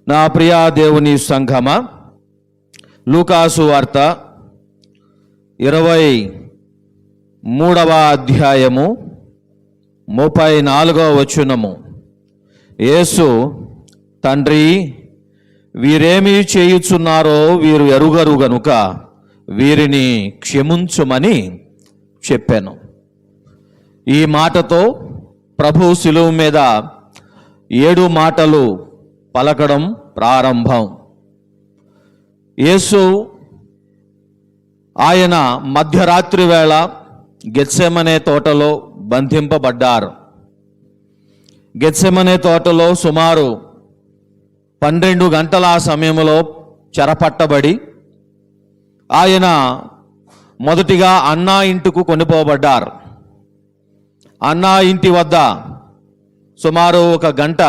నా ప్రియా దేవుని సంఘమా, లూకాసు వార్త 23వ అధ్యాయము 34వ వచనము. యేసు, తండ్రి, వీరేమి చేయుచున్నారో వీరు ఎరుగరు గనుక వీరిని క్షమించుమని చెప్పాను. ఈ మాటతో ప్రభు శిలువ మీద 7 మాటలు పలకడం ప్రారంభం. యేసు ఆయన మధ్యరాత్రి వేళ గెత్సెమనే తోటలో బంధింపబడ్డారు. గెత్సెమనే తోటలో సుమారు 12 గంటల సమయంలో చెరపట్టబడి ఆయన మొదటిగా అన్నా ఇంటికి కొనిపోబడ్డారు. అన్నా ఇంటి వద్ద సుమారు 1 గంట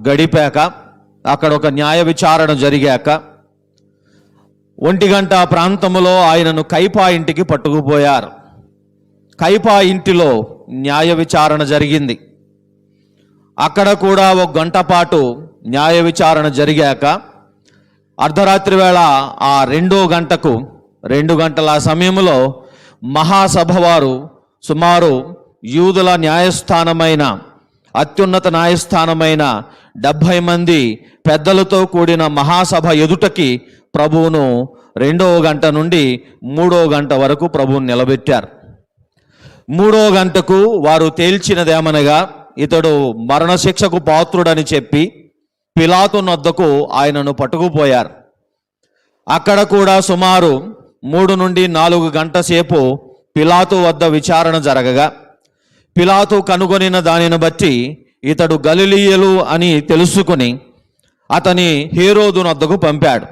గడిపాక, అక్కడ ఒక న్యాయ విచారణ జరిగాక 1 గంట ప్రాంతంలో ఆయనను కైపా ఇంటికి పట్టుకుపోయారు. కైపా ఇంటిలో న్యాయ విచారణ జరిగింది. అక్కడ కూడా 1 గంట పాటు న్యాయ విచారణ జరిగాక అర్ధరాత్రి వేళ ఆ 2 గంటకు 2 గంటల సమయంలో మహాసభ వారు సుమారు యూదుల న్యాయస్థానమైన అత్యున్నత న్యాయస్థానమైన 70 మంది పెద్దలతో కూడిన మహాసభ ఎదుటకి ప్రభువును 2వ గంట నుండి 3వ గంట వరకు ప్రభువును నిలబెట్టారు. 3వ గంటకు వారు తేల్చినదేమనగా ఇతడు మరణశిక్షకు పాత్రుడని చెప్పి పిలాతు నొద్దకు ఆయనను పట్టుకుపోయారు. అక్కడ కూడా సుమారు 3 నుండి 4 గంట సేపు పిలాతు వద్ద విచారణ జరగగా, పిలాతు కనుగొనిన దానిని బట్టి ఇతడు గలిలీయులు అని తెలుసుకుని అతని హేరోదు నొద్దకు పంపాడు.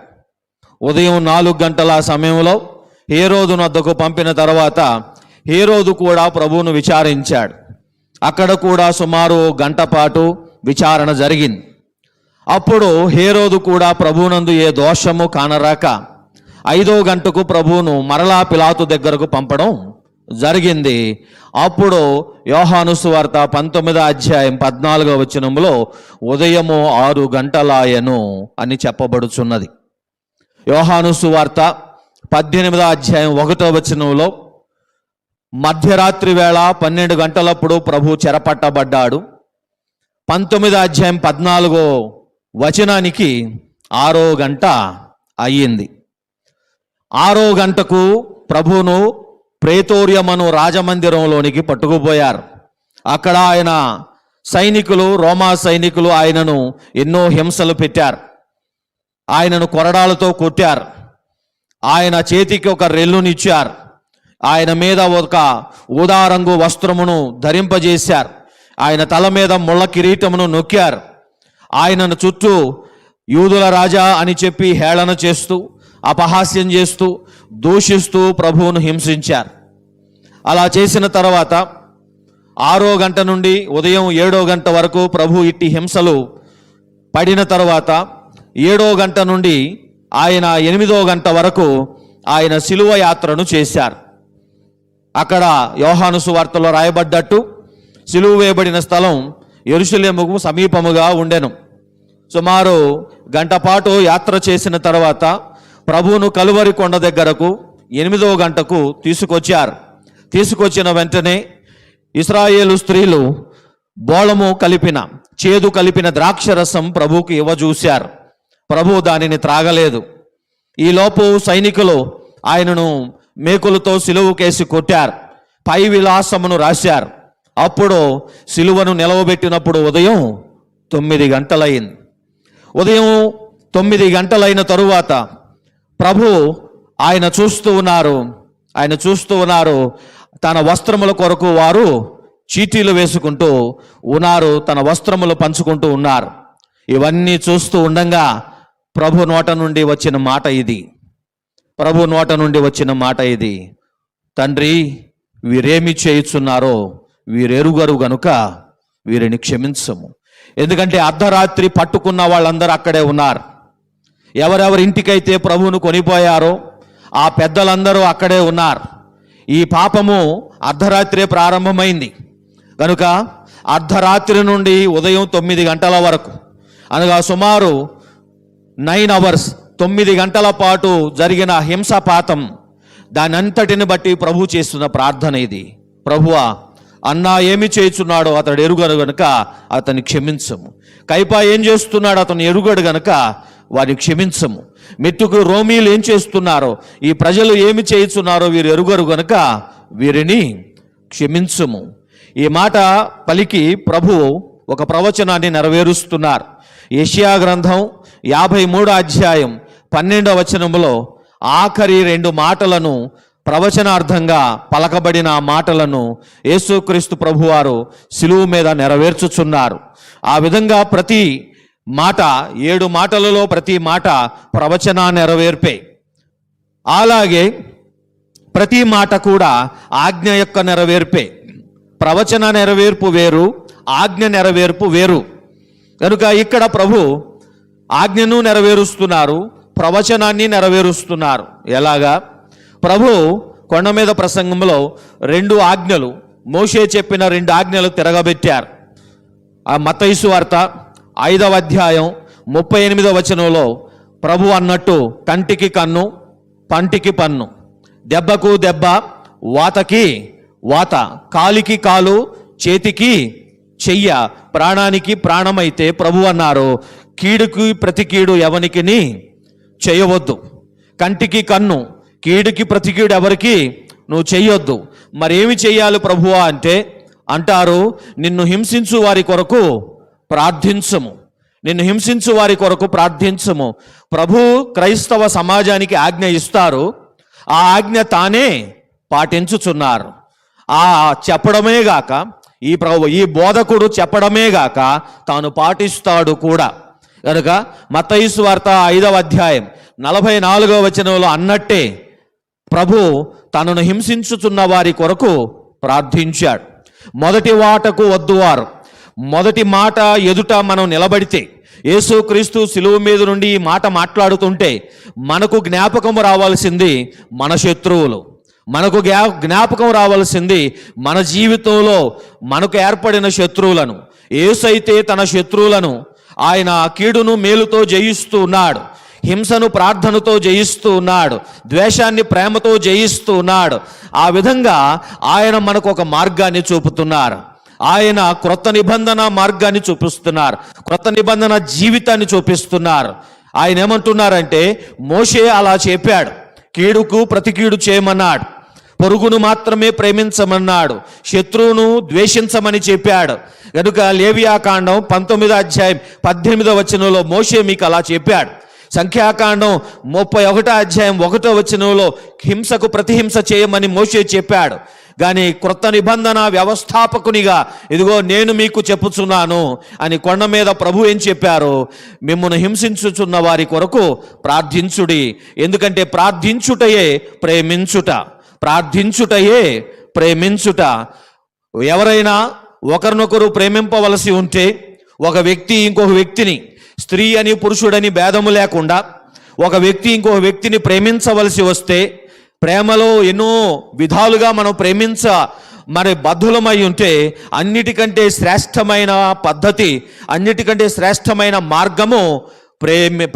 ఉదయం 4 గంటల సమయంలో హేరోదు నొద్దకు పంపిన తర్వాత హేరోదు కూడా ప్రభువును విచారించాడు. అక్కడ కూడా సుమారు 1 గంట పాటు విచారణ జరిగింది. అప్పుడు హేరోదు కూడా ప్రభువునందు ఏ దోషము కానరాక 5వ గంటకు ప్రభువును మరలా పిలాతు దగ్గరకు పంపడం జరిగింది. అప్పుడు యోహాను సువార్త 19వ అధ్యాయం 14వ వచనంలో ఉదయము 6 గంటలాయను అని చెప్పబడుచున్నది. యోహాను సువార్త 18వ అధ్యాయం 1వ వచనంలో మధ్యరాత్రి వేళ 12 గంటలప్పుడు ప్రభు చెరపట్టబడ్డాడు. 19వ అధ్యాయం 14వ వచనానికి 6వ గంట అయ్యింది. 6వ గంటకు ప్రభువును ప్రేతోర్యమను రాజమందిరంలోనికి పట్టుకుపోయారు. అక్కడ ఆయన సైనికులు, రోమా సైనికులు ఆయనను ఎన్నో హింసలు పెట్టారు. ఆయనను కొరడాలతో కొట్టారు. ఆయన చేతికి ఒక రెల్లునిచ్చారు. ఆయన మీద ఒక ఊదా రంగు వస్త్రమును ధరింపజేశారు. ఆయన తల మీద ముళ్ళ కిరీటమును నొక్కారు. ఆయనను చుట్టూ యూదుల రాజా అని చెప్పి హేళన చేస్తూ, అపహాస్యం చేస్తూ, దూషిస్తూ ప్రభువును హింసించారు. అలా చేసిన తర్వాత 6వ గంట నుండి ఉదయం 7వ గంట వరకు ప్రభు ఇట్టి హింసలు పడిన తర్వాత 7వ గంట నుండి ఆయన 8వ గంట వరకు ఆయన శిలువ యాత్రను చేశారు. అక్కడ యోహాను సువార్తలో రాయబడ్డట్టు శిలువ వేయబడిన స్థలం యెరూషలేముకు సమీపముగా ఉండెను. సుమారు 1 గంట పాటు యాత్ర చేసిన తర్వాత ప్రభువును కలువరి కొండ దగ్గరకు 8వ గంటకు తీసుకొచ్చారు. తీసుకొచ్చిన వెంటనే ఇశ్రాయేలు స్త్రీలు బోళము కలిపిన, చేదు కలిపిన ద్రాక్షరసం ప్రభువుకు ఇవ్వజూశారు. ప్రభువు దానిని త్రాగలేదు. ఈలోపు సైనికులు ఆయనను మేకులతో సిలువకేసి కొట్టారు. పై విలాసమును రాశారు. అప్పుడు సిలువను నిలవబెట్టినప్పుడు ఉదయం 9 గంటలైంది. ఉదయం 9 గంటలైన తరువాత ప్రభు ఆయన చూస్తూ ఉన్నారు. తన వస్త్రముల కొరకు వారు చీటీలు వేసుకుంటూ ఉన్నారు. తన వస్త్రములు పంచుకుంటూ ఉన్నారు. ఇవన్నీ చూస్తూ ఉండగా ప్రభు నోట నుండి వచ్చిన మాట ఇది, తండ్రి, వీరేమి చేయుచున్నారో వీరెరుగరు గనుక వీరిని క్షమించము. ఎందుకంటే అర్ధరాత్రి పట్టుకున్న వాళ్ళందరూ అక్కడే ఉన్నారు. ఎవరెవరి ఇంటికైతే ప్రభువును కొనిపోయారో ఆ పెద్దలందరూ అక్కడే ఉన్నారు. ఈ పాపము అర్ధరాత్రే ప్రారంభమైంది కనుక అర్ధరాత్రి నుండి ఉదయం 9 గంటల వరకు అనగా సుమారు 9 hours 9 గంటల పాటు జరిగిన హింసాపాతం, దాని అంతటిని బట్టి ప్రభు చేస్తున్న ప్రార్థన ఇది. ప్రభువా, అన్నా ఏమి చేయుచున్నాడో అతడు ఎరుగడు గనుక అతన్ని క్షమించము. కైపా ఏం చేస్తున్నాడో అతను ఎరుగడు గనుక వారిని క్షమించము. మెట్టుకు రోమీలు ఏం చేస్తున్నారో, ఈ ప్రజలు ఏమి చేయుచున్నారో వీరు ఎరుగరు గనుక వీరిని క్షమించము. ఈ మాట పలికి ప్రభు ఒక ప్రవచనాన్ని నెరవేరుస్తున్నారు. యెషయా గ్రంథం 53వ అధ్యాయం 12వ వచనములో ఆఖరి 2 మాటలను, ప్రవచనార్థంగా పలకబడిన మాటలను యేసుక్రీస్తు ప్రభువారు శిలువ మీద నెరవేర్చుచున్నారు. ఆ విధంగా ప్రతి మాట, 7 మాటలలో ప్రతి మాట ప్రవచన నెరవేర్పే. అలాగే ప్రతి మాట కూడా ఆజ్ఞ యొక్క నెరవేర్పే. ప్రవచన నెరవేర్పు వేరు, ఆజ్ఞ నెరవేర్పు వేరు. కనుక ఇక్కడ ప్రభు ఆజ్ఞను నెరవేరుస్తున్నారు, ప్రవచనాన్ని నెరవేరుస్తున్నారు. ఎలాగా? ప్రభు కొండ మీద ప్రసంగంలో 2 ఆజ్ఞలు, మోషే చెప్పిన 2 ఆజ్ఞలు తిరగబెట్టారు. ఆ మత్తయి సువార్త 5వ అధ్యాయం 38వ వచనంలో ప్రభు అన్నట్టు కంటికి కన్ను, పంటికి పన్ను, దెబ్బకు దెబ్బ, వాతకి వాత, కాలికి కాలు, చేతికి చెయ్య, ప్రాణానికి ప్రాణమైతే ప్రభు అన్నారు కీడుకి ప్రతి కీడు ఎవనికిని చేయవద్దు. కంటికి కన్ను, కీడుకి ప్రతి కీడు ఎవరికి నువ్వు చెయ్యొద్దు. మరేమి చెయ్యాలి ప్రభువా అంటే అంటారు, నిన్ను హింసించు వారి కొరకు ప్రార్థించము, నిన్ను హింసించు వారి కొరకు ప్రార్థించము. ప్రభు క్రైస్తవ సమాజానికి ఆజ్ఞ ఇస్తారు, ఆ ఆజ్ఞ తానే పాటించుచున్నారు. ఆ చెప్పడమే గాక, ఈ బోధకుడు చెప్పడమే గాక తాను పాటిస్తాడు కూడా. కనుక మత్తయి సువార్త 5వ అధ్యాయం 44వ వచనంలో అన్నట్టే ప్రభు తనను హింసించుచున్న వారి కొరకు ప్రార్థించాడు. మొదటి వాటకు వద్దువారు, మొదటి మాట ఎదుట మనం నిలబడితే, యేసుక్రీస్తు శిలువ మీద నుండి ఈ మాట మాట్లాడుతుంటే మనకు జ్ఞాపకం రావాల్సింది మన శత్రువులు, మనకు జ్ఞాపకం రావాల్సింది మన జీవితంలో మనకు ఏర్పడిన శత్రువులను. యేసైతే తన శత్రువులను ఆయన కీడును మేలుతో జయిస్తూ ఉన్నాడు, హింసను ప్రార్థనతో జయిస్తూ ఉన్నాడు, ద్వేషాన్ని ప్రేమతో జయిస్తూ ఉన్నాడు. ఆ విధంగా ఆయన మనకు ఒక మార్గాన్ని చూపుతున్నారు. ఆయన క్రొత్త నిబంధన మార్గాన్ని చూపిస్తున్నారు, క్రొత్త నిబంధన జీవితాన్ని చూపిస్తున్నారు. ఆయన ఏమంటున్నారంటే, మోషే అలా చెప్పాడు, కీడుకు ప్రతి కీడు చేయమన్నాడు, పొరుగును మాత్రమే ప్రేమించమన్నాడు, శత్రువును ద్వేషించమని చెప్పాడు. కనుక లేవియాకాండం 19వ అధ్యాయం 18వ వచనంలో మోషే మీకు అలా చెప్పాడు. సంఖ్యాకాండం 31వ అధ్యాయం 1వ వచనంలో హింసకు ప్రతిహింస చేయమని మోషే చెప్పాడు. కానీ క్రొత్త నిబంధన వ్యవస్థాపకునిగా ఇదిగో నేను మీకు చెప్పుచున్నాను అని కొండ మీద ప్రభు ఏం చెప్పారు, మిమ్మల్ని హింసించుచున్న వారి కొరకు ప్రార్థించుడి. ఎందుకంటే ప్రార్థించుటయే ప్రేమించుట, ప్రార్థించుటయే ప్రేమించుట. ఎవరైనా ఒకరినొకరు ప్రేమింపవలసి ఉంటే, ఒక వ్యక్తి ఇంకొక వ్యక్తిని, స్త్రీ అని పురుషుడని భేదము లేకుండా ఒక వ్యక్తి ఇంకొక వ్యక్తిని ప్రేమించవలసి వస్తే, ప్రేమలో ఎన్నో విధాలుగా మనం మరి బద్ధులమై ఉంటే, అన్నిటికంటే శ్రేష్టమైన పద్ధతి, అన్నిటికంటే శ్రేష్టమైన మార్గము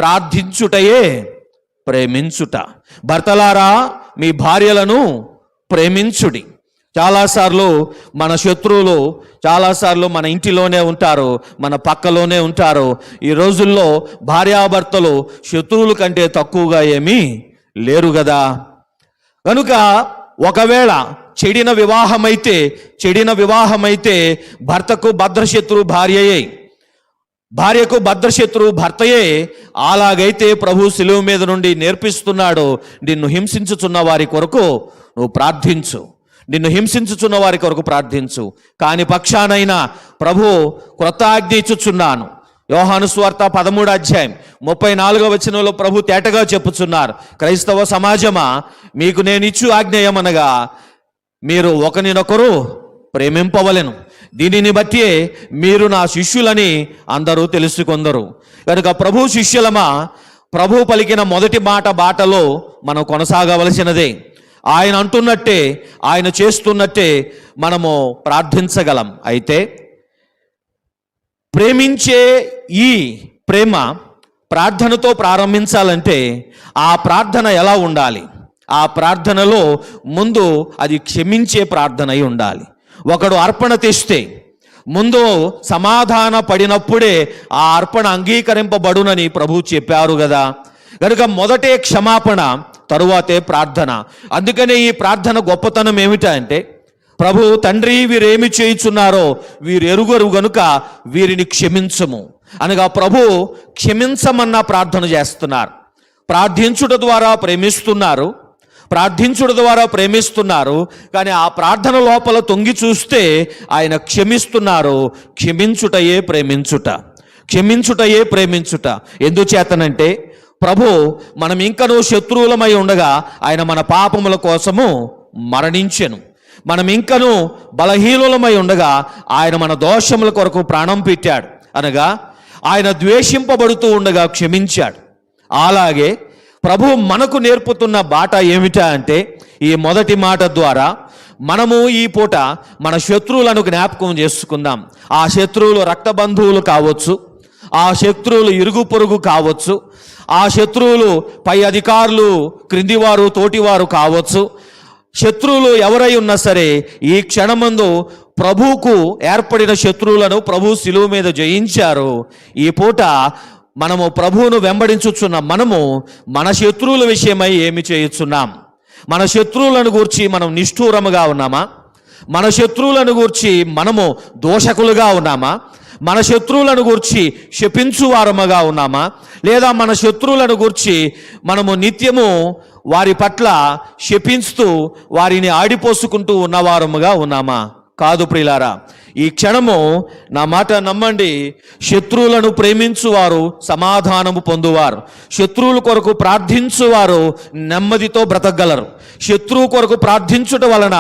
ప్రార్థించుటయే ప్రేమించుట. భర్తలారా మీ భార్యలను ప్రేమించుడి. చాలాసార్లు మన శత్రువులు చాలాసార్లు మన ఇంటిలోనే ఉంటారు, మన పక్కలోనే ఉంటారు. ఈ రోజుల్లో భార్యాభర్తలు శత్రువుల కంటే తక్కువగా ఏమీ లేరు కదా. కనుక ఒకవేళ చెడిన వివాహమైతే భర్తకు భద్రశత్రువు భార్యయే, భార్యకు భద్రశత్రువు భర్తయే. అలాగైతే ప్రభు శిలువ మీద నుండి నేర్పిస్తున్నాడు, నిన్ను హింసించుచున్న వారి కొరకు నువ్వు ప్రార్థించు, నిన్ను హింసించుచున్న వారి కొరకు ప్రార్థించు. కాని పక్షానైనా ప్రభు క్రొత్త ఆజ్ఞ ఇచ్చుచున్నాను. యోహాను సువార్త 13వ అధ్యాయం 34వ వచనంలో ప్రభు తేటగా చెప్పుచున్నారు, క్రైస్తవ సమాజమా, మీకు నేను ఇచ్చు ఆజ్ఞ ఏమనగా మీరు ఒకరినొకరు ప్రేమింపవలెను, దీనిని బట్టి మీరు నా శిష్యులని అందరూ తెలుసుకొందరు. కనుక ప్రభు శిష్యులమా, ప్రభు పలికిన మొదటి బాటలో మనం కొనసాగవలసినదే. ఆయన అంటున్నట్టే, ఆయన చేస్తున్నట్టే మనము ప్రార్థించగలం. అయితే ప్రేమించే ఈ ప్రేమ ప్రార్థనతో ప్రారంభించాలంటే ఆ ప్రార్థన ఎలా ఉండాలి? ఆ ప్రార్థనలో ముందు అది క్షమించే ప్రార్థన అయి ఉండాలి. ఒకడు అర్పణ తెస్తే ముందు సమాధాన పడినప్పుడే ఆ అర్పణ అంగీకరింపబడునని ప్రభు చెప్పారు కదా. కనుక మొదటే క్షమాపణ, తరువాతే ప్రార్థన. అందుకనే ఈ ప్రార్థన గొప్పతనం ఏమిటంటే, ప్రభు తండ్రి వీరేమి చేయుచున్నారో వీరు ఎరుగరు గనుక వీరిని క్షమించము అనగా ప్రభు క్షమించమన్న ప్రార్థన చేస్తున్నారు. ప్రార్థించుట ద్వారా ప్రేమిస్తున్నారు, ప్రార్థించుట ద్వారా ప్రేమిస్తున్నారు. కానీ ఆ ప్రార్థన లోపల తొంగి చూస్తే ఆయన క్షమిస్తున్నారు. క్షమించుటయే ప్రేమించుట, క్షమించుటయే ప్రేమించుట. ఎందుచేతనంటే ప్రభు మనం ఇంకనూ శత్రువులమై ఉండగా ఆయన మన పాపముల కోసము మరణించెను. మనం ఇంకనూ బలహీనులమై ఉండగా ఆయన మన దోషముల కొరకు ప్రాణం పెట్టాడు. అనగా ఆయన ద్వేషింపబడుతూ ఉండగా క్షమించాడు. అలాగే ప్రభు మనకు నేర్పుతున్న బాట ఏమిటా అంటే, ఈ మొదటి మాట ద్వారా మనము ఈ పూట మన శత్రువులను జ్ఞాపకం చేసుకుందాం. ఆ శత్రువులు రక్త బంధువులు కావచ్చు, ఆ శత్రువులు ఇరుగు పొరుగు కావచ్చు, ఆ శత్రువులు పై అధికారులు, క్రిందివారు, తోటివారు కావచ్చు. శత్రువులు ఎవరై ఉన్నా సరే ఈ క్షణమందు ప్రభువుకు ఏర్పడిన శత్రువులను ప్రభు శిలువ మీద జయించారు. ఈ పూట మనము ప్రభువును వెంబడించుచున్న మనము మన శత్రువుల విషయమై ఏమి చేయుచున్నాం? మన శత్రువులను గూర్చి మనం నిష్ఠూరముగా ఉన్నామా? మన శత్రువులను గూర్చి మనము దోషకులుగా ఉన్నామా? మన శత్రువులను గూర్చి శపించువారముగా ఉన్నామా? లేదా మన శత్రువులను గూర్చి మనము నిత్యము వారి పట్ల శపిస్తూ వారిని ఆడిపోసుకుంటూ ఉన్నవారముగా ఉన్నామా? కాదు ప్రియులారా, ఈ క్షణము నా మాట నమ్మండి. శత్రువులను ప్రేమించువారు సమాధానము పొందువారు. శత్రువుల కొరకు ప్రార్థించువారు నెమ్మదితో బ్రతకగలరు. శత్రువు కొరకు ప్రార్థించుట వలన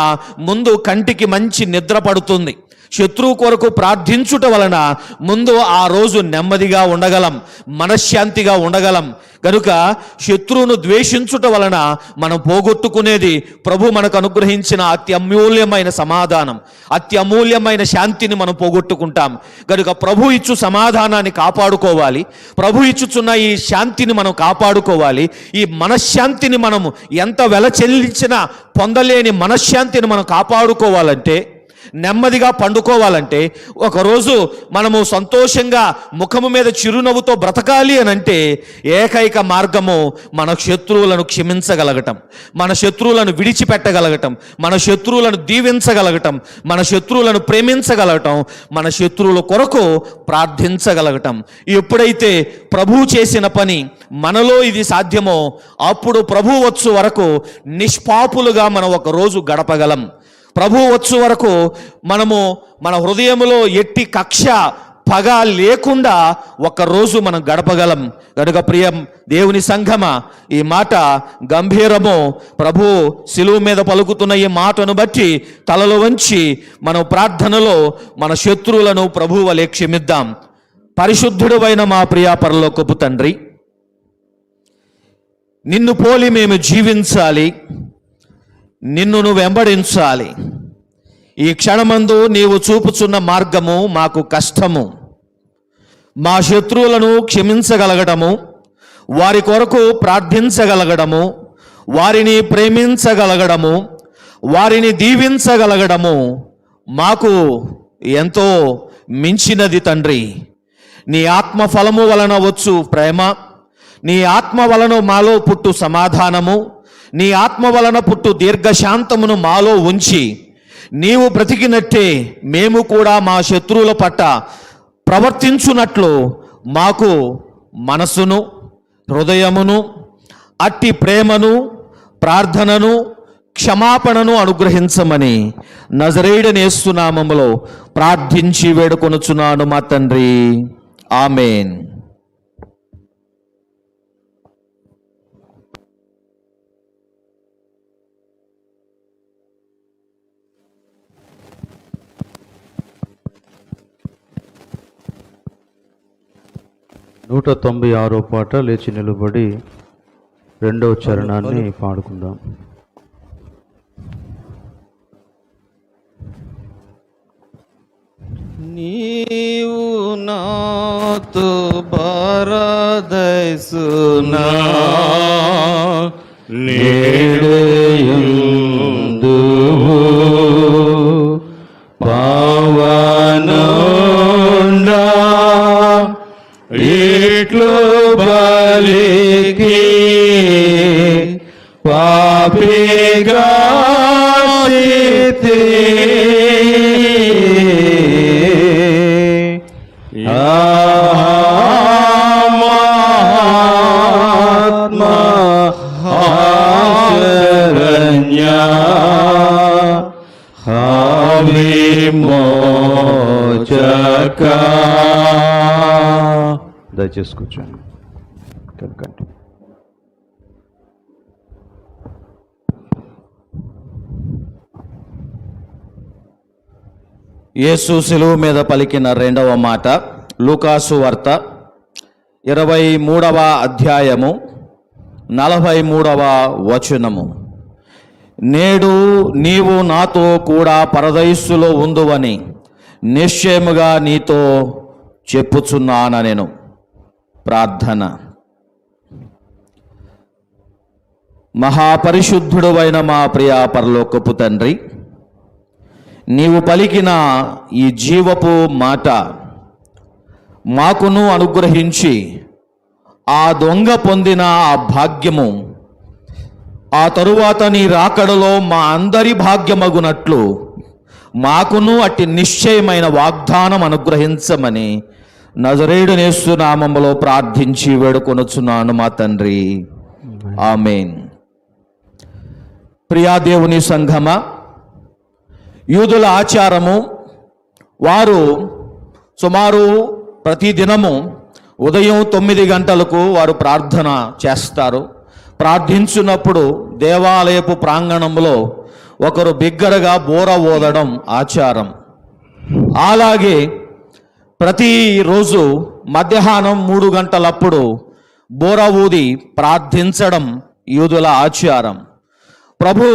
ముందు కంటికి మంచి నిద్ర పడుతుంది. శత్రువు కొరకు ప్రార్థించుట వలన ముందు ఆ రోజు నెమ్మదిగా ఉండగలం, మనశ్శాంతిగా ఉండగలం. కనుక శత్రువును ద్వేషించుట వలన మనం పోగొట్టుకునేది ప్రభు మనకు అనుగ్రహించిన అత్యమూల్యమైన సమాధానం, అత్యమూల్యమైన శాంతిని మనం పోగొట్టుకుంటాం. కనుక ప్రభు ఇచ్చు సమాధానాన్ని కాపాడుకోవాలి, ప్రభు ఇచ్చుచున్న ఈ శాంతిని మనం కాపాడుకోవాలి. ఈ మనశ్శాంతిని మనము ఎంత వెల చెల్లించినా పొందలేని మనశ్శాంతిని మనం కాపాడుకోవాలంటే, నెమ్మదిగా పండుకోవాలంటే, ఒకరోజు మనము సంతోషంగా ముఖము మీద చిరునవ్వుతో బ్రతకాలి అని అంటే ఏకైక మార్గము మన శత్రువులను క్షమించగలగటం, మన శత్రువులను విడిచిపెట్టగలగటం, మన శత్రువులను దీవించగలగటం, మన శత్రువులను ప్రేమించగలగటం, మన శత్రువుల కొరకు ప్రార్థించగలగటం. ఎప్పుడైతే ప్రభువు చేసిన పని మనలో ఇది సాధ్యమో అప్పుడు ప్రభు వచ్చు వరకు నిష్పాపులుగా మనం ఒక రోజు గడపగలం. ప్రభు వచ్చు వరకు మనము మన హృదయంలో ఎట్టి కక్ష పగ లేకుండా ఒక్కరోజు మనం గడపగలం. కనుక ప్రియం దేవుని సంఘమా, ఈ మాట గంభీరము. ప్రభు శిలువ మీద పలుకుతున్న ఈ మాటను బట్టి తలలు వంచి మనం ప్రార్థనలో మన శత్రువులను ప్రభు వలె క్షమిద్దాం. పరిశుద్ధుడైన మా ప్రియ పరలోకపు తండ్రి, నిన్ను పోలి మేము జీవించాలి, నిన్ను నువ్వు వెంబడించాలి. ఈ క్షణమందు నీవు చూపుచున్న మార్గము మాకు కష్టము. మా శత్రువులను క్షమించగలగడము, వారి కొరకు ప్రార్థించగలగడము, వారిని ప్రేమించగలగడము, వారిని దీవించగలగడము మాకు ఎంతో మించినది తండ్రి. నీ ఆత్మ ఫలము వలన వచ్చు ప్రేమ, నీ ఆత్మ వలన మాలో పుట్టు సమాధానము, నీ ఆత్మ వలన పుట్టు దీర్ఘశాంతమును మాలో ఉంచి నీవు బ్రతికినట్టే మేము కూడా మా శత్రువుల పట్ల ప్రవర్తించున్నట్లు మాకు మనసును, హృదయమును, అట్టి ప్రేమను, ప్రార్థనను, క్షమాపణను అనుగ్రహించమని నజరేయుడైన యేసు నామములో ప్రార్థించి వేడుకొనుచున్నాను మా తండ్రి. ఆమేన్. నూట 96 పాట లేచి నిలబడి 2వ చరణాన్ని పాడుకుందాం. నీవు నాతో పరదైసునా నేడయుందువు పావనుండా ఇట్లు బలికి పాపిగా దయచేసి కూర్చోండి. కనుకండి యేసు శిలువ మీద పలికిన రెండవ మాట లూకాసు వార్త 23వ అధ్యాయము 43వ వచనము. నేడు నీవు నాతో కూడా పరదైస్సులో ఉందువని నిశ్చయముగా నీతో చెప్పుచున్నానెను. ప్రార్థన. మహాపరిశుద్ధుడు అయిన మా ప్రియ పరలోకపు తండ్రి, నీవు పలికిన ఈ జీవపు మాట మాకును అనుగ్రహించి ఆ దొంగ పొందిన ఆ భాగ్యము ఆ తరువాత నీ రాకడలో మా అందరి భాగ్యమగునట్లు మాకును అట్టి నిశ్చయమైన వాగ్దానం అనుగ్రహించమని నజరేయుడు యేసు నామములో ప్రార్థించి వేడుకొనుచున్నాను మా తండ్రి. ఆమేన్. ప్రియా దేవుని సంఘమా, యూదుల ఆచారము, వారు సుమారు ప్రతిదినము ఉదయం 9 గంటలకు వారు ప్రార్థన చేస్తారు. ప్రార్థించినప్పుడు దేవాలయపు ప్రాంగణంలో ఒకరు బిగ్గరగా బోర ఊదడం ఆచారం. అలాగే ప్రతిరోజు మధ్యాహ్నం 3 గంటలప్పుడు బోర ఊది ప్రార్థించడం యూదుల ఆచారం. ప్రభు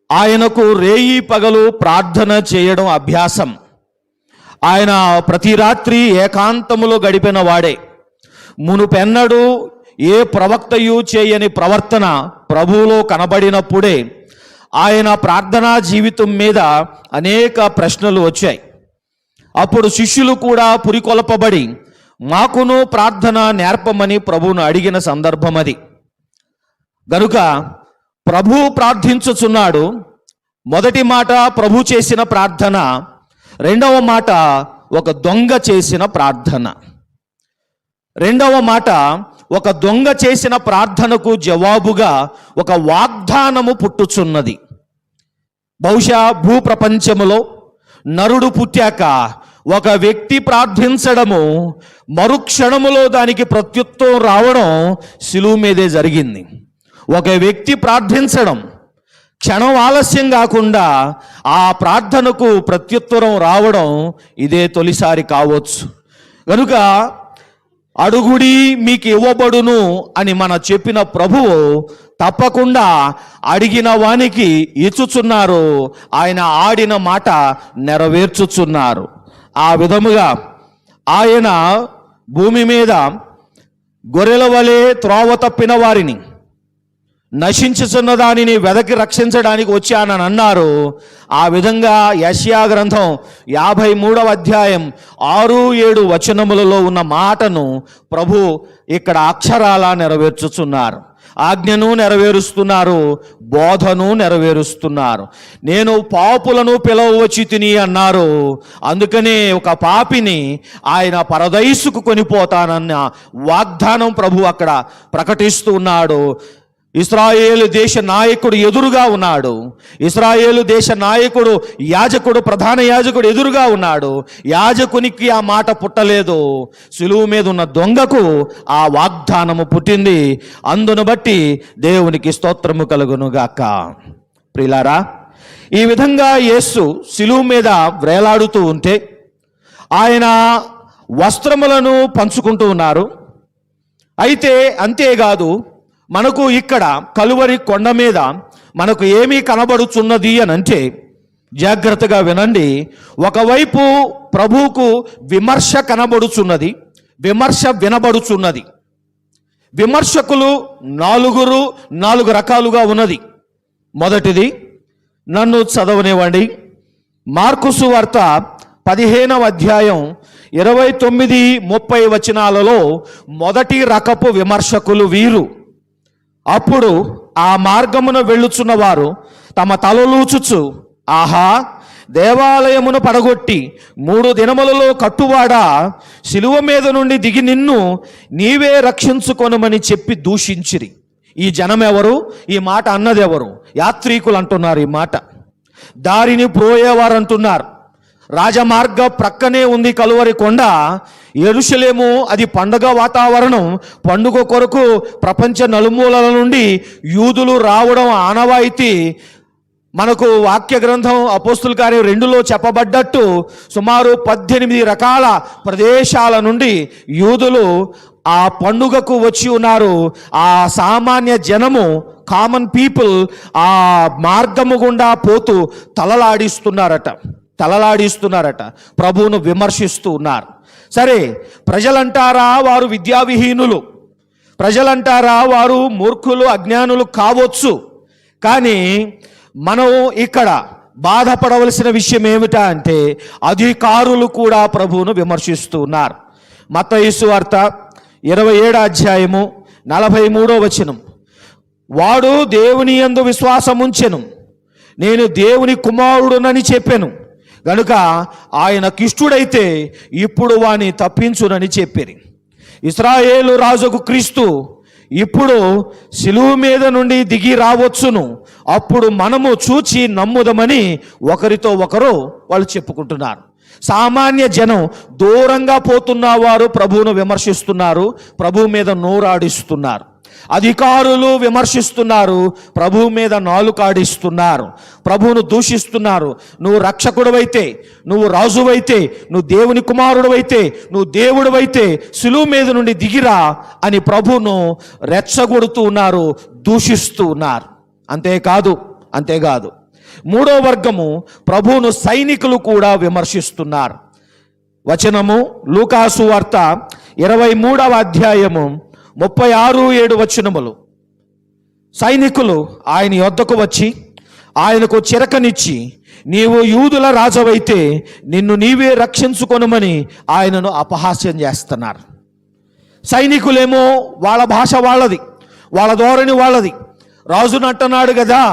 ఆయనకు రేయి పగలు ప్రార్థన చేయడం అభ్యాసం. ఆయన ప్రతి రాత్రి ఏకాంతములో గడిపిన వాడే. మునుపెన్నడూ ఏ ప్రవక్తయు చేయని ప్రవర్తన ప్రభువులో కనబడినప్పుడే ఆయన ప్రార్థనా జీవితం మీద అనేక ప్రశ్నలు వచ్చాయి. అప్పుడు శిష్యులు కూడా పురికొల్పబడి మాకును ప్రార్థన నేర్పమని ప్రభువును అడిగిన సందర్భం అది. గనుక ప్రభు ప్రార్థించుచున్నాడు. మొదటి మాట ప్రభు చేసిన ప్రార్థన, రెండవ మాట ఒక దొంగ చేసిన ప్రార్థన. రెండవ మాట ఒక దొంగ చేసిన ప్రార్థనకు జవాబుగా ఒక వాగ్దానము పుట్టుచున్నది. బహుశా భూప్రపంచములో నరుడు పుట్టాక ఒక వ్యక్తి ప్రార్థించడము, మరుక్షణములో దానికి ప్రత్యుత్తరం రావడం శిలువ మీదే జరిగింది. ఒక వ్యక్తి ప్రార్థించడం, క్షణం ఆలస్యం కాకుండా ఆ ప్రార్థనకు ప్రత్యుత్తరం రావడం ఇదే తొలిసారి కావచ్చు. కనుక అడుగుడి మీకు ఇవ్వబడును అని మన చెప్పిన ప్రభువు తప్పకుండా అడిగిన వానికి ఇచ్చుచున్నారు. ఆయన ఆడిన మాట నెరవేర్చుచున్నారు. ఆ విధముగా ఆయన భూమి మీద గొర్రెల వలె త్రోవ తప్పిన వారిని, నశించుచున్న దానిని వెదకి రక్షించడానికి వచ్చానని అన్నారు. ఆ విధంగా యెషయా గ్రంథం 53వ అధ్యాయం 6-7 వచనములలో ఉన్న మాటను ప్రభు ఇక్కడ అక్షరాల నెరవేర్చుచున్నారు. ఆజ్ఞను నెరవేరుస్తున్నారు, బోధను నెరవేరుస్తున్నారు. నేను పాపులను పిలవచ్చి తిని అన్నారు. అందుకనే ఒక పాపిని ఆయన పరదైసుకు కొనిపోతానన్న వాగ్దానం ప్రభు అక్కడ ప్రకటిస్తూ ఉన్నాడు. ఇశ్రాయేలు దేశ నాయకుడు ఎదురుగా ఉన్నాడు. ఇశ్రాయేలు దేశ నాయకుడు, యాజకుడు, ప్రధాన యాజకుడు ఎదురుగా ఉన్నాడు. యాజకునికి ఆ మాట పుట్టలేదు. శిలువ మీద ఉన్న దొంగకు ఆ వాగ్దానము పుట్టింది. అందును బట్టి దేవునికి స్తోత్రము కలుగునుగాక. ప్రియులారా, ఈ విధంగా యేసు శిలువ మీద వేలాడుతూ ఉంటే ఆయన వస్త్రములను పంచుకుంటూ ఉన్నారు. అయితే అంతేకాదు, మనకు ఇక్కడ కలువరి కొండ మీద మనకు ఏమీ కనబడుచున్నది అని అంటే, జాగ్రత్తగా వినండి. ఒకవైపు ప్రభువుకు విమర్శ కనబడుచున్నది, విమర్శ వినబడుచున్నది. విమర్శకులు నాలుగు రకాలుగా ఉన్నది. మొదటిది, నన్ను చదవనివ్వండి. మార్కు సువార్త 15వ అధ్యాయం 29-30 వచనాలలో మొదటి రకపు విమర్శకులు వీరు. అప్పుడు ఆ మార్గమున వెళ్ళుచున్న వారు తమ తలలూచుచు, ఆహా, దేవాలయమును పడగొట్టి 3 దినములలో కట్టువాడా, శిలువ మీద నుండి దిగి నిన్ను నీవే రక్షించుకొనుమని చెప్పి దూషించిరి. ఈ జనం ఎవరు? ఈ మాట అన్నది ఎవరు? యాత్రికులు అంటున్నారు. ఈ మాట దారిని ప్రోయేవారు అంటున్నారు. రాజమార్గ ప్రక్కనే ఉంది కలువరి కొండ, యెరూషలేము. అది పండుగ వాతావరణం. పండుగ కొరకు ప్రపంచ నలుమూలల నుండి యూదులు రావడం ఆనవాయితీ. మనకు వాక్య గ్రంథం అపోస్తుల కార్యం 2లో చెప్పబడ్డట్టు సుమారు 18 రకాల ప్రదేశాల నుండి యూదులు ఆ పండుగకు వచ్చి ఉన్నారు. ఆ సామాన్య జనము, కామన్ పీపుల్ ఆ మార్గము గుండా పోతూ తలలాడిస్తున్నారట, ప్రభువును విమర్శిస్తూ ఉన్నారు. సరే, ప్రజలంటారా వారు విద్యావిహీనులు, ప్రజలంటారా వారు మూర్ఖులు, అజ్ఞానులు కావచ్చు. కానీ మనం ఇక్కడ బాధపడవలసిన విషయం ఏమిటా అంటే, అధికారులు కూడా ప్రభువును విమర్శిస్తూ ఉన్నారు. మత్తయి సువార్త 27వ అధ్యాయము 43వ వచనం, వాడు దేవుని యందు విశ్వాసముంచెను, నేను దేవుని కుమారుడునని చెప్పెను గనుక ఆయన కిష్టుడైతే ఇప్పుడు వాని తప్పించునని చెప్పిరి. ఇశ్రాయేలు రాజుకు క్రీస్తు ఇప్పుడు శిలువ మీద నుండి దిగి రావచ్చును, అప్పుడు మనము చూచి నమ్ముదమని ఒకరితో ఒకరు వాళ్ళు చెప్పుకుంటున్నారు. సామాన్య జనం దూరంగా పోతున్న వారు ప్రభువును విమర్శిస్తున్నారు, ప్రభువు మీద నోరాడిస్తున్నారు. అధికారులు విమర్శిస్తున్నారు, ప్రభువు మీద నాలుకాడిస్తున్నారు, ప్రభువును దూషిస్తున్నారు. నువ్వు రక్షకుడవైతే, నువ్వు రాజువైతే, నువ్వు దేవుని కుమారుడవైతే, నువ్వు దేవుడవైతే శిలువ మీద నుండి దిగిరా అని ప్రభువును రెచ్చగొడుతూ ఉన్నారు, దూషిస్తూ ఉన్నారు. అంతేకాదు 3వ వర్గము ప్రభువును సైనికులు కూడా విమర్శిస్తున్నారు. వచనము లూకాసు వార్త 23వ అధ్యాయము 36-7 వచనములు. సైనికులు ఆయన యొద్దకు వచ్చి ఆయనకు చిరకనిచ్చి, నీవు యూదుల రాజవైతే నిన్ను నీవే రక్షించుకొనుమని ఆయనను అపహాస్యం చేస్తున్నారు. సైనికులేమో వాళ్ళ భాష వాళ్ళది, వాళ్ళ ధోరణి వాళ్ళది. రాజును అంటున్నాడు కదా,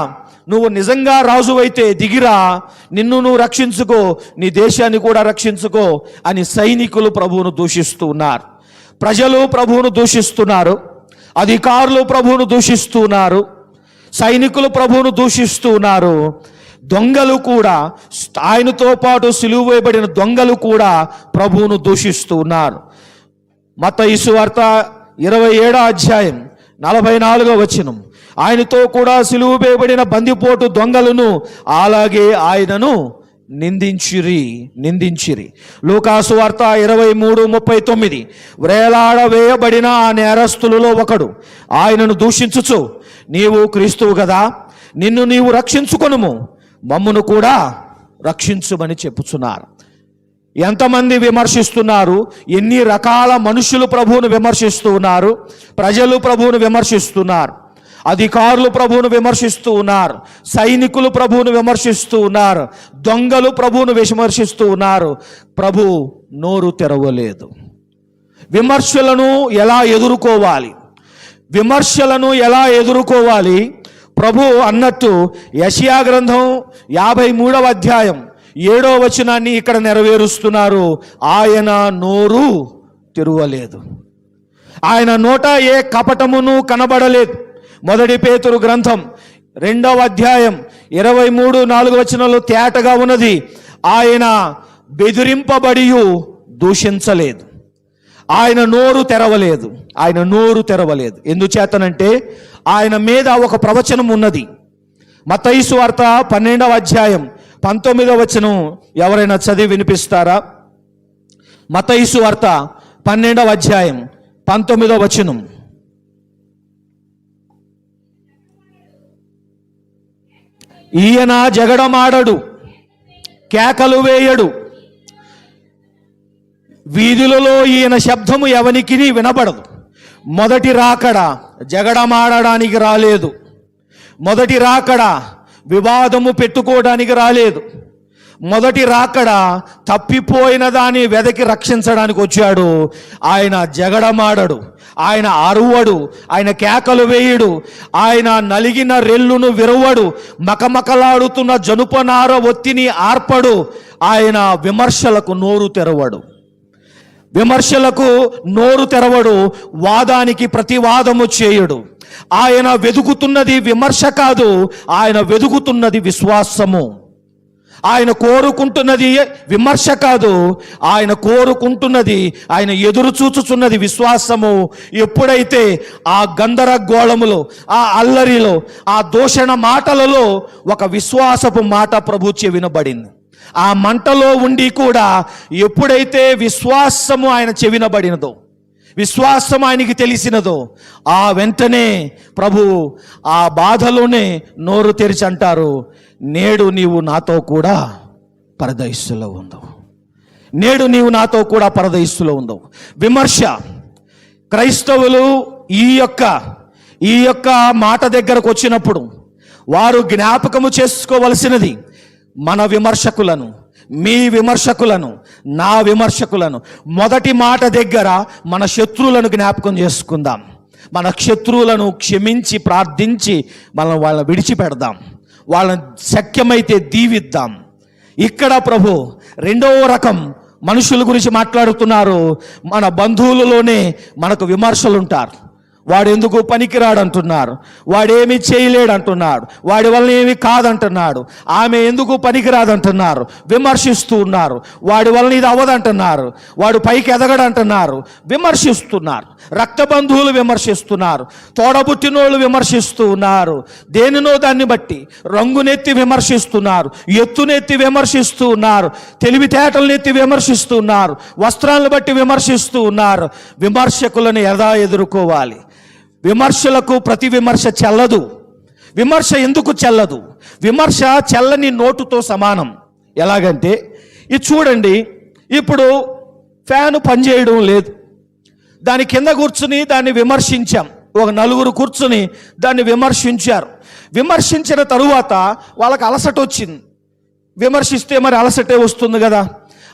నువ్వు నిజంగా రాజువైతే దిగిరా, నిన్ను నువ్వు రక్షించుకో, నీ దేశాన్ని కూడా రక్షించుకో అని సైనికులు ప్రభువును దూషిస్తూ ఉన్నారు. ప్రజలు ప్రభువును దూషిస్తున్నారు, అధికారులు ప్రభువును దూషిస్తున్నారు, సైనికులు ప్రభువును దూషిస్తూ ఉన్నారు. దొంగలు కూడా, ఆయనతో పాటు సిలువ వేయబడిన దొంగలు కూడా ప్రభువును దూషిస్తూ ఉన్నారు. మత్తయి సువార్త 27వ అధ్యాయం 44వ వచనం, ఆయనతో కూడా సిలువ వేయబడిన బందిపోటు దొంగలను అలాగే ఆయనను నిందించిరి. లూకాసు వార్త 23:39, వ్రేలాడవేయబడిన ఆ నేరస్తులలో ఒకడు ఆయనను దూషించుచు, నీవు క్రీస్తువు కదా, నిన్ను నీవు రక్షించుకొనుము, మమ్మును కూడా రక్షించుమని చెప్పుచున్నారు. ఎంతమంది విమర్శిస్తున్నారు? ఎన్ని రకాల మనుషులు ప్రభువును విమర్శిస్తూ ఉన్నారు. ప్రజలు ప్రభువును విమర్శిస్తున్నారు, అధికారులు ప్రభువును విమర్శిస్తూ ఉన్నారు, సైనికులు ప్రభువును విమర్శిస్తూ ఉన్నారు, దొంగలు ప్రభువును విమర్శిస్తూ ఉన్నారు. ప్రభు నోరు తెరవలేదు. విమర్శలను ఎలా ఎదుర్కోవాలి? ప్రభు అన్నట్టు యెషయా గ్రంథం 53వ అధ్యాయం 7వ వచనాన్ని ఇక్కడ నెరవేరుస్తున్నారు. ఆయన నోరు తెరవలేదు, ఆయన నోట ఏ కపటమును కనబడలేదు. 1 పేతురు గ్రంథం 2వ అధ్యాయం 23-4 వచనాలు తేటగా ఉన్నది. ఆయన బెదిరింపబడియు దూషించలేదు, ఆయన నోరు తెరవలేదు. ఎందుచేతనంటే ఆయన మీద ఒక ప్రవచనం ఉన్నది. మత్తయి సువార్త 12వ అధ్యాయం 19వ వచనం ఎవరైనా చదివి వినిపిస్తారా? మత్తయి సువార్త 12వ అధ్యాయం 19వ వచనం. ఈయన జగడమాడడు, కేకలు వేయడు, వీధులలో ఈయన శబ్దము ఎవనికి వినబడదు. మొదటి రాకడ జగడమాడడానికి రాలేదు. మొదటి రాకడ వివాదము పెట్టుకోవడానికి రాలేదు. మొదటి రాకడ తప్పిపోయిన దాన్ని వెదకి రక్షించడానికి వచ్చాడు. ఆయన జగడమాడడు, ఆయన అరువడు, ఆయన కేకలు వేయుడు, ఆయన నలిగిన రెల్లును విరవడు, మకమకలాడుతున్న జనుపనార ఒత్తిని ఆర్పడు, ఆయన విమర్శలకు నోరు తెరవడు. విమర్శలకు నోరు తెరవడు, వాదానికి ప్రతివాదము చేయుడు. ఆయన వెదుకుతున్నది విమర్శ కాదు, ఆయన వెదుకుతున్నది విశ్వాసము. ఆయన కోరుకుంటున్నది విమర్శ కాదు, ఆయన కోరుకుంటున్నది, ఆయన ఎదురు చూచుచున్నది విశ్వాసము. ఎప్పుడైతే ఆ గందరగోళములో, ఆ అల్లరిలో, ఆ దూషణ మాటలలో ఒక విశ్వాసపు మాట ప్రభు చెవినబడింది. ఆ మంటలో ఉండి కూడా ఎప్పుడైతే విశ్వాసము ఆయన చెవినబడినదో, విశ్వాసం ఆయనకి తెలిసినదో, ఆ వెంటనే ప్రభు ఆ బాధలోనే నోరు తెరిచి అంటారు, నేడు నీవు నాతో కూడా పరదైస్సులో ఉందవు. నేడు నీవు నాతో కూడా పరదైస్సులో ఉందవు. విమర్శ. క్రైస్తవులు ఈ యొక్క మాట దగ్గరకు వచ్చినప్పుడు వారు జ్ఞాపకము చేసుకోవలసినది మన విమర్శకులను, మీ విమర్శకులను, నా విమర్శకులను. మొదటి మాట దగ్గర మన శత్రువులను జ్ఞాపకం చేసుకుందాం. మన శత్రువులను క్షమించి ప్రార్థించి వాళ్ళని విడిచిపెడదాం. వాళ్ళని శక్యమైతే దీవిద్దాం. ఇక్కడ ప్రభు రెండవ రకం మనుషుల గురించి మాట్లాడుతున్నారు. మన బంధువులలోనే మనకు విమర్శలు ఉంటారు. వాడు ఎందుకు పనికిరాడు అంటున్నారు, వాడేమి చేయలేడు అంటున్నాడు, వాడి వల్ల ఏమి కాదంటున్నాడు, ఆమె ఎందుకు పనికిరాదంటున్నారు, విమర్శిస్తూ ఉన్నారు. వాడి వలన ఇది అవ్వదంటున్నారు, వాడు పైకి ఎదగడంటున్నారు, విమర్శిస్తున్నారు. రక్త బంధువులు విమర్శిస్తున్నారు, తోడబుట్టినోళ్ళు విమర్శిస్తూ ఉన్నారు. దేనినో దాన్ని బట్టి రంగునెత్తి విమర్శిస్తున్నారు, ఎత్తునెత్తి విమర్శిస్తూ ఉన్నారు, తెలివితేటలనెత్తి విమర్శిస్తూ ఉన్నారు, వస్త్రాలను బట్టి విమర్శిస్తూ ఉన్నారు. విమర్శకులను ఎలా ఎదుర్కోవాలి? విమర్శలకు ప్రతి విమర్శ చెల్లదు. విమర్శ ఎందుకు చెల్లదు? విమర్శ చెల్లని నోటుతో సమానం. ఎలాగంటే ఇది చూడండి, ఇప్పుడు ఫ్యాను పనిచేయడం లేదు, దాని కింద కూర్చుని దాన్ని విమర్శించాం. ఒక నలుగురు కూర్చుని దాన్ని విమర్శించారు. విమర్శించిన తరువాత వాళ్ళకి అలసట వచ్చింది. విమర్శిస్తే మరి అలసటే వస్తుంది కదా,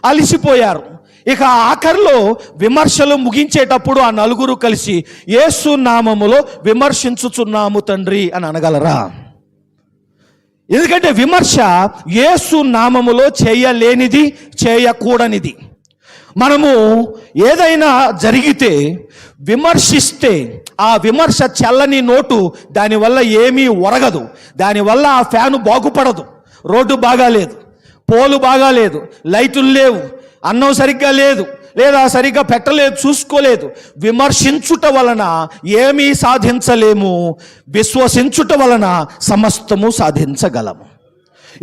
అలిసిపోయారు. ఇక ఆఖరిలో విమర్శలు ముగించేటప్పుడు ఆ నలుగురు కలిసి యేసు నామములో విమర్శించుచున్నాము తండ్రి అని అనగలరా? ఎందుకంటే విమర్శ యేసు నామములో చేయలేనిది, చేయకూడనిది. మనము ఏదైనా జరిగితే విమర్శిస్తే ఆ విమర్శ చల్లని నోటు, దానివల్ల ఏమీ ఒరగదు, దానివల్ల ఆ ఫ్యాను బాగుపడదు, రోడ్డు బాగాలేదు, పోలు బాగాలేదు, లైటులు లేవు, అన్నం సరిగ్గా లేదు, లేదా సరిగ్గా పెట్టలేదు, చూసుకోలేదు. విమర్శించుట వలన ఏమీ సాధించలేము, విశ్వసించుట వలన సమస్తము సాధించగలము.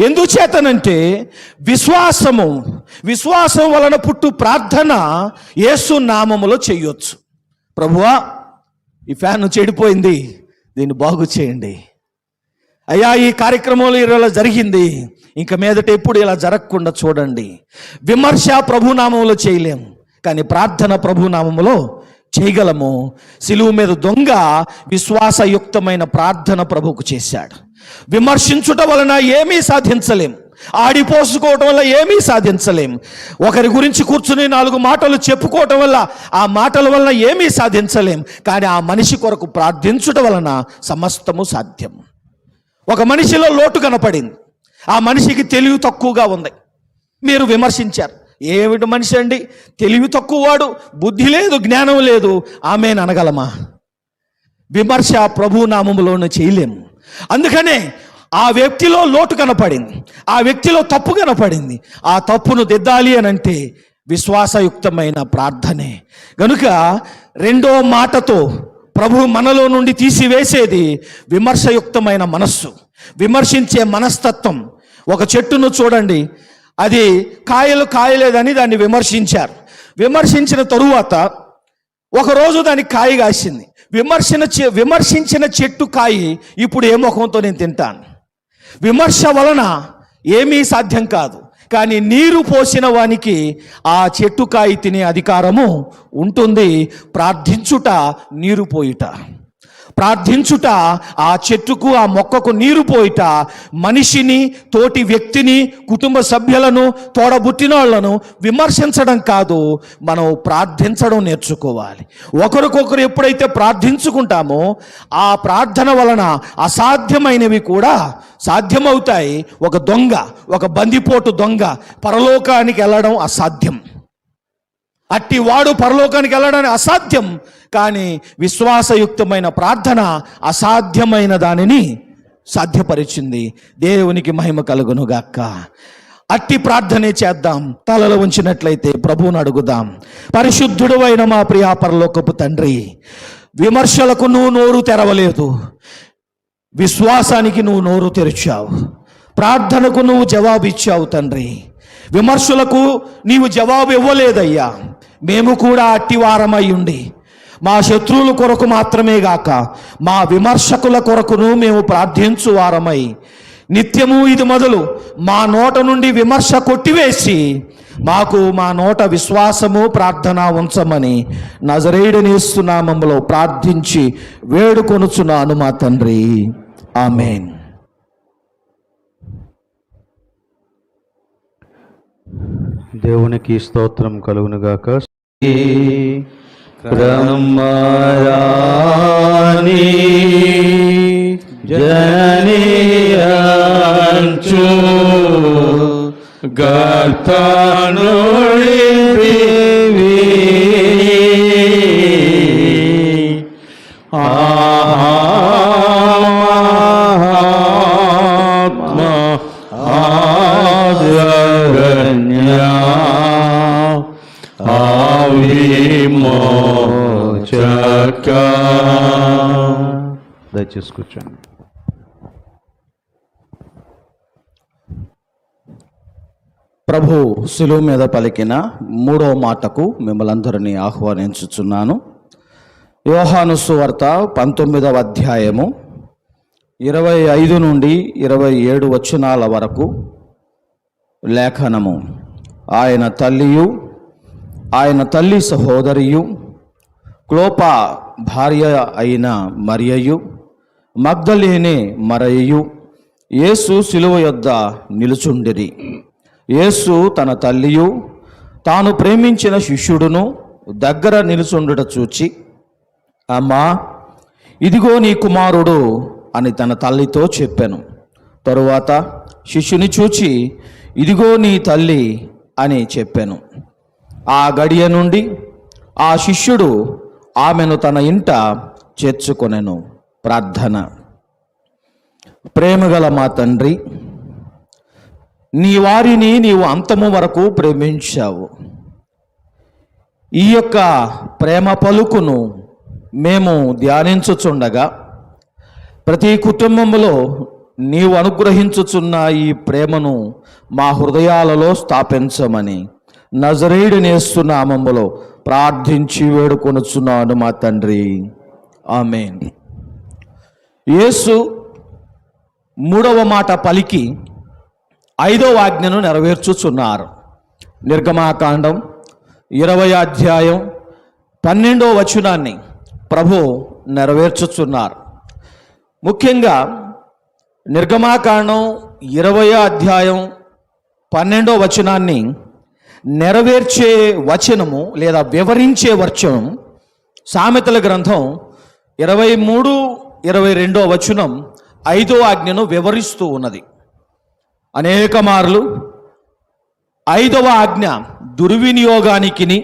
ఎందుచేతనంటే విశ్వాసం వలన పుట్టు ప్రార్థన యేసు నామములో చేయొచ్చు. ప్రభువా, ఈ ఫ్యాన్ చెడిపోయింది, దీన్ని బాగు చేయండి అయ్యా, ఈ కార్యక్రమంలో ఇలా జరిగింది, ఇంక మీదట ఎప్పుడు ఇలా జరగకుండా చూడండి. విమర్శ ప్రభునామంలో చేయలేము, కానీ ప్రార్థన ప్రభునామంలో చేయగలము. సిలువ మీద దొంగ విశ్వాసయుక్తమైన ప్రార్థన ప్రభువుకు చేశాడు. విమర్శించుట వలన ఏమీ సాధించలేం, ఆడిపోసుకోవటం వల్ల ఏమీ సాధించలేం, ఒకరి గురించి కూర్చుని 4 మాటలు చెప్పుకోవటం వల్ల ఆ మాటల వలన ఏమీ సాధించలేం. కానీ ఆ మనిషి కొరకు ప్రార్థించుట వలన సమస్తము సాధ్యం. ఒక మనిషిలో లోటు కనపడింది, ఆ మనిషికి తెలివి తక్కువగా ఉంది. మీరు విమర్శించారు, ఏమిటి మనిషి అండి, తెలివి తక్కువ వాడు, బుద్ధి లేదు, జ్ఞానం లేదు, ఆమెను అనగలమా? విమర్శ ప్రభు నామములోనే చేయలేము. అందుకనే ఆ వ్యక్తిలో లోటు కనపడింది, ఆ వ్యక్తిలో తప్పు కనపడింది. ఆ తప్పును దిద్దాలి అని అంటే విశ్వాసయుక్తమైన ప్రార్థనే. కనుక రెండో మాటతో ప్రభు మనలో నుండి తీసివేసేది విమర్శయుక్తమైన మనస్సు, విమర్శించే మనస్తత్వం. ఒక చెట్టును చూడండి, అది కాయలు కాయలేదని దాన్ని విమర్శించారు. విమర్శించిన తరువాత ఒకరోజు దానికి కాయ కాసింది. విమర్శించిన చెట్టు కాయి ఇప్పుడు ఏ ముఖంతో నేను తింటాను? విమర్శ వలన ఏమీ సాధ్యం కాదు, కానీ నీరు పోసిన వానికి ఆ చెట్టుకాయ తినే అధికారము ఉంటుంది. ప్రార్థించుట నీరు పోయిట, ప్రార్థించుట ఆ చెట్టుకు ఆ మొక్కకు నీరు పోయిట మనిషిని, తోటి వ్యక్తిని, కుటుంబ సభ్యులను, తోడబుట్టిన వాళ్ళను విమర్శించడం కాదు, మనం ప్రార్థించడం నేర్చుకోవాలి. ఒకరికొకరు ఎప్పుడైతే ప్రార్థించుకుంటామో ఆ ప్రార్థన వలన అసాధ్యమైనవి కూడా సాధ్యమవుతాయి. ఒక దొంగ, ఒక బందిపోటు దొంగ పరలోకానికి వెళ్ళడం అసాధ్యం. అట్టి వాడు పరలోకానికి వెళ్ళడానికి అసాధ్యం. కానీ విశ్వాసయుక్తమైన ప్రార్థన అసాధ్యమైన దానిని సాధ్యపరిచింది. దేవునికి మహిమ కలుగునుగాక. అట్టి ప్రార్థనే చేద్దాం. తలలో ఉంచినట్లయితే ప్రభువును అడుగుదాం. పరిశుద్ధుడు అయిన మా ప్రియా పరలోకపు తండ్రి, విమర్శలకు నువ్వు నోరు తెరవలేదు, విశ్వాసానికి నువ్వు నోరు తెరిచావు. ప్రార్థనకు నువ్వు జవాబు ఇచ్చావు తండ్రి. విమర్శలకు నీవు జవాబు ఇవ్వలేదయ్యా. మేము కూడా అట్టివారమై ఉండి మా శత్రువుల కొరకు మాత్రమే గాక మా విమర్శకుల కొరకును మేము ప్రార్థించు వారమై నిత్యము ఇది మొదలు మా నోట నుండి విమర్శ కొట్టివేసి మాకు మా నోట విశ్వాసము ప్రార్థన ఉంచమని నజరేయుడైన యేసు నామములో ప్రార్థించి వేడుకొనుచున్నాను మా తండ్రి. ఆమేన్. దేవునికి స్తోత్రం కలుగునుగాక. బ్రహ్మరాణి జననీయంచు గర్తనుడి దయచేసి కూర్చోండి. ప్రభు శిలువ మీద పలికిన 3వ మాటకు మిమ్మల్ని అందరినీ ఆహ్వానించుచున్నాను. యోహాను సువార్త 19వ అధ్యాయము 25 నుండి 27 వచనాల వరకు లేఖనము. ఆయన తల్లియు ఆయన తల్లి సహోదరియు క్లోప భార్య అయిన మరియయు మగ్దలేనే మరియయు యేసు శిలువ యొద్ద నిలుచుండిరి. యేసు తన తల్లియు తాను ప్రేమించిన శిష్యుడును దగ్గర నిలుచుండుట చూచి, అమ్మా, ఇదిగో నీ కుమారుడు అని తన తల్లితో చెప్పాను. తరువాత శిష్యుని చూచి, ఇదిగో నీ తల్లి అని చెప్పాను. ఆ గడియ నుండి ఆ శిష్యుడు ఆమెను తన ఇంట చేర్చుకొనెను. ప్రార్థన. ప్రేమగల మా తండ్రి, నీ వారిని నీవు అంతము వరకు ప్రేమించావు. ఈ యొక్క ప్రేమ పలుకును మేము ధ్యానించుచుండగా ప్రతి కుటుంబంలో నీవు అనుగ్రహించుచున్న ఈ ప్రేమను మా హృదయాలలో స్థాపించమని నజరేయుడైన యేసు నామములో ప్రార్థించి వేడుకొనుచున్నాను మా తండ్రి. ఆమేన్. యేసు 3వ మాట పలికి 5వ ఆజ్ఞను నెరవేర్చుచున్నారు. నిర్గమాకాండం 20వ అధ్యాయం 12వ వచనాన్ని ప్రభు నెరవేర్చుచున్నారు. ముఖ్యంగా నిర్గమాకాండం 20వ అధ్యాయం 12వ వచనాన్ని నెరవేర్చే వచనము లేదా వివరించే వచనం సామెతల గ్రంథం 23-22వ వచనం 5వ ఆజ్ఞను వివరిస్తూ ఉన్నది. అనేక మార్లు 5వ ఆజ్ఞ దుర్వినియోగానికి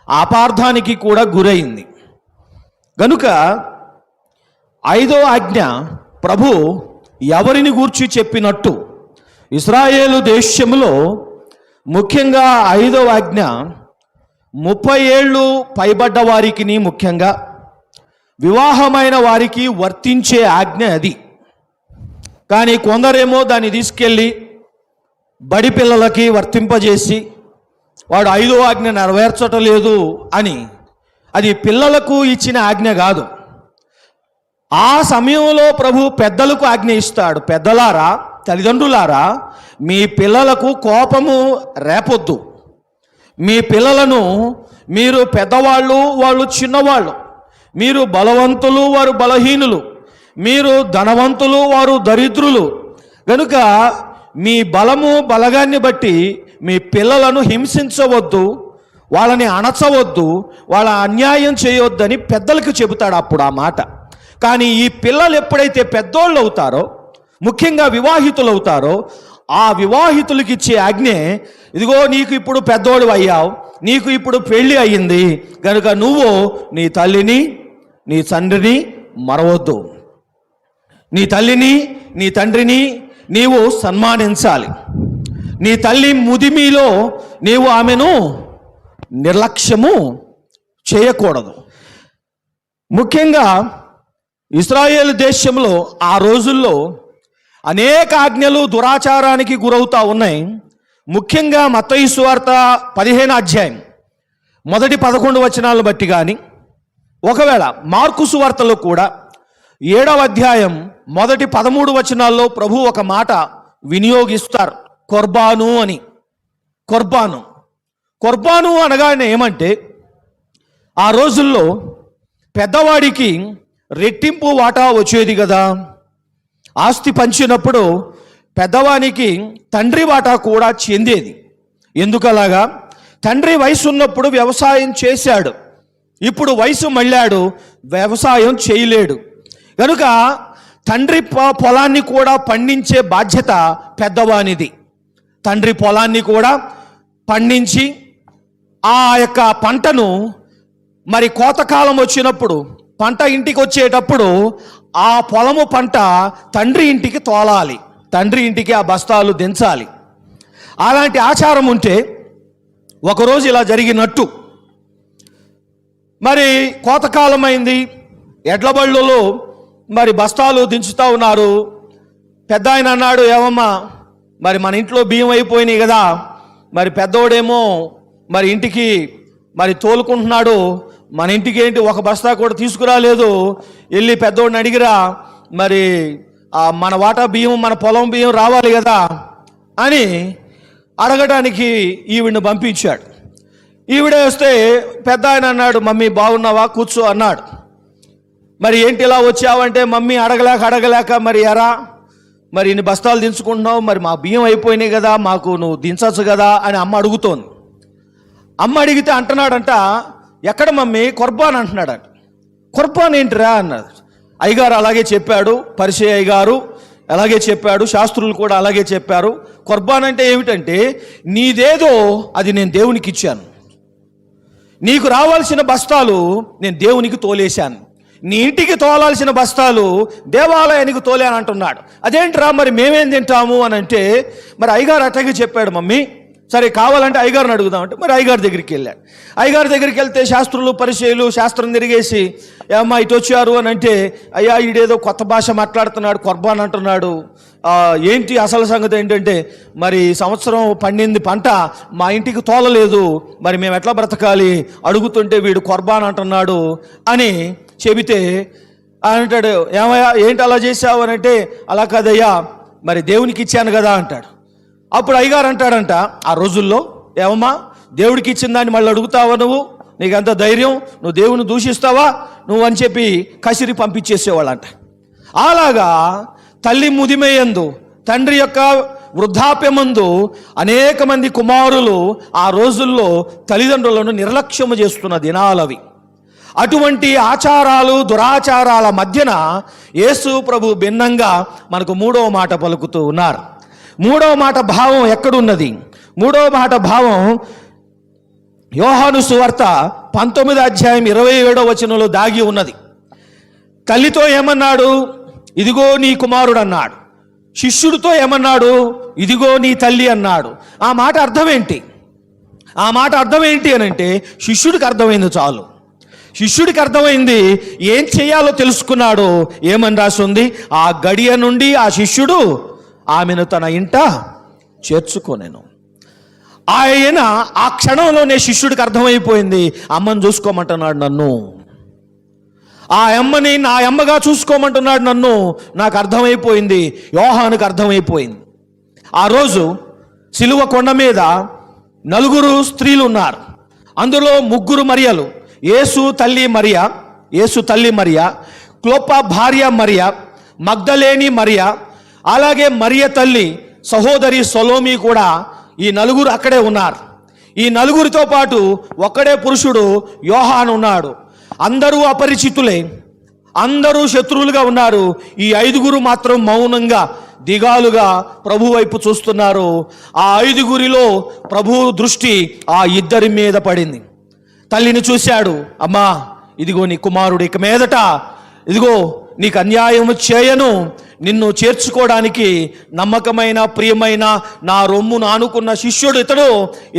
అపార్థానికి కూడా గురైంది. గనుక 5వ ఆజ్ఞ ప్రభు ఎవరిని గూర్చి చెప్పినట్టు ఇశ్రాయేలు దేశంలో ముఖ్యంగా 5వ ఆజ్ఞ 30 ఏళ్ళు పైబడ్డ వారికి, ముఖ్యంగా వివాహమైన వారికి వర్తించే ఆజ్ఞ అది. కానీ కొందరేమో దాన్ని తీసుకెళ్ళి బడి పిల్లలకి వర్తింపజేసి వాడు 5వ ఆజ్ఞ నెరవేర్చటలేదు అని, అది పిల్లలకు ఇచ్చిన ఆజ్ఞ కాదు. ఆ సమయంలో ప్రభు పెద్దలకు ఆజ్ఞ ఇస్తాడు, పెద్దలారా తల్లిదండ్రులారా, మీ పిల్లలకు కోపము రేపొద్దు. మీ పిల్లలను మీరు పెద్దవాళ్ళు, వాళ్ళు చిన్నవాళ్ళు, మీరు బలవంతులు, వారు బలహీనులు, మీరు ధనవంతులు, వారు దరిద్రులు కనుక మీ బలము బలగాన్ని బట్టి మీ పిల్లలను హింసించవద్దు, వాళ్ళని అణచవద్దు, వాళ్ళ అన్యాయం చేయొద్దని పెద్దలకు చెబుతాడు అప్పుడు ఆ మాట. కానీ ఈ పిల్లలు ఎప్పుడైతే పెద్దోళ్ళు అవుతారో, ముఖ్యంగా వివాహితులు అవుతారో, ఆ వివాహితులకి ఇచ్చే ఆజ్ఞే, ఇదిగో నీకు ఇప్పుడు పెద్దోడు అయ్యావు, నీకు ఇప్పుడు పెళ్ళి అయ్యింది కనుక నువ్వు నీ తల్లిని నీ తండ్రిని మరవద్దు. నీ తల్లిని నీ తండ్రిని నీవు సన్మానించాలి. నీ తల్లి ముదిమిలో నీవు ఆమెను నిర్లక్ష్యము చేయకూడదు. ముఖ్యంగా ఇశ్రాయేలు దేశంలో ఆ రోజుల్లో అనేక ఆజ్ఞలు దురాచారానికి గురవుతూ ఉన్నాయి. ముఖ్యంగా మత్తయి సువార్త 15వ అధ్యాయం మొదటి 11 వచనాలను బట్టి కానీ, ఒకవేళ మార్కు సువార్తలో కూడా 7వ అధ్యాయం మొదటి 13 వచనాల్లో ప్రభు ఒక మాట వినియోగిస్తారు, కొర్బాను అని. కొర్బాను అనగానే ఏమంటే, ఆ రోజుల్లో పెద్దవాడికి రెట్టింపు వాటా వచ్చేది కదా. ఆస్తి పంచినప్పుడు పెద్దవానికి తండ్రి వాటా కూడా చెందేది. ఎందుకలాగా? తండ్రి వయసు ఉన్నప్పుడు వ్యవసాయం చేశాడు, ఇప్పుడు వయసు మళ్ళాడు, వ్యవసాయం చేయలేడు కనుక తండ్రి పొలాన్ని కూడా పండించే బాధ్యత పెద్దవానిది. తండ్రి పొలాన్ని కూడా పండించి ఆ యొక్క పంటను మరి కోతకాలం వచ్చినప్పుడు, పంట ఇంటికి వచ్చేటప్పుడు ఆ పొలము పంట తండ్రి ఇంటికి తోలాలి, తండ్రి ఇంటికి ఆ బస్తాలు దించాలి. అలాంటి ఆచారం ఉంటే ఒకరోజు ఇలా జరిగినట్టు, మరి కోతకాలం అయింది, ఎడ్ల బళ్ళలో మరి బస్తాలు దించుతూ ఉన్నారు. పెద్ద ఆయన అన్నాడు, ఏమమ్మా మరి మన ఇంట్లో బియ్యం అయిపోయినాయి కదా, మరి పెద్దోడేమో మరి ఇంటికి మరి తోలుకుంటున్నాడు, మన ఇంటికి ఏంటి ఒక బస్తా కూడా తీసుకురాలేదు, వెళ్ళి పెద్దోడిని అడిగిరా, మరి మన వాటా బియ్యం మన పొలం బియ్యం రావాలి కదా అని అడగడానికి ఈవిడ్ని పంపించాడు. ఈవిడే వస్తే పెద్ద ఆయన అన్నాడు, మమ్మీ బాగున్నావా, కూర్చో అన్నాడు. మరి ఏంటి ఇలా వచ్చావంటే, మమ్మీ అడగలేక మరి ఎరా మరి ఇన్ని బస్తాలు దించుకుంటున్నావు, మరి మా బియ్యం అయిపోయినాయి కదా, మాకు నువ్వు దించచ్చు కదా అని అమ్మ అడుగుతోంది. అమ్మ అడిగితే అంటున్నాడంట, ఎక్కడ మమ్మీ, కుర్బాన్ అంటున్నాడంట. కుర్బాన్ ఏంటిరా అన్నాడు. అయ్యగారు అలాగే చెప్పాడు, పరిచయ అయ్యగారు అలాగే చెప్పాడు, శాస్త్రులు కూడా అలాగే చెప్పారు. కుర్బాన్ అంటే ఏమిటంటే, నీదేదో అది నేను దేవునికి ఇచ్చాను, నీకు రావాల్సిన బస్తాలు నేను దేవునికి తోలేశాను, నీ ఇంటికి తోలాల్సిన బస్తాలు దేవాలయానికి తోలాను అంటున్నాడు. అదేంట్రా మరి మేమేం తింటాము అని అంటే, మరి అయ్యగారు అట్టగే చెప్పాడు మమ్మీ, సరే కావాలంటే అయ్యగారిని అడుగుదామంటే మరి అయ్యగారి దగ్గరికి వెళ్ళాడు. అయ్యగారి దగ్గరికి వెళ్తే శాస్త్రులు పరిచయులు శాస్త్రం తిరిగేసి, ఏమ్మా ఇటు వచ్చారు అని అంటే, అయ్యా ఈడేదో కొత్త భాష మాట్లాడుతున్నాడు, కుర్బాన్ అంటున్నాడు, ఏంటి అసలు సంగతి ఏంటంటే, మరి సంవత్సరం పండింది పంట మా ఇంటికి తోలలేదు, మరి మేము ఎట్లా బ్రతకాలి, అడుగుతుంటే వీడు కుర్బాన్ అంటున్నాడు అని చెబితే అంటాడు, ఏమయ్యా ఏంటి అలా చేసావు అని అంటే, అలా కాదయ్యా మరి దేవునికి ఇచ్చాను కదా అంటాడు. అప్పుడు అయ్యగారు అంటాడంట, ఆ రోజుల్లో, ఏమమ్మా దేవుడికి ఇచ్చిన దాన్ని మళ్ళీ అడుగుతావా, నువ్వు నీకంత ధైర్యం, నువ్వు దేవుని దూషిస్తావా నువ్వు అని చెప్పి కసిరి పంపించేసేవాళ్ళంట. అలాగా తల్లి ముదిమేయందు, తండ్రి యొక్క వృద్ధాప్యమందు అనేక మంది కుమారులు ఆ రోజుల్లో తల్లిదండ్రులను నిర్లక్ష్యము చేస్తున్న దినాలవి. అటువంటి ఆచారాలు దురాచారాల మధ్యన యేసు ప్రభు భిన్నంగా మనకు 3వ మాట పలుకుతూ ఉన్నారు. 3వ మాట భావం ఎక్కడున్నది? 3వ మాట భావం యోహాను సువార్త 19వ అధ్యాయం 27వ వచనంలో దాగి ఉన్నది. తల్లితో ఏమన్నాడు? ఇదిగో నీ కుమారుడు అన్నాడు. శిష్యుడితో ఏమన్నాడు? ఇదిగో నీ తల్లి అన్నాడు. ఆ మాట అర్థం ఏంటి? ఆ మాట అర్థం ఏంటి అని అంటే, శిష్యుడికి అర్థమైంది చాలు. శిష్యుడికి అర్థమైంది, ఏం చేయాలో తెలుసుకున్నాడు. ఏమని రాస్తుంది? ఆ గడియ నుండి ఆ శిష్యుడు ఆమెను తన ఇంట చేర్చుకోనేను. ఆయన ఆ క్షణంలోనే శిష్యుడికి అర్థమైపోయింది, అమ్మని చూసుకోమంటున్నాడు నన్ను. ఆ అమ్మని నా అమ్మగా చూసుకోమంటున్నాడు నన్ను. నాకు అర్థమైపోయింది, యోహానుకు అర్థమైపోయింది. ఆ రోజు సిలువ కొండ మీద 4 స్త్రీలు ఉన్నారు. అందులో 3 మరియలు, యేసు తల్లి మరియ, క్లోప భార్య మరియ, మగ్దలేని మరియ, అలాగే మరియ తల్లి సహోదరి సొలోమి కూడా ఈ 4 అక్కడే ఉన్నారు. ఈ 4తో పాటు ఒక్కడే పురుషుడు యోహాను ఉన్నాడు. అందరూ అపరిచితులే, అందరూ శత్రువులుగా ఉన్నారు. ఈ 5 మాత్రం మౌనంగా దిగాలుగా ప్రభు వైపు చూస్తున్నారు. ఆ 5 ప్రభు దృష్టి ఆ 2 మీద పడింది. తల్లిని చూశాడు. అమ్మా, ఇదిగో నీ కుమారుడు, ఇక మీదట ఇదిగో నీకు అన్యాయం చేయను, నిన్ను చేర్చుకోవడానికి నమ్మకమైన ప్రియమైన నా రొమ్మును ఆనుకున్న శిష్యుడు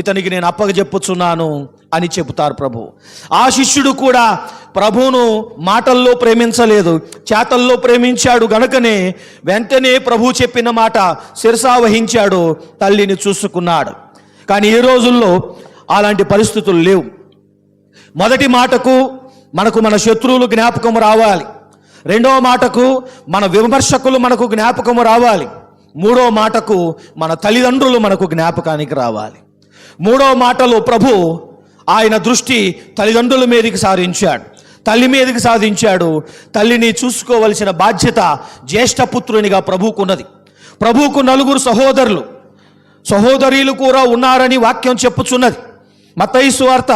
ఇతనికి నేను అప్పగజెప్పుచున్నాను అని చెబుతారు ప్రభు. ఆ శిష్యుడు కూడా ప్రభువును మాటల్లో ప్రేమించలేదు, చేతల్లో ప్రేమించాడు గనుకనే వెంటనే ప్రభు చెప్పిన మాట శిరసావహించాడు, తల్లిని చూసుకున్నాడు. కానీ ఈ రోజుల్లో అలాంటి పరిస్థితులు లేవు. మొదటి మాటకు మనకు మన శత్రువులు జ్ఞాపకం రావాలి. రెండవ మాటకు మన విమర్శకులు మనకు జ్ఞాపకము రావాలి. మూడవ మాటకు మన తల్లిదండ్రులు మనకు జ్ఞాపకానికి రావాలి. మూడవ మాటలో ప్రభు ఆయన దృష్టి తల్లిదండ్రుల మీదకి సారించాడు, తల్లి మీదకి సాధించాడు. తల్లిని చూసుకోవలసిన బాధ్యత జ్యేష్ఠపుత్రునిగా ప్రభువుకున్నది. ప్రభువుకు 4 సహోదరీలు కూడా ఉన్నారని వాక్యం చెప్పుచున్నది. మత్తయి సువార్త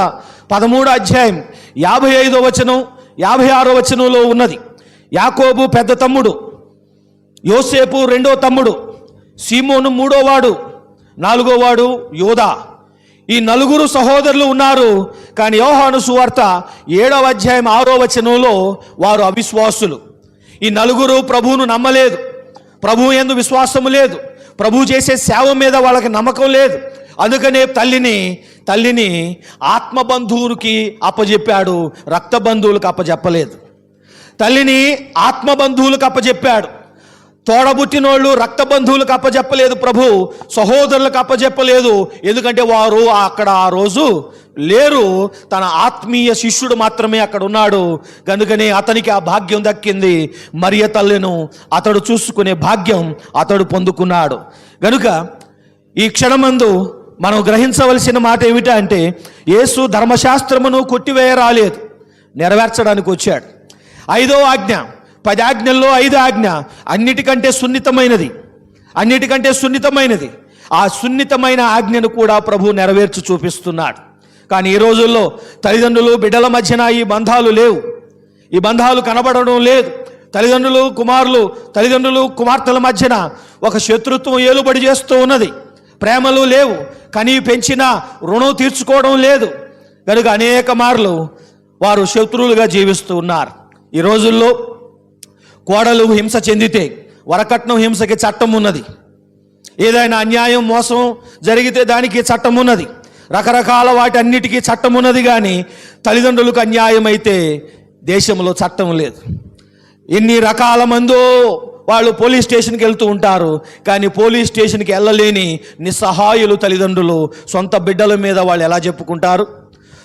13వ అధ్యాయం 55వ వచనం 56వ వచనంలో ఉన్నది. యాకోబు పెద్ద తమ్ముడు, యోసేపు 2వ తమ్ముడు, సీమోను 3వ వాడు, 4వ వాడు యోదా. ఈ 4 సహోదరులు ఉన్నారు. కానీ యోహాను సువార్త 7వ అధ్యాయం 6వ వచనంలో వారు అవిశ్వాసులు. ఈ 4 ప్రభువును నమ్మలేదు, ప్రభువు యందు విశ్వాసము లేదు, ప్రభు చేసే సేవ మీద వాళ్ళకి నమ్మకం లేదు. అందుకనే తల్లిని ఆత్మబంధువునికి అప్పజెప్పాడు, రక్త బంధువులకు అప్పజెప్పలేదు. తల్లిని ఆత్మబంధువులకు అప్పజెప్పాడు, తోడబుట్టినోళ్ళు రక్త బంధువులకు అప్పజెప్పలేదు. ప్రభు సహోదరులకు అప్పజెప్పలేదు, ఎందుకంటే వారు అక్కడ ఆ రోజు లేరు. తన ఆత్మీయ శిష్యుడు మాత్రమే అక్కడ ఉన్నాడు. కనుకనే అతనికి ఆ భాగ్యం దక్కింది. మరియ తల్లిను అతడు చూసుకునే భాగ్యం అతడు పొందుకున్నాడు. కనుక ఈ క్షణమందు మనం గ్రహించవలసిన మాట ఏమిటంటే, యేసు ధర్మశాస్త్రమును కొట్టివేయ రాలేదు, నెరవేర్చడానికి వచ్చాడు. 5వ ఆజ్ఞ, 10 ఆజ్ఞల్లో 5వ ఆజ్ఞ అన్నిటికంటే సున్నితమైనది. ఆ సున్నితమైన ఆజ్ఞను కూడా ప్రభు నెరవేర్చి చూపిస్తున్నాడు. కానీ ఈ రోజుల్లో తల్లిదండ్రులు బిడ్డల మధ్యన ఈ బంధాలు లేవు, ఈ బంధాలు కనబడడం లేదు. తల్లిదండ్రులు కుమార్తెల మధ్యన ఒక శత్రుత్వం ఏలుబడి చేస్తూ ఉన్నది. ప్రేమలు లేవు, కనీ పెంచిన రుణం తీర్చుకోవడం లేదు. కనుక అనేక మార్లు వారు శత్రువులుగా జీవిస్తూ ఉన్నారు. ఈ రోజుల్లో కోడలు హింస చెందితే వరకట్నం హింసకి చట్టం ఉన్నది. ఏదైనా అన్యాయం మోసం జరిగితే దానికి చట్టం ఉన్నది. రకరకాల వాటి అన్నిటికీ చట్టం ఉన్నది. కానీ తల్లిదండ్రులకు అన్యాయం అయితే దేశంలో చట్టం లేదు. ఎన్ని రకాల మందో వాళ్ళు పోలీస్ స్టేషన్కి వెళ్తూ ఉంటారు. కానీ పోలీస్ స్టేషన్కి వెళ్ళలేని నిస్సహాయులు తల్లిదండ్రులు సొంత బిడ్డల మీద వాళ్ళు ఎలా చెప్పుకుంటారు?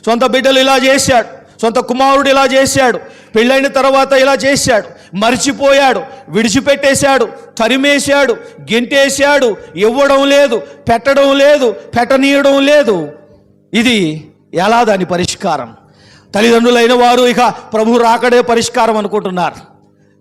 సొంత బిడ్డలు ఇలా చేశాడు, సొంత కుమారుడు ఇలా చేశాడు, పెళ్ళైన తర్వాత ఇలా చేశాడు, మర్చిపోయాడు, విడిచిపెట్టేశాడు, తరిమేశాడు, గెంటేశాడు, ఇవ్వడం లేదు, పెట్టడం లేదు, పెట్టనీయడం లేదు. ఇది ఎలా దాని పరిష్కారం? తల్లిదండ్రులైన వారు ఇక ప్రభు రాకడే పరిష్కారం అనుకుంటున్నారు.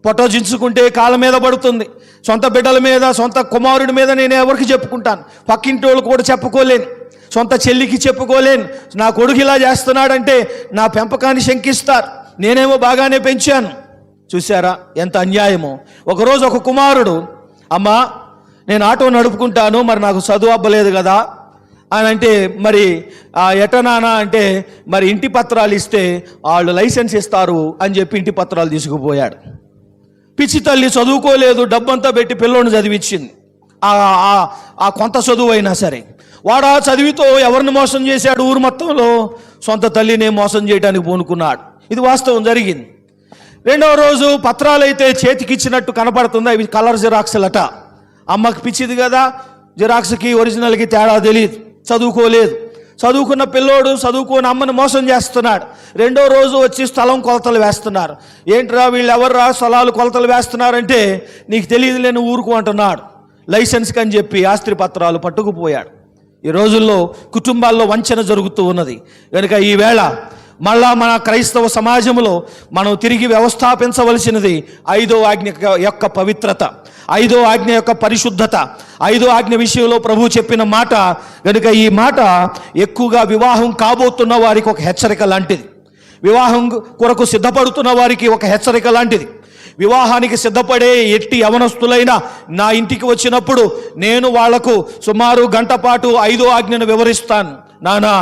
పొట్టోజించుకుంటే కాళ్ళ మీద పడుతుంది. సొంత బిడ్డల మీద, సొంత కుమారుడి మీద నేను ఎవరికి చెప్పుకుంటాను? పక్కింటి వాళ్ళు కూడా చెప్పుకోలేను, సొంత చెల్లికి చెప్పుకోలేను. నా కొడుకు ఇలా చేస్తున్నాడంటే నా పెంపకాన్ని శంకిస్తారు. నేనేమో బాగానే పెంచాను. చూసారా ఎంత అన్యాయమో? ఒకరోజు ఒక కుమారుడు, అమ్మా నేను ఆటో నడుపుకుంటాను, మరి నాకు చదువు అవ్వలేదు కదా అని అంటే, మరి ఎటనానా అంటే, మరి ఇంటి పత్రాలు ఇస్తే వాళ్ళు లైసెన్స్ ఇస్తారు అని చెప్పి ఇంటి పత్రాలు తీసుకుపోయాడు. పిచ్చి తల్లి చదువుకోలేదు, డబ్బంతా పెట్టి పిల్లోని చదివించింది. ఆ కొంత చదువు అయినా సరే వాడు ఆ చదివితో ఎవరిని మోసం చేశాడు? ఊరు మొత్తంలో సొంత తల్లిని మోసం చేయడానికి పూనుకున్నాడు. ఇది వాస్తవం జరిగింది. రెండవ రోజు పత్రాలు అయితే చేతికిచ్చినట్టు కనపడుతుంది, అవి కలర్ జిరాక్స్లట. అమ్మకి పిచ్చిది కదా, జిరాక్స్కి ఒరిజినల్కి తేడా తెలియదు, చదువుకోలేదు. చదువుకున్న పిల్లోడు చదువుకున్న అమ్మని మోసం చేస్తున్నాడు. రెండో రోజు వచ్చి స్థలం కొలతలు వేస్తున్నారు. ఏంట్రా వీళ్ళు ఎవర్రా స్థలాలు కొలతలు వేస్తున్నారంటే, నీకు తెలియదులే నువ్వు ఊరుకు అంటున్నాడు. లైసెన్స్కి అని చెప్పి ఆస్తి పత్రాలు పట్టుకుపోయాడు. ఈ రోజుల్లో కుటుంబాల్లో వంచన జరుగుతూ ఉన్నది. కనుక ఈవేళ మళ్ళా మన క్రైస్తవ సమాజంలో మనం తిరిగి వ్యవస్థాపించవలసినది 5వ ఆజ్ఞ యొక్క పవిత్రత, 5వ ఆజ్ఞ యొక్క పరిశుద్ధత. 5వ ఆజ్ఞ విషయంలో ప్రభు చెప్పిన మాట కనుక ఈ మాట ఎక్కువగా వివాహం కాబోతున్న వారికి ఒక హెచ్చరిక లాంటిది. వివాహం కొరకు సిద్ధపడుతున్న వారికి ఒక హెచ్చరిక లాంటిది. వివాహానికి సిద్ధపడే ఎట్టి యవనస్తులైనా నా ఇంటికి వచ్చినప్పుడు నేను వాళ్లకు సుమారు గంట పాటు 5వ ఆజ్ఞను వివరిస్తాను. నానా,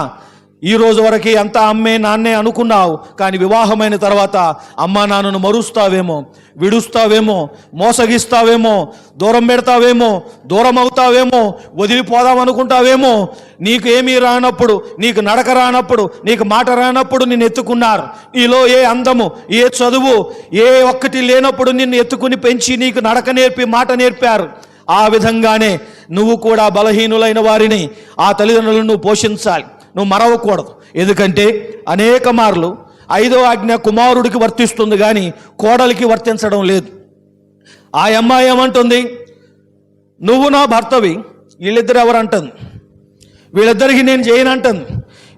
ఈ రోజు వరకు అంతా అమ్మే నాన్నే అనుకున్నావు, కానీ వివాహమైన తర్వాత అమ్మా నాన్నను మరుస్తావేమో, విడుస్తావేమో, మోసగిస్తావేమో, దూరం పెడతావేమో, దూరం అవుతావేమో, వదిలిపోదామనుకుంటావేమో. నీకు ఏమీ రానప్పుడు, నీకు నడక రానప్పుడు, నీకు మాట రానప్పుడు నిన్ను ఎత్తుకున్నారు. నీలో ఏ అందము, ఏ చదువు, ఏ ఒక్కటి లేనప్పుడు నిన్ను ఎత్తుకుని పెంచి నీకు నడక నేర్పి మాట నేర్పారు. ఆ విధంగానే నువ్వు కూడా బలహీనులైన వారిని ఆ తల్లిదండ్రులను పోషించాలి. నువ్వు మరవకూడదు. ఎందుకంటే అనేక మార్లు 5వ ఆజ్ఞ కుమారుడికి వర్తిస్తుంది కానీ కోడలికి వర్తించడం లేదు. ఆ అమ్మాయి ఏమంటుంది, నువ్వు నా భర్తవి, వీళ్ళిద్దరు ఎవరంటుంది, వీళ్ళిద్దరికి నేను చేయనంటుంది,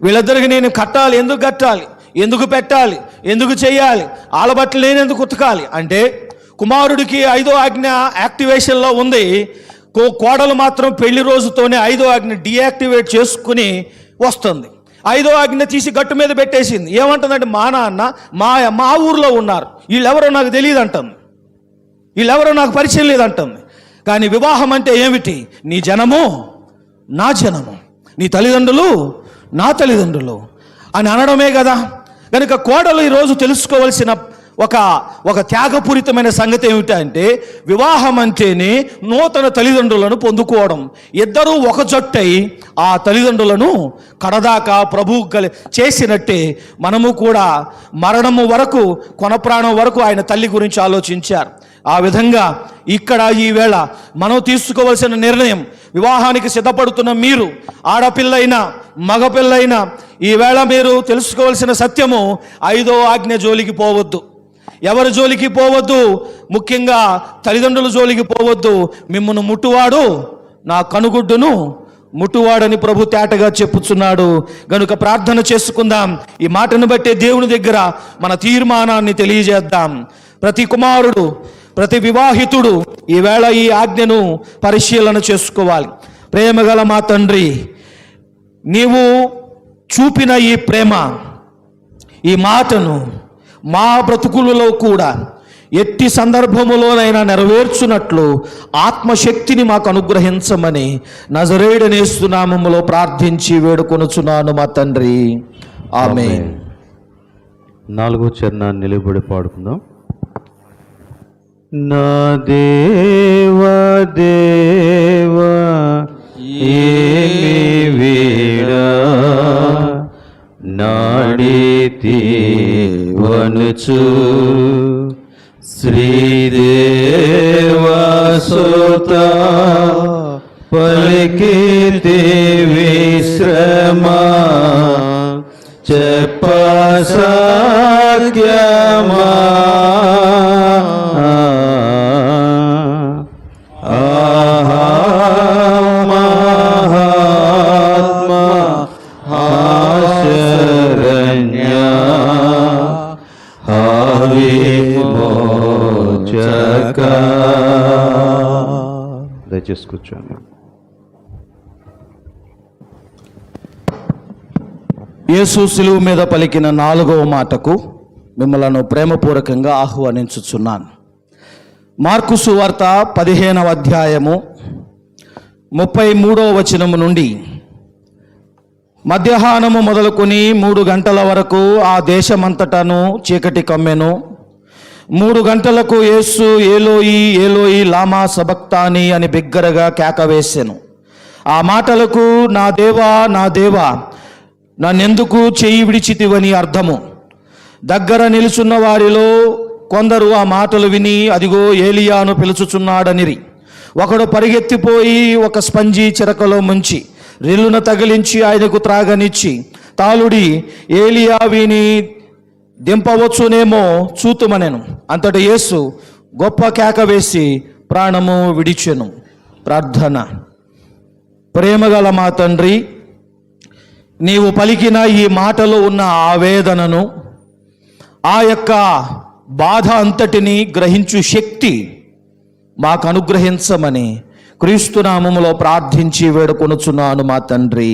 వీళ్ళిద్దరికి నేను కట్టాలి, ఎందుకు కట్టాలి, ఎందుకు పెట్టాలి, ఎందుకు చేయాలి, ఆలబట్టలు నేను ఎందుకు ఉతకాలి అంటే కుమారుడికి 5వ ఆజ్ఞ యాక్టివేషన్లో ఉంది. కోడలు మాత్రం పెళ్లి రోజుతోనే 5వ ఆజ్ఞ డియాక్టివేట్ చేసుకుని వస్తుంది. 5వ ఆజ్ఞ తీసి గట్టు మీద పెట్టేసింది. ఏమంటుందంటే, మా నాన్న మా ఊర్లో ఉన్నారు, వీళ్ళెవరో నాకు తెలియదు అంటుంది, వీళ్ళెవరో నాకు పరిచయం లేదంటుంది. కానీ వివాహం అంటే ఏమిటి? నీ జనము నా జనము, నీ తల్లిదండ్రులు నా తల్లిదండ్రులు అని అనడమే కదా. కనుక కోడలు ఈరోజు తెలుసుకోవాల్సిన ఒక త్యాగపూరితమైన సంగతి ఏమిటంటే, వివాహం అంటేనే నూతన తల్లిదండ్రులను పొందుకోవడం. ఇద్దరూ ఒక జట్టై ఆ తల్లిదండ్రులను కడదాకా ప్రభు చేసినట్టే మనము కూడా మరణము వరకు, కొన ప్రాణం వరకు ఆయన తల్లి గురించి ఆలోచించారు. ఆ విధంగా ఇక్కడ ఈవేళ మనం తీసుకోవాల్సిన నిర్ణయం, వివాహానికి సిద్ధపడుతున్న మీరు, ఆడపిల్లైనా మగపిల్లైనా, ఈవేళ మీరు తెలుసుకోవాల్సిన సత్యము 5వ ఆజ్ఞ జోలికి పోవద్దు. ఎవరి జోలికి పోవద్దు, ముఖ్యంగా తల్లిదండ్రుల జోలికి పోవద్దు. మిమ్మల్ని ముట్టువాడు నా కనుగుడ్డును ముట్టువాడని ప్రభు తేటగా చెప్పుచున్నాడు. గనుక ప్రార్థన చేసుకుందాం. ఈ మాటను బట్టే దేవుని దగ్గర మన తీర్మానాన్ని తెలియజేద్దాం. ప్రతి కుమారుడు, ప్రతి వివాహితుడు ఈవేళ ఈ ఆజ్ఞను పరిశీలన చేసుకోవాలి. ప్రేమగల మా తండ్రి, నీవు చూపిన ఈ ప్రేమ, ఈ మాటను మా బ్రతుకులలో కూడా ఎట్టి సందర్భములోనైనా నెరవేర్చున్నట్లు ఆత్మశక్తిని మాకు అనుగ్రహించమని నజరేయుడనే యేసు నామములో ప్రార్థించి వేడుకొనుచున్నాను మా తండ్రి, ఆమేన్. 4వ చరణాన్ని నిలబడి పాడుకుందాం. నా దేవా దేవా ఏమి వీడా నాడితి వనుచు శ్రీదేవసుత పలికితి విశ్రమా చెప్పసాఖ్యమా దయచేసి కూర్చోండి. యేసు శిలువ మీద పలికిన 4వ మాటకు మిమ్మలను ప్రేమపూర్వకంగా ఆహ్వానించుచున్నాను. మార్కు సువార్త 15వ అధ్యాయము 33వ వచనము నుండి మధ్యాహ్నము మొదలుకొని 3 గంటల వరకు ఆ దేశమంతటను చీకటి కమ్మెను. 3 గంటలకు యేసు ఏలోయి ఏలోయి లామా సబక్తాని అని బిగ్గరగా కేక వేసెను. ఆ మాటలకు నా దేవా నా దేవా నన్నెందుకు చేయి విడిచితివని అర్థము. దగ్గర నిలుచున్న వారిలో కొందరు ఆ మాటలు విని అదిగో ఏలియాను పిలుచుచున్నాడనిరి. ఒకడు పరిగెత్తిపోయి ఒక స్పంజి చిరకలో ముంచి రెల్లున తగిలించి ఆయనకు త్రాగనిచ్చి తాలుడి ఏలియా వీని దింపవచ్చునేమో చూతుమనెను. అంతట యేసు గొప్ప కేక వేసి ప్రాణము విడిచెను. ప్రార్థన. ప్రేమగల మా తండ్రి, నీవు పలికిన ఈ మాటలో ఉన్న ఆవేదనను, ఆ యొక్క బాధ అంతటిని గ్రహించు శక్తి మాకు అనుగ్రహించమని క్రీస్తు నామములో ప్రార్థించి వేడుకొనుచున్నాను మా తండ్రి.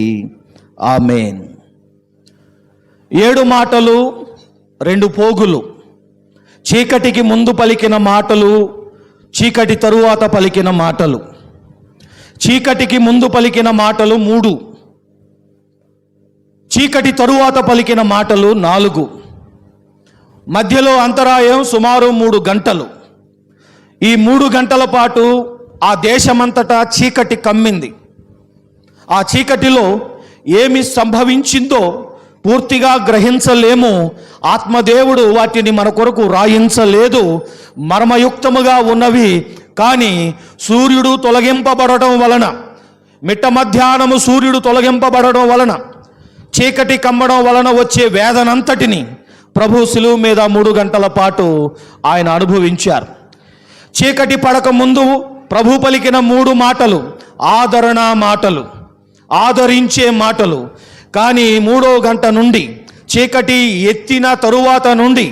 ఆమేన్. 7 మాటలు 2 పోగులు. చీకటికి ముందు పలికిన మాటలు, చీకటి తరువాత పలికిన మాటలు. చీకటికి ముందు పలికిన మాటలు 3, చీకటి తరువాత పలికిన మాటలు 4. మధ్యలో అంతరాయం సుమారు 3 గంటలు. ఈ 3 గంటల పాటు ఆ దేశమంతటా చీకటి కమ్మింది. ఆ చీకటిలో ఏమి సంభవించిందో పూర్తిగా గ్రహించలేము. ఆత్మదేవుడు వాటిని మన కొరకు రాయించలేదు. మర్మయుక్తముగా ఉన్నవి. కానీ సూర్యుడు తొలగింపబడటం వలన, మిట్ట మధ్యాహ్నము సూర్యుడు తొలగింపబడడం వలన, చీకటి కమ్మడం వలన వచ్చే వేదనంతటిని ప్రభు శిలువ మీద 3 గంటల పాటు ఆయన అనుభవించారు. చీకటి పడక ముందు ప్రభు పలికిన 3 మాటలు ఆదరణ మాటలు, ఆదరించే మాటలు. కానీ 3వ గంట నుండి, చీకటి ఎత్తిన తరువాత నుండి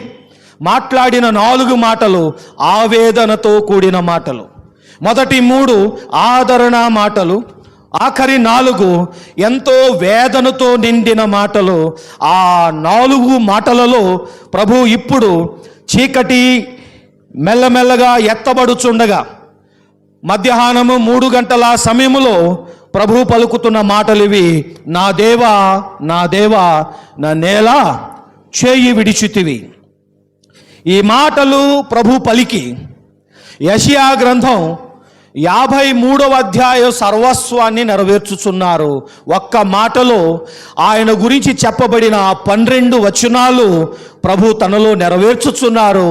మాట్లాడిన 4 మాటలు ఆవేదనతో కూడిన మాటలు. మొదటి 3 ఆదరణ మాటలు, ఆఖరి 4 ఎంతో వేదనతో నిండిన మాటలు. ఆ 4 మాటలలో ప్రభు ఇప్పుడు చీకటి మెల్లమెల్లగా ఎత్తబడుచుండగా, మధ్యాహ్నము 3 గంటల సమయములో ప్రభు పలుకుతున్న మాటలు ఇవి: నా దేవా, నా దేవా, నా నేల చేయి విడిచితివి. ఈ మాటలు ప్రభు పలికి యెషయా గ్రంథం 53వ అధ్యాయం సర్వస్వాన్ని నెరవేర్చుచున్నారు. ఒక్క మాటలో ఆయన గురించి చెప్పబడిన 12 వచనాలు ప్రభు తనలో నెరవేర్చుచున్నారు.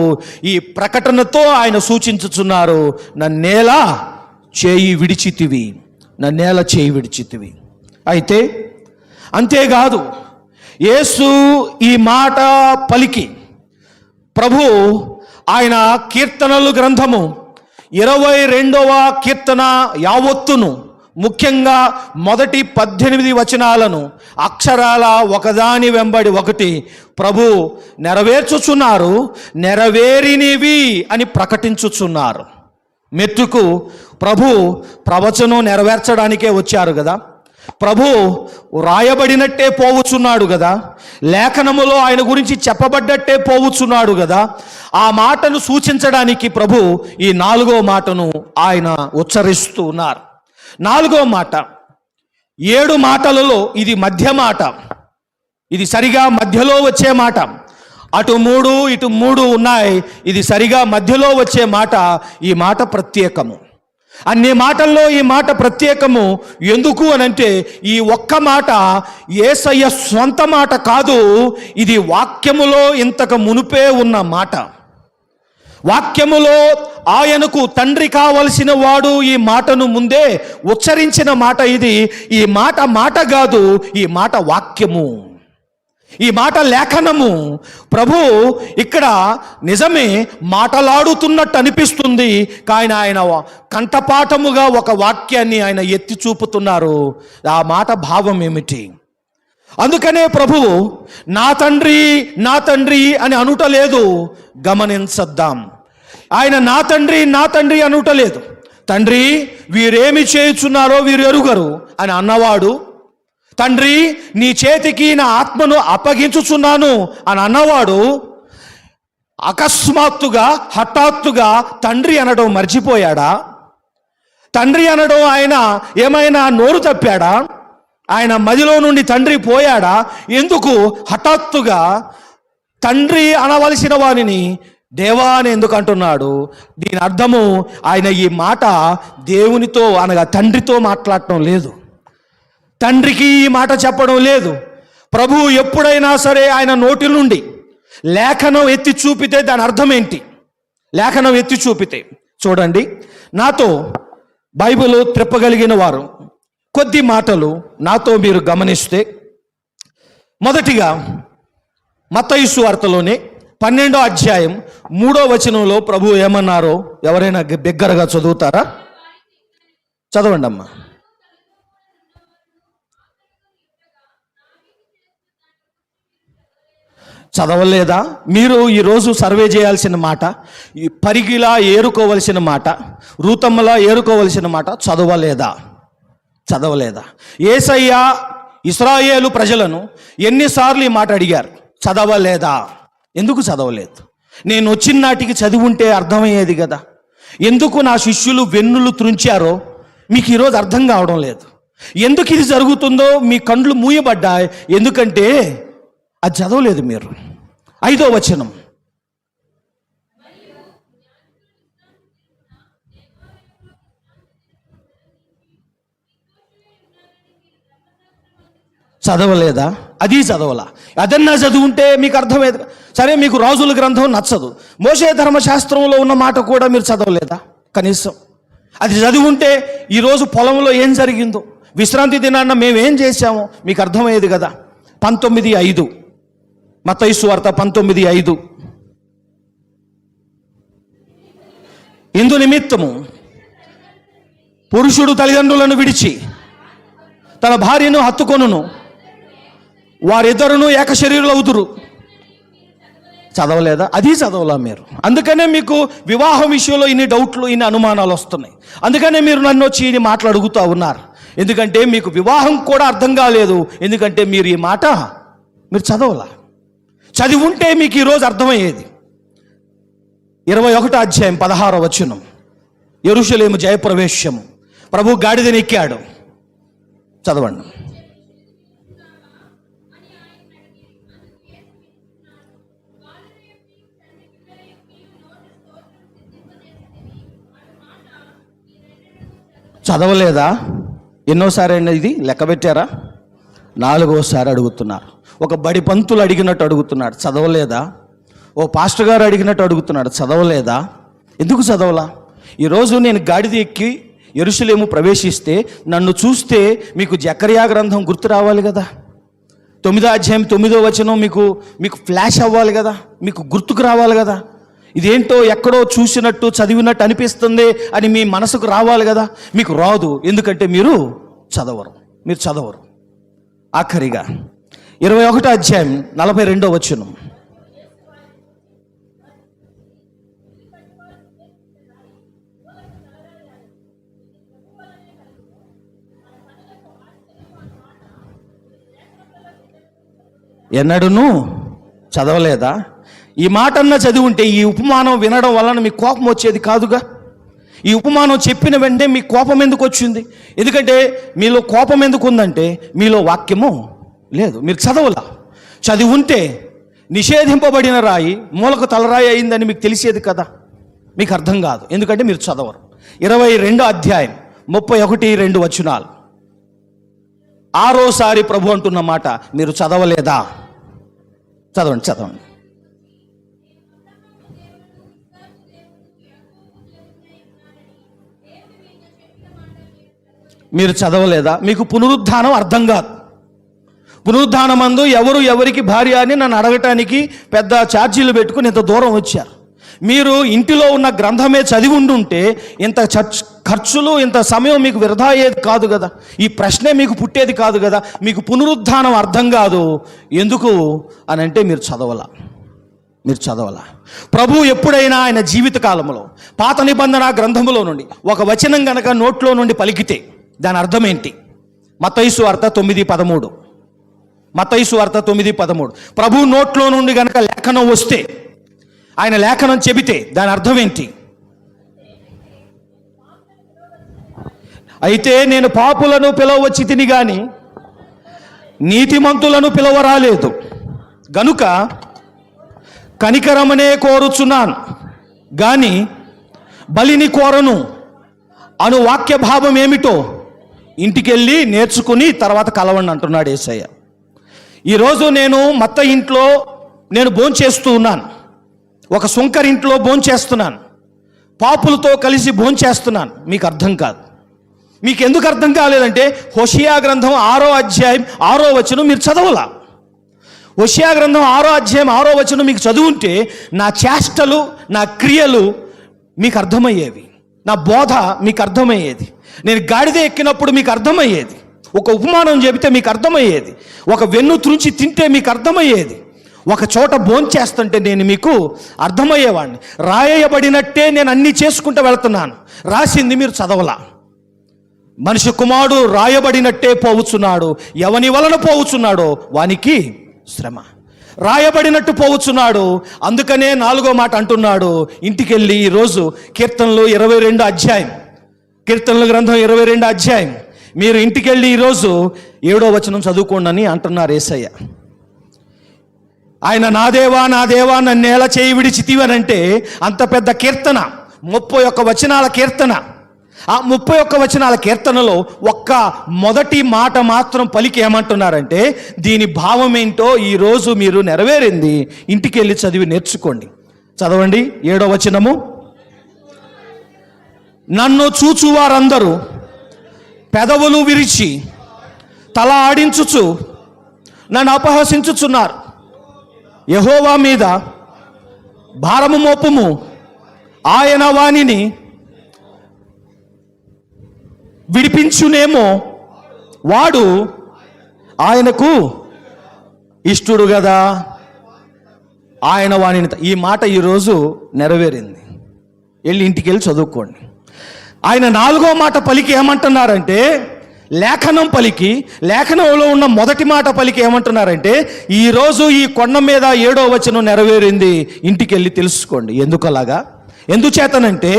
ఈ ప్రకటనతో ఆయన సూచించుచున్నారు: నన్నేల చేయి విడిచితివి, నన్నేల చేయి విడిచితివి. అయితే అంతేకాదు, యేసు ఈ మాట పలికి ప్రభు ఆయన కీర్తనలు గ్రంథము 22వ కీర్తన యావత్తును, ముఖ్యంగా మొదటి 18 వచనాలను అక్షరాల ఒకదాని వెంబడి ఒకటి ప్రభు నెరవేర్చుచున్నారు. నెరవేరినవి అని ప్రకటించుచున్నారు. మెట్టుకు ప్రభు ప్రవచనం నెరవేర్చడానికే వచ్చారు కదా. ప్రభు రాయబడినట్టే పోవుచున్నాడు కదా. లేఖనములో ఆయన గురించి చెప్పబడ్డట్టే పోవుచున్నాడు కదా. ఆ మాటను సూచించడానికి ప్రభు ఈ 4వ మాటను ఆయన ఉచ్చరిస్తూ ఉన్నారు. 4వ మాట 7 మాటలలో ఇది మధ్య మాట. ఇది సరిగా మధ్యలో వచ్చే మాట. అటు 3 ఇటు 3 ఉన్నాయి. ఇది సరిగా మధ్యలో వచ్చే మాట. ఈ మాట ప్రత్యేకము. అన్ని మాటల్లో ఈ మాట ప్రత్యేకము. ఎందుకు అనంటే ఈ ఒక్క మాట యేసయ్య స్వంత మాట కాదు. ఇది వాక్యములో ఇంతకు మునుపే ఉన్న మాట. వాక్యములో ఆయనకు తండ్రి కావలసిన వాడు ఈ మాటను ముందే ఉచ్చరించిన మాట ఇది. ఈ మాట మాట కాదు, ఈ మాట వాక్యము, ఈ మాట లేఖనము. ప్రభు ఇక్కడ నిజమే మాటలాడుతున్నట్టు అనిపిస్తుంది. కానీ ఆయన కంఠపాఠముగా ఒక వాక్యాన్ని ఆయన ఎత్తి చూపుతున్నారు. ఆ మాట భావం ఏమిటి? అందుకనే ప్రభువు నా తండ్రి, నా తండ్రి అని అనుటలేదు. గమనించద్దాం. ఆయన నా తండ్రి, నా తండ్రి అనుటలేదు. తండ్రి, వీరేమి చేయుచున్నారో వీరు ఎరుగరు అని అన్నవాడు, తండ్రి నీ చేతికి నా ఆత్మను అప్పగించుచున్నాను అని అన్నవాడు, అకస్మాత్తుగా హఠాత్తుగా తండ్రి అనడం మర్చిపోయాడా? తండ్రి అనడం ఆయన ఏమైనా నోరు తప్పాడా? ఆయన మదిలో నుండి తండ్రి పోయాడా? ఎందుకు హఠాత్తుగా తండ్రి అనవలసిన వారిని దేవా అని ఎందుకు అంటున్నాడు? దీని అర్థము ఆయన ఈ మాట దేవునితో అనగా తండ్రితో మాట్లాడటం లేదు. తండ్రికి ఈ మాట చెప్పడం లేదు. ప్రభు ఎప్పుడైనా సరే ఆయన నోటి నుండి లేఖనం ఎత్తి చూపితే దాని అర్థం ఏంటి? లేఖనం ఎత్తి చూపితే చూడండి, నాతో బైబిల్ త్రిప్పగలిగిన వారు కొద్ది మాటలు నాతో మీరు గమనిస్తే, మొదటిగా మత్తయి సువార్తలోనే 12వ అధ్యాయం 3వ వచనంలో ప్రభు ఏమన్నారో ఎవరైనా బిగ్గరగా చదువుతారా? చదవండి అమ్మా. చదవలేదా? మీరు ఈరోజు సర్వే చేయాల్సిన మాట, ఈ పరిగిలా ఏరుకోవలసిన మాట, రూతమ్మలా ఏరుకోవలసిన మాట చదవలేదా? చదవలేదా? యేసయ్య ఇశ్రాయేలు ప్రజలను ఎన్నిసార్లు ఈ మాట అడిగారు? చదవలేదా? ఎందుకు చదవలేదు? నేను వచ్చిన నాటికి చదివి ఉంటే అర్థమయ్యేది కదా. ఎందుకు నా శిష్యులు వెన్నులు త్రుంచారో మీకు ఈరోజు అర్థం కావడం లేదు. ఎందుకు ఇది జరుగుతుందో మీ కండ్లు మూయబడ్డాయి. ఎందుకంటే అది చదవలేదు మీరు. 5వ వచనం, చదవలేదా? అది చదవలా. అదన్నా చదువుంటే మీకు అర్థమయ్యేది. సరే, మీకు రాజుల గ్రంథం నచ్చదు, మోషే ధర్మశాస్త్రంలో ఉన్న మాట కూడా మీరు చదవలేదా? కనీసం అది చదివుంటే ఈరోజు పొలంలో ఏం జరిగిందో, విశ్రాంతి దినాన్న మేమేం చేశామో మీకు అర్థమయ్యేది కదా. 19:5 మత్తయి సువార్త 19:5, ఇందు నిమిత్తము పురుషుడు తల్లిదండ్రులను విడిచి తన భార్యను హత్తుకొనును, వారిద్దరును ఏక శరీరులు అవుతురు. చదవలేదా? అది చదవలా మీరు. అందుకనే మీకు వివాహం విషయంలో ఇన్ని డౌట్లు, ఇన్ని అనుమానాలు వస్తున్నాయి. అందుకనే మీరు నన్ను వచ్చి ఈ మాటలు అడుగుతూ ఉన్నారు. ఎందుకంటే మీకు వివాహం కూడా అర్థం కాలేదు. ఎందుకంటే మీరు ఈ మాట మీరు చదవలా. చదివి ఉంటే మీకు ఈరోజు అర్థమయ్యేది. 21వ అధ్యాయం 16వ వచనం, యెరూషలేము జయప్రవేశము, ప్రభు గాడిదనెక్కాడు. చదవండి. చదవలేదా? ఎన్నోసారి అయినా ఇది లెక్క పెట్టారా? 4వసారి అడుగుతున్నారు. ఒక బడి పంతులు అడిగినట్టు అడుగుతున్నాడు. చదవలేదా? ఓ పాస్టర్ గారు అడిగినట్టు అడుగుతున్నాడు. చదవలేదా? ఎందుకు చదవలా? ఈరోజు నేను గాడిద ఎక్కి యెరూషలేము ప్రవేశిస్తే నన్ను చూస్తే మీకు జకర్యా గ్రంథం గుర్తు రావాలి కదా. 9వ అధ్యాయం 9వ వచనం మీకు ఫ్లాష్ అవ్వాలి కదా, మీకు గుర్తుకు రావాలి కదా. ఇదేంటో ఎక్కడో చూసినట్టు చదివినట్టు అనిపిస్తుంది అని మీ మనసుకు రావాలి కదా. మీకు రాదు, ఎందుకంటే మీరు చదవరు. ఆఖరిగా 21వ అధ్యాయం 42వ వచనం, ఎన్నడూను చదవలేదా? ఈ మాటన్నా చదివి ఉంటే ఈ ఉపమానం వినడం వలన మీకు కోపం వచ్చేది కాదుగా. ఈ ఉపమానం చెప్పిన వెంటనే మీకు కోపం ఎందుకు వచ్చింది? ఎందుకంటే మీలో కోపం ఎందుకు ఉందంటే మీలో వాక్యము లేదు, మీరు చదవలా. చదివి ఉంటే నిషేధింపబడిన రాయి మూలకు తలరాయి అయిందని మీకు తెలిసేది కదా. మీకు అర్థం కాదు, ఎందుకంటే మీరు చదవరు. 22వ అధ్యాయం 31-2 వచనాలు, 6వసారి ప్రభు అంటున్న మాట మీరు చదవలేదా? చదవండి. మీరు చదవలేదా? మీకు పునరుద్ధానం అర్థం కాదు. పునరుద్ధానమందు ఎవరికి భార్య అని నన్ను అడగటానికి పెద్ద ఛార్జీలు పెట్టుకుని ఇంత దూరం వచ్చారు. మీరు ఇంటిలో ఉన్న గ్రంథమే చదివి ఉండుంటే ఇంత ఖర్చులు, ఇంత సమయం మీకు వృధా అయ్యేది కాదు కదా. ఈ ప్రశ్నే మీకు పుట్టేది కాదు కదా. మీకు పునరుద్ధానం అర్థం కాదు. ఎందుకు అని అంటే మీరు చదవలా. ప్రభు ఎప్పుడైనా ఆయన జీవిత కాలంలో పాత నిబంధన గ్రంథములో నుండి ఒక వచనం గనక నోట్లో నుండి పలికితే దాని అర్థం ఏంటి? మత్తయి సువార్త 9:13, మత్తయి సువార్త 9:13, ప్రభు నోట్లో నుండి గనక లేఖనం వస్తే, ఆయన లేఖనం చెబితే దాని అర్థం ఏంటి? అయితే నేను పాపులను పిలవచ్చి తిని గాని నీతిమంతులను పిలవరాలేదు, గనుక కనికరమనే కోరుచున్నాను గాని బలిని కోరను అను వాక్య భావం ఏమిటో ఇంటికెళ్ళి నేర్చుకుని తర్వాత కలవండి అంటున్నాడు యేసయ్య. ఈరోజు నేను మత్త ఇంట్లో నేను భోంచేస్తూ ఉన్నాను, ఒక సుంకరింట్లో భోంచేస్తున్నాను, పాపులతో కలిసి భోంచేస్తున్నాను. మీకు అర్థం కాదు. మీకు ఎందుకు అర్థం కాలేదంటే హోషియా గ్రంథం 6వ అధ్యాయం 6వ వచనం మీరు చదవలా. హోషియా గ్రంథం 6వ అధ్యాయం 6వ వచనం మీకు చదువుంటే నా చేష్టలు, నా క్రియలు మీకు అర్థమయ్యేవి, నా బోధ మీకు అర్థమయ్యేది, నేను గాడిద ఎక్కినప్పుడు మీకు అర్థమయ్యేది, ఒక ఉపమానం చెబితే మీకు అర్థమయ్యేది, ఒక వెన్ను త్రుంచి తింటే మీకు అర్థమయ్యేది, ఒక చోట భోంచేస్తుంటే నేను మీకు అర్థమయ్యేవాడిని. రాయబడినట్టే నేను అన్నీ చేసుకుంటూ వెళుతున్నాను, రాసింది మీరు చదవలా. మనిషి కుమారుడు రాయబడినట్టే పోవుచున్నాడు, ఎవని వలన పోవుచున్నాడో వానికి శ్రమ. రాయబడినట్టు పోవుచున్నాడు, అందుకనే 4వ మాట అంటున్నాడు. ఇంటికెళ్ళి ఈరోజు కీర్తనలు 22 అధ్యాయం, కీర్తనల గ్రంథం 22 అధ్యాయం మీరు ఇంటికెళ్ళి ఈరోజు 7వ వచనం చదువుకోండి అని అంటున్నారు యేసయ్య. ఆయన నా దేవా నా దేవా నన్నేలా చేయి విడిచితివనంటే అంత పెద్ద కీర్తన, 31 వచనాల కీర్తన. ఆ 31 వచనాల కీర్తనలో ఒక్క మొదటి మాట మాత్రం పలికి ఏమంటున్నారంటే దీని భావం ఏంటో ఈరోజు మీరు నెరవేరింది, ఇంటికి వెళ్ళి చదివి నేర్చుకోండి. చదవండి 7వ వచనము. నన్ను చూచువారందరూ పెదవులు విరిచి తల ఆడించుచు నన్ను అపహసించుచున్నారు. యెహోవా మీద భారము మోపుము, ఆయన వానిని విడిపించునేమో, వాడు ఆయనకు ఇష్టుడు కదా, ఆయన వాణిని. ఈ మాట ఈరోజు నెరవేరింది. వెళ్ళి ఇంటికి వెళ్ళి చదువుకోండి. ఆయన 4వ మాట పలికి ఏమంటున్నారంటే లేఖనం పలికి, లేఖనంలో ఉన్న మొదటి మాట పలికి ఏమంటున్నారంటే ఈరోజు ఈ కొండ మీద 7వ వచనం నెరవేరింది, ఇంటికి వెళ్ళి తెలుసుకోండి. ఎందుకలాగా? ఎందుచేతనంటే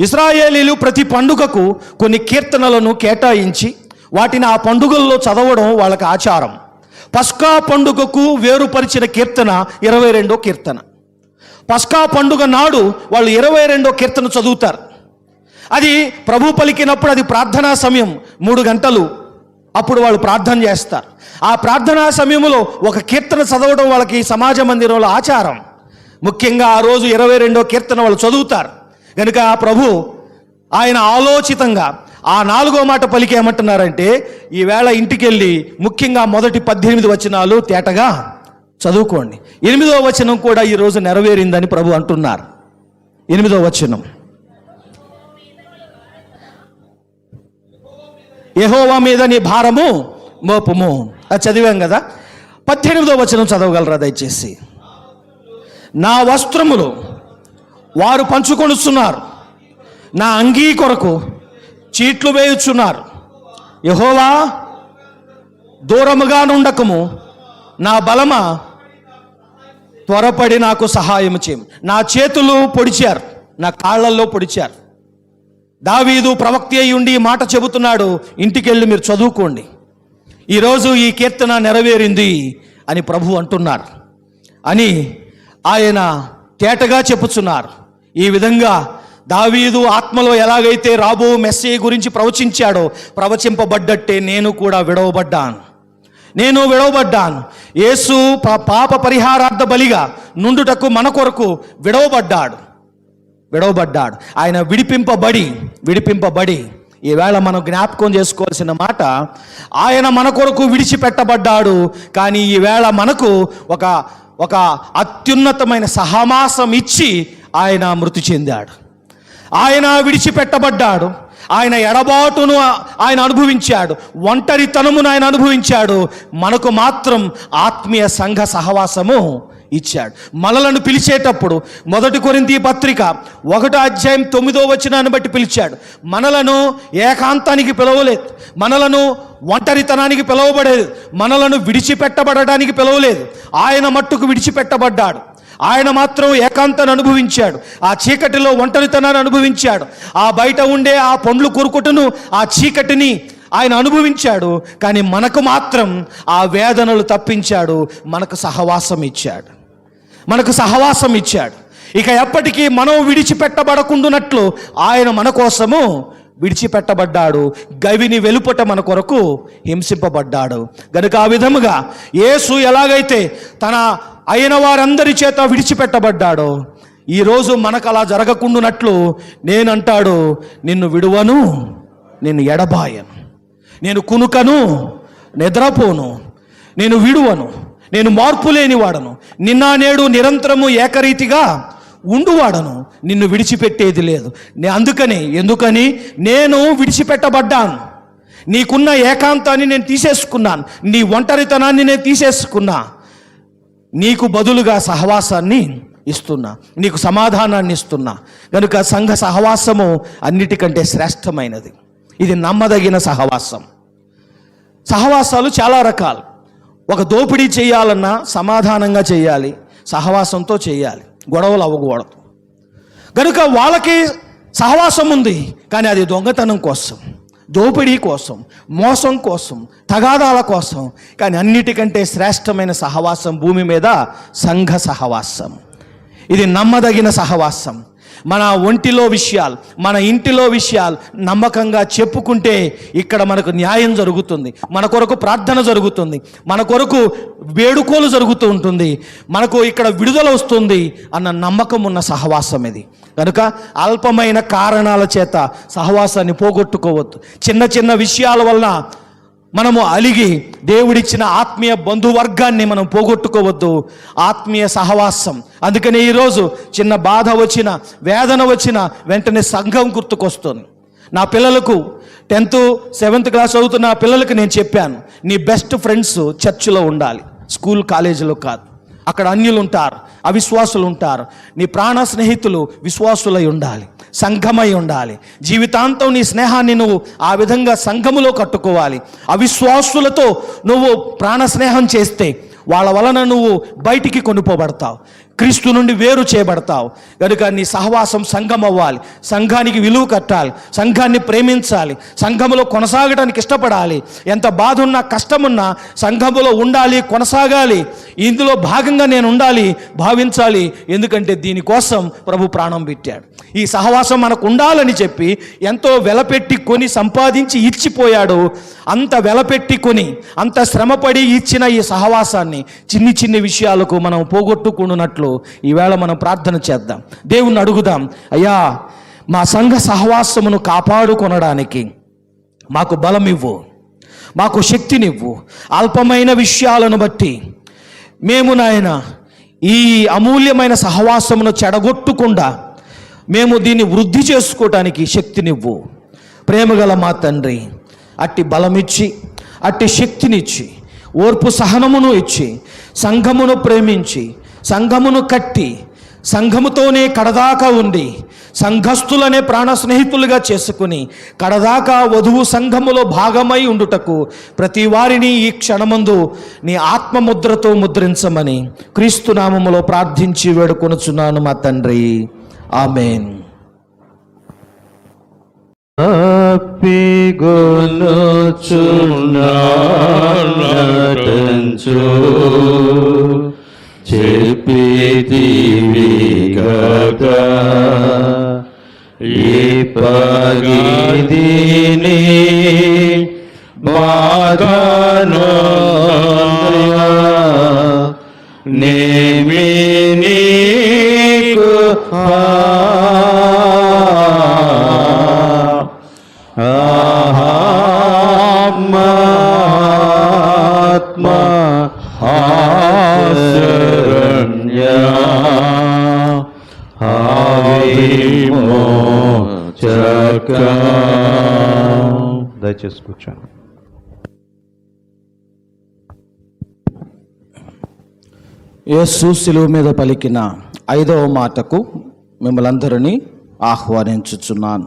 ఇశ్రాయేలీలు ప్రతి పండుగకు కొన్ని కీర్తనలను కేటాయించి వాటిని ఆ పండుగల్లో చదవడం వాళ్ళకి ఆచారం. పస్కా పండుగకు వేరుపరిచిన కీర్తన 22వ కీర్తన. పస్కా పండుగ నాడు వాళ్ళు 22వ కీర్తన చదువుతారు. అది ప్రభు పలికినప్పుడు అది ప్రార్థనా సమయం, 3 గంటలు అప్పుడు వాళ్ళు ప్రార్థన చేస్తారు. ఆ ప్రార్థనా సమయంలో ఒక కీర్తన చదవడం వాళ్ళకి సమాజ మందిరంలో ఆచారం. ముఖ్యంగా ఆ రోజు 22వ కీర్తన వాళ్ళు చదువుతారు కనుక ప్రభు ఆయన ఆలోచితంగా ఆ 4వ మాట పలికి ఏమంటున్నారంటే ఈవేళ ఇంటికి వెళ్ళి ముఖ్యంగా మొదటి 18 వచనాలు తేటగా చదువుకోండి. 8వ వచనం కూడా ఈరోజు నెరవేరిందని ప్రభు అంటున్నారు. 8వ వచనం, యెహోవా మీద నీ భారము మోపుము. అది చదివాం కదా. 18వ వచనం చదవగలరా దయచేసి? నా వస్త్రములు వారు పంచుకొనుచున్నారు, నా అంగీ కొరకు చీట్లు వేయుచున్నారు. యెహోవా దూరముగా నుండకము, నా బలమా త్వరపడి నాకు సహాయం చేయము. నా చేతులు పొడిచారు, నా కాళ్ళల్లో పొడిచారు. దావీదు ప్రవక్త అయి ఉండి ఈ మాట చెబుతున్నాడు. ఇంటికి వెళ్ళి మీరు చదువుకోండి. ఈరోజు ఈ కీర్తన నెరవేరింది అని ప్రభు అంటున్నారు అని ఆయన తేటగా చెప్పుచున్నారు. ఈ విధంగా దావీదు ఆత్మలో ఎలాగైతే రాబో మెస్సీ గురించి ప్రవచించాడో ప్రవచింపబడ్డట్టే నేను కూడా విడవబడ్డాను. యేసు పాప పరిహారార్థ బలిగా నుండుటకు మన కొరకు విడవబడ్డాడు. ఆయన విడిపింపబడి ఈవేళ మనం జ్ఞాపకం చేసుకోవాల్సిన మాట, ఆయన మన కొరకు విడిచిపెట్టబడ్డాడు. కానీ ఈవేళ మనకు ఒక అత్యున్నతమైన సహవాసం ఇచ్చి ఆయన మృతి చెందాడు. ఆయన విడిచిపెట్టబడ్డాడు. ఆయన ఎడబాటును ఆయన అనుభవించాడు, ఒంటరితనమును ఆయన అనుభవించాడు. మనకు మాత్రం ఆత్మీయ సంఘ సహవాసము ఇచ్చాడు. మనలను పిలిచేటప్పుడు 1 కొరింథీ పత్రిక 1వ అధ్యాయం 9వ వచనాన్ని బట్టి పిలిచాడు. మనలను ఏకాంతానికి పిలవలేదు, మనలను ఒంటరితనానికి పిలవబడలేదు, మనలను విడిచిపెట్టబడడానికి పిలవలేదు. ఆయన మట్టుకు విడిచిపెట్టబడ్డాడు. ఆయన మాత్రం ఏకాంతాన్ని అనుభవించాడు, ఆ చీకటిలో ఒంటరితనాన్ని అనుభవించాడు, ఆ బయట ఉండే ఆ పండ్లు కొరుకుటను ఆ చీకటిని ఆయన అనుభవించాడు. కానీ మనకు మాత్రం ఆ వేదనలు తప్పించాడు, మనకు సహవాసం ఇచ్చాడు. ఇక ఎప్పటికీ మనం విడిచిపెట్టబడకుండానట్లు ఆయన మన కోసము విడిచిపెట్టబడ్డాడు. గవిని వెలుపట మన కొరకు హింసింపబడ్డాడు. గనుక ఆ విధముగా యేసు ఎలాగైతే తన అయిన వారందరి చేత విడిచిపెట్టబడ్డాడో ఈరోజు మనకు అలా జరగకుండానట్లు నేనంటాడు, నిన్ను విడువను, నేను ఎడబాయను, నేను కునుకను, నిద్రపోను, నేను విడువను, నేను మార్పు లేనివాడను, నిన్న నేడు నిరంతరము ఏకరీతిగా ఉండువాడను, నిన్ను విడిచిపెట్టేది లేదు. ఎందుకని నేను విడిచిపెట్టబడ్డాను, నీకున్న ఏకాంతాన్ని నేను తీసేసుకున్నాను, నీ ఒంటరితనాన్ని నేను తీసేసుకున్నా, నీకు బదులుగా సహవాసాన్ని ఇస్తున్నా, నీకు సమాధానాన్ని ఇస్తున్నా. కనుక సంఘ సహవాసము అన్నిటికంటే శ్రేష్టమైనది. ఇది నమ్మదగిన సహవాసం. సహవాసాలు చాలా రకాలు. ఒక దోపిడీ చేయాలన్నా సమాధానంగా చేయాలి, సహవాసంతో చేయాలి, గొడవలు అవ్వకూడదు. కనుక వాళ్ళకి సహవాసం ఉంది, కానీ అది దొంగతనం కోసం, దోపిడీ కోసం, మోసం కోసం, తగాదాల కోసం. కానీ అన్నిటికంటే శ్రేష్టమైన సహవాసం భూమి మీద సంఘ సహవాసం. ఇది నమ్మదగిన సహవాసం. మన ఒంటిలో విషయాలు, మన ఇంటిలో విషయాలు నమ్మకంగా చెప్పుకుంటే ఇక్కడ మనకు న్యాయం జరుగుతుంది, మన కొరకు ప్రార్థన జరుగుతుంది, మన కొరకు వేడుకోలు జరుగుతూ ఉంటుంది, మనకు ఇక్కడ విడుదల వస్తుంది అన్న నమ్మకం ఉన్న సహవాసం ఇది. కనుక అల్పమైన కారణాల చేత సహవాసాన్ని పోగొట్టుకోవద్దు. చిన్న చిన్న విషయాల వలన మనము అలిగి దేవుడిచ్చిన ఆత్మీయ బంధువర్గాన్ని మనం పోగొట్టుకోవద్దు. ఆత్మీయ సహవాసం. అందుకని ఈరోజు చిన్న బాధ వచ్చిన, వేదన వచ్చిన వెంటనే సంఘం గుర్తుకొస్తుంది. నా పిల్లలకు 10th 7th క్లాస్ చదువుతున్న పిల్లలకు నేను చెప్పాను, నీ బెస్ట్ ఫ్రెండ్స్ చర్చిలో ఉండాలి, స్కూల్ కాలేజీలో కాదు. అక్కడ అన్యులు ఉంటారు, అవిశ్వాసులు ఉంటారు. నీ ప్రాణ స్నేహితులు విశ్వాసులై ఉండాలి, సంఘమై ఉండాలి. జీవితాంతం నీ స్నేహాన్ని నువ్వు ఆ విధంగా సంఘములో కట్టుకోవాలి. అవిశ్వాసులతో నువ్వు ప్రాణ స్నేహం చేస్తే వాళ్ళ వలన నువ్వు బయటికి కొనుక్కోబడతావు, క్రీస్తు నుండి వేరు చేయబడతావు. కనుక నీ సహవాసం సంఘం అవ్వాలి, సంఘానికి విలువ కట్టాలి, సంఘాన్ని ప్రేమించాలి, సంఘములో కొనసాగడానికి ఇష్టపడాలి. ఎంత బాధ ఉన్నా, కష్టమున్నా సంఘములో ఉండాలి, కొనసాగాలి. ఇందులో భాగంగా నేను ఉండాలి, భావించాలి. ఎందుకంటే దీనికోసం ప్రభు ప్రాణం పెట్టాడు. ఈ సహవాసం మనకు ఉండాలని చెప్పి ఎంతో వెలపెట్టి కొని సంపాదించి ఇచ్చిపోయాడు. అంత వెలపెట్టి కొని, అంత శ్రమపడి ఇచ్చిన ఈ సహవాసాన్ని చిన్ని చిన్ని విషయాలకు మనం పోగొట్టుకున్నట్లు ఈవేళ మనం ప్రార్థన చేద్దాం, దేవుణ్ణి అడుగుదాం. అయ్యా, మా సంఘ సహవాసమును కాపాడుకొనడానికి మాకు బలం ఇవ్వు, మాకు శక్తినివ్వు. అల్పమైన విషయాలను బట్టి మేము నాయన ఈ అమూల్యమైన సహవాసమును చెడగొట్టకుండా మేము దీన్ని వృద్ధి చేసుకోవటానికి శక్తినివ్వు. ప్రేమగల మా తండ్రి, అట్టి బలమిచ్చి, అట్టి శక్తినిచ్చి, ఓర్పు సహనమును ఇచ్చి, సంఘమును ప్రేమించి, సంఘమును కట్టి, సంఘముతోనే కడదాకా ఉండి, సంఘస్థులనే ప్రాణ స్నేహితులుగా చేసుకుని కడదాకా వధువు సంఘములో భాగమై ఉండుటకు ప్రతి వారిని ఈ క్షణమందు నీ ఆత్మముద్రతో ముద్రించమని క్రీస్తు నామములో ప్రార్థించి వేడుకొనుచున్నాను మా తండ్రి. ఆమేన్. నటంచు చెప్పితివి కదా ఈ పగిదిని బాధను నేమి నీకు ఆత్మ శరణ్య దయచేసి కూర్చోండి. యేసు శిలువ మీద పలికిన 5వ మాటకు మిమ్మల్ని అందరినీ ఆహ్వానించుచున్నాను.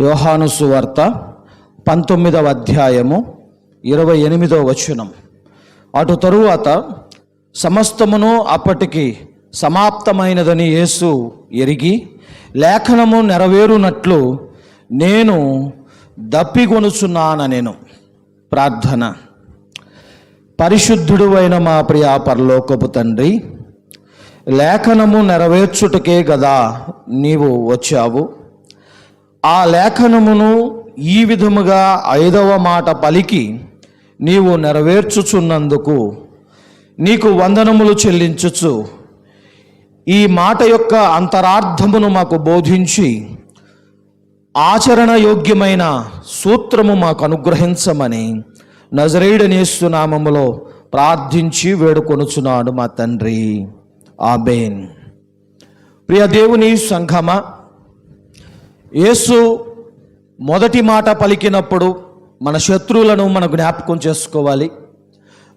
యోహాను సువార్త 19వ అధ్యాయము 28వ వచనం. అటు తరువాత సమస్తమును అప్పటికి సమాప్తమైనదని యేసు ఎరిగి లేఖనము నెరవేరునట్లు నేను దప్పిగొనుచున్నానెను. ప్రార్థన. పరిశుద్ధుడు అయిన మా ప్రియ పరలోకపు తండ్రి, లేఖనము నెరవేర్చుటకే గదా నీవు వచ్చావు. ఆ లేఖనమును ఈ విధముగా 5వ మాట పలికి నీవు నెరవేర్చుచున్నందుకు నీకు వందనములు చెల్లించుచు ఈ మాట యొక్క అంతరార్థమును మాకు బోధించి ఆచరణ యోగ్యమైన సూత్రము మాకు అనుగ్రహించమని నజరేయుడైన యేసు నామములో ప్రార్థించి వేడుకొనుచున్నాడు మా తండ్రి, ఆమేన్. ప్రియ దేవుని సంఘమా, యేసు మొదటి మాట పలికినప్పుడు మన శత్రువులను మనం జ్ఞాపకం చేసుకోవాలి.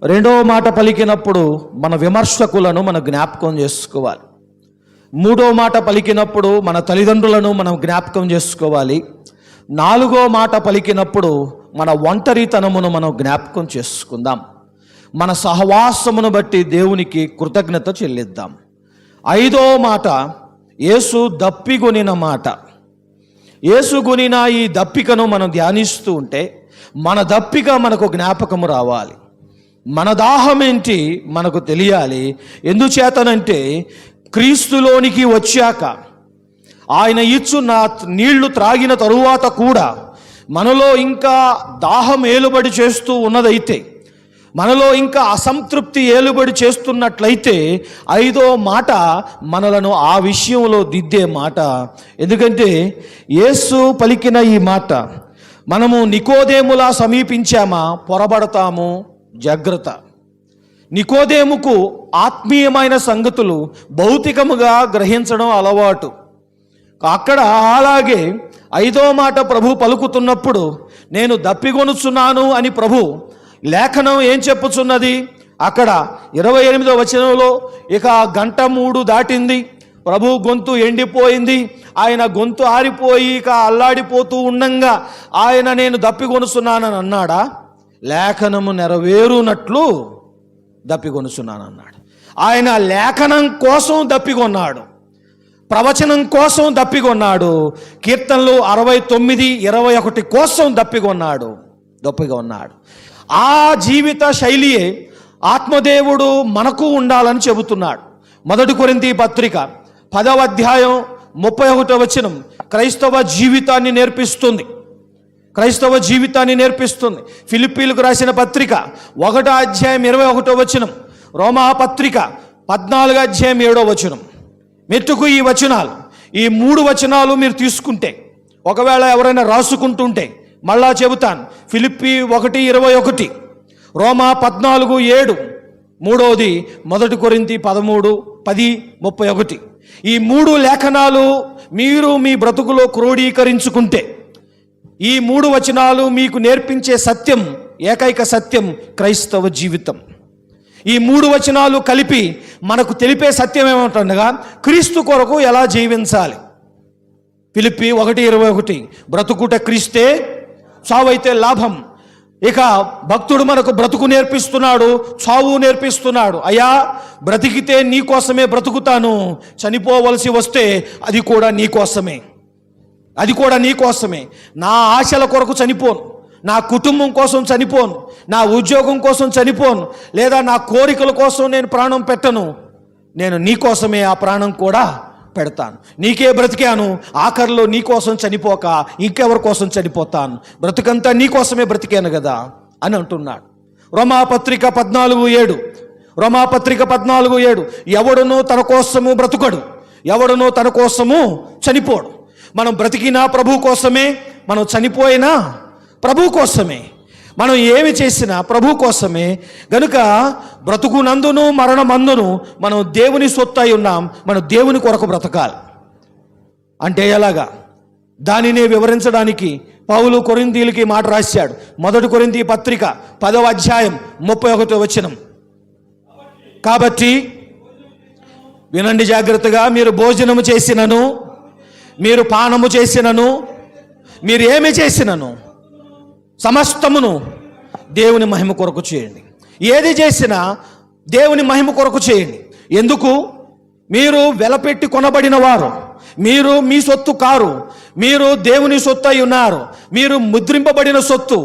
రెండవ మాట పలికినప్పుడు మన విమర్శకులను మనం జ్ఞాపకం చేసుకోవాలి. మూడో మాట పలికినప్పుడు మన తల్లిదండ్రులను మనం జ్ఞాపకం చేసుకోవాలి. నాలుగో మాట పలికినప్పుడు మన ఒంటరితనమును మనం జ్ఞాపకం చేసుకుందాం. మన సహవాసమును బట్టి దేవునికి కృతజ్ఞత చెల్లిద్దాం. ఐదో మాట యేసు దప్పిగొనిన మాట. యేసు కొనిన ఈ దప్పికను మనం ధ్యానిస్తూ ఉంటే మన దప్పిక మనకు జ్ఞాపకము రావాలి. మన దాహం ఏంటి మనకు తెలియాలి. ఎందుచేతనంటే క్రీస్తులోనికి వచ్చాక ఆయన ఇచ్చున్న నీళ్లు త్రాగిన తరువాత కూడా మనలో ఇంకా దాహం ఏలుబడి చేస్తూ ఉన్నదైతే, మనలో ఇంకా అసంతృప్తి ఏలుబడి చేస్తున్నట్లయితే ఐదో మాట మనలను ఆ విషయంలో దిద్దే మాట. ఎందుకంటే యేసు పలికిన ఈ మాట మనము నికోదేములా సమీపించామా పొరబడతాము, జాగ్రత్త. నికోదేముకు ఆత్మీయమైన సంగతులు భౌతికముగా గ్రహించడం అలవాటు. అక్కడ అలాగే ఐదో మాట ప్రభు పలుకుతున్నప్పుడు నేను దప్పిగొనుచున్నాను అని ప్రభు లేఖనం ఏం చెప్పుచున్నది? అక్కడ 28వ వచనంలో ఇక 1:03 దాటింది, ప్రభు గొంతు ఎండిపోయింది, ఆయన గొంతు ఆరిపోయి ఇక అల్లాడిపోతూ ఉండంగా ఆయన నేను దప్పిగొనుచున్నానని అన్నాడా? లేఖనము నెరవేరునట్లు దప్పిగొనుచున్నాను అన్నాడు. ఆయన లేఖనం కోసం దప్పిగొన్నాడు, ప్రవచనం కోసం దప్పిగొన్నాడు, కీర్తనలు 69:21 కోసం దప్పిగొన్నాడు. ఆ జీవిత శైలియే ఆత్మదేవుడు మనకు ఉండాలని చెబుతున్నాడు. 1 కొరింథీ పత్రిక 10వ అధ్యాయం 31వ వచనం క్రైస్తవ జీవితాన్ని నేర్పిస్తుంది. ఫిలిప్పీలకు రాసిన పత్రిక 1వ అధ్యాయం 21వ వచనం, రోమా పత్రిక 14వ అధ్యాయం 7వ వచనం. మెట్టుకు ఈ వచనాలు, ఈ 3 వచనాలు మీరు తీసుకుంటే, ఒకవేళ ఎవరైనా రాసుకుంటుంటే మళ్ళా చెబుతాను. ఫిలిప్పీ 1:21, రోమా 14:7, మూడవది 1 కొరింథీ 13:10-31. ఈ 3 లేఖనాలు మీరు మీ బ్రతుకులో క్రోడీకరించుకుంటే ఈ 3 వచనాలు మీకు నేర్పించే సత్యం, ఏకైక సత్యం క్రైస్తవ జీవితం. ఈ 3 వచనాలు కలిపి మనకు తెలిపే సత్యం ఏమంటుండగా క్రీస్తు కొరకు ఎలా జీవించాలి. ఫిలిప్పీ 1:21, బ్రతుకుట క్రీస్తే, చావైతే లాభం. ఇక భక్తుడు మనకు బ్రతుకు నేర్పిస్తున్నాడు, చావు నేర్పిస్తున్నాడు. అయ్యా, బ్రతికితే నీ కోసమే బ్రతుకుతాను, చనిపోవలసి వస్తే అది కూడా నీ కోసమే. నా ఆశల కొరకు చనిపోను, నా కుటుంబం కోసం చనిపోను, నా ఉద్యోగం కోసం చనిపోను, లేదా నా కోరికల కోసం నేను ప్రాణం పెట్టను. నేను నీ కోసమే ఆ ప్రాణం కూడా పెడతాను. నీకే బ్రతికాను, ఆఖరిలో నీ కోసం చనిపోక ఇంకెవరి కోసం చనిపోతాను, బ్రతుకంతా నీ కోసమే బ్రతికాను కదా అని అంటున్నాడు. రోమాపత్రిక 14:7 ఎవడునూ తన కోసము బ్రతుకడు, ఎవడునూ తన కోసము చనిపోడు. మనం బ్రతికినా ప్రభు కోసమే, మనం చనిపోయినా ప్రభు కోసమే, మనం ఏమి చేసినా ప్రభు కోసమే. గనుక బ్రతుకునందును మరణమందును మనం దేవుని సొత్తు అయి ఉన్నాం, మనం దేవుని కొరకు బ్రతకాలి. అంటే ఎలాగా? దానిని వివరించడానికి పౌలు కొరింథీయులకి మాట రాశాడు. 1 కొరింథీ పత్రిక 10వ అధ్యాయం 31వ వచనం. కాబట్టి వినండి జాగ్రత్తగా, మీరు భోజనము చేసినను, మీరు పానము చేసినను, మీరు ఏమి చేసినను సమస్తమును దేవుని మహిమ కొరకు చేయండి. ఏది చేసినా దేవుని మహిమ కొరకు చేయండి. ఎందుకు? మీరు వెలపెట్టి కొనబడిన వారు, మీరు మీ సొత్తు కారు, మీరు దేవుని సొత్తు అయి ఉన్నారు. మీరు ముద్రింపబడిన సొత్తు.